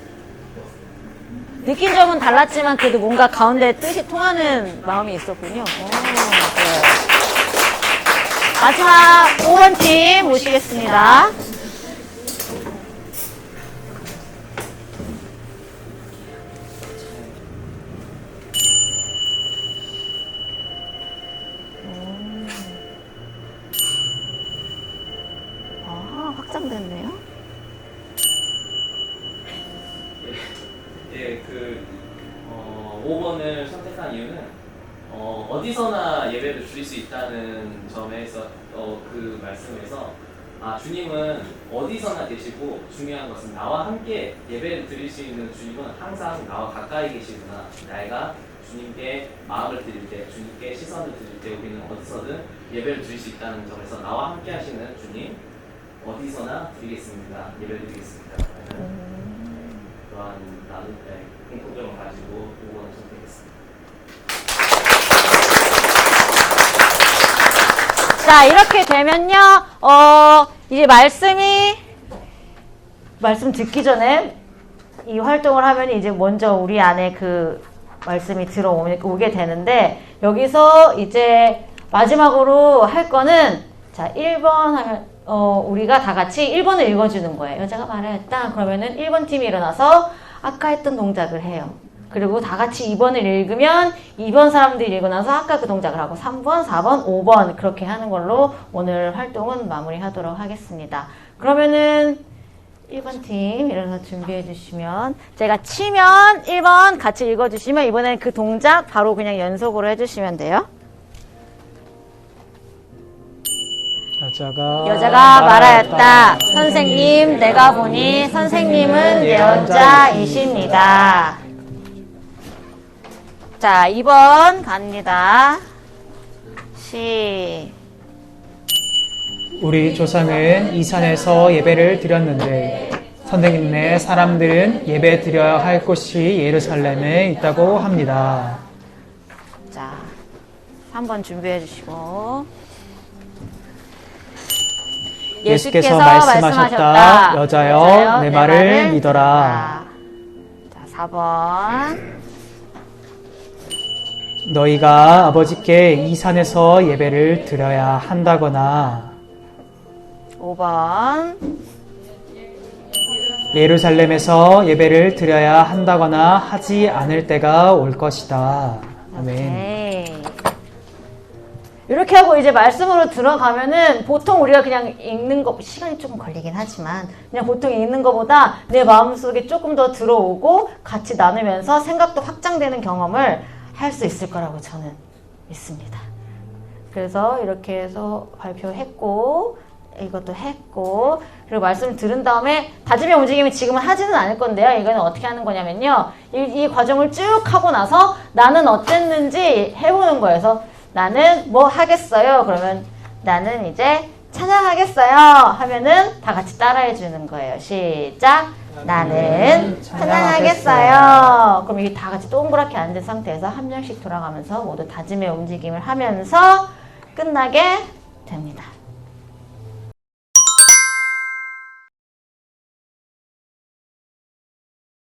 느낀 점은 달랐지만 그래도 뭔가 가운데 뜻이 통하는 마음이 있었군요. 네. 마지막 5번 팀 모시겠습니다. 확장됐네요. 예, 5번을 선택한 이유는 어디서나 예배를 드릴 수 있다는 점에서 그 말씀에서 주님은 어디서나 계시고 중요한 것은 나와 함께 예배를 드릴 수 있는 주님은 항상 나와 가까이 계시구나. 내가 주님께 마음을 드릴 때, 주님께 시선을 드릴 때 우리는 어디서든 예배를 드릴 수 있다는 점에서 나와 함께 하시는 주님 어디서나 드리겠습니다. 예배를 드리겠습니다. 또한 나는 공통점을 가지고 5번을 선택했습니다. 자, 이렇게 되면요, 이제 말씀 듣기 전에 이 활동을 하면 이제 먼저 우리 안에 그 말씀이 들어오게 되는데, 여기서 이제 마지막으로 할 거는, 자, 1번 하면, 우리가 다 같이 1번을 읽어주는 거예요. 여자가 말하였다. 그러면은 1번 팀이 일어나서 아까 했던 동작을 해요. 그리고 다 같이 2번을 읽으면 2번 사람들이 읽고 나서 아까 그 동작을 하고 3번, 4번, 5번 그렇게 하는 걸로 오늘 활동은 마무리하도록 하겠습니다. 그러면은 1번 팀 일어나서 준비해 주시면 제가 치면 1번 같이 읽어주시면 이번에는 그 동작 바로 그냥 연속으로 해주시면 돼요. 여자가 말하였다. 선생님, 내가 보니 선생님은 예언자이십니다. 자, 2번 갑니다. 우리 조상은 이 산에서 예배를 드렸는데 선생님네 사람들은 예배 드려야 할 곳이 예루살렘에 있다고 합니다. 자, 3번 준비해 주시고. 예수께서 말씀하셨다. 여자여, 내 말을 믿어라. 자, 4번. 너희가 아버지께 이 산에서 예배를 드려야 한다거나 5번. 예루살렘에서 예배를 드려야 한다거나 하지 않을 때가 올 것이다. 아멘. 오케이. 이렇게 하고 이제 말씀으로 들어가면은 보통 우리가 그냥 읽는 거, 시간이 조금 걸리긴 하지만 그냥 보통 읽는 거보다 내 마음속에 조금 더 들어오고 같이 나누면서 생각도 확장되는 경험을 할 수 있을 거라고 저는 믿습니다. 그래서 이렇게 해서 발표했고 이것도 했고 그리고 말씀을 들은 다음에 다짐의 움직임이 지금은 하지는 않을 건데요. 이거는 어떻게 하는 거냐면요. 이 과정을 쭉 하고 나서 나는 어땠는지 해보는 거예요. 그래서 나는 뭐 하겠어요? 그러면 나는 이제 찬양하겠어요 하면은 다 같이 따라해 주는 거예요. 시작! 나는 찬양하겠어요. 그럼 이게 다 같이 동그랗게 앉은 상태에서 한 명씩 돌아가면서 모두 다짐의 움직임을 하면서 끝나게 됩니다.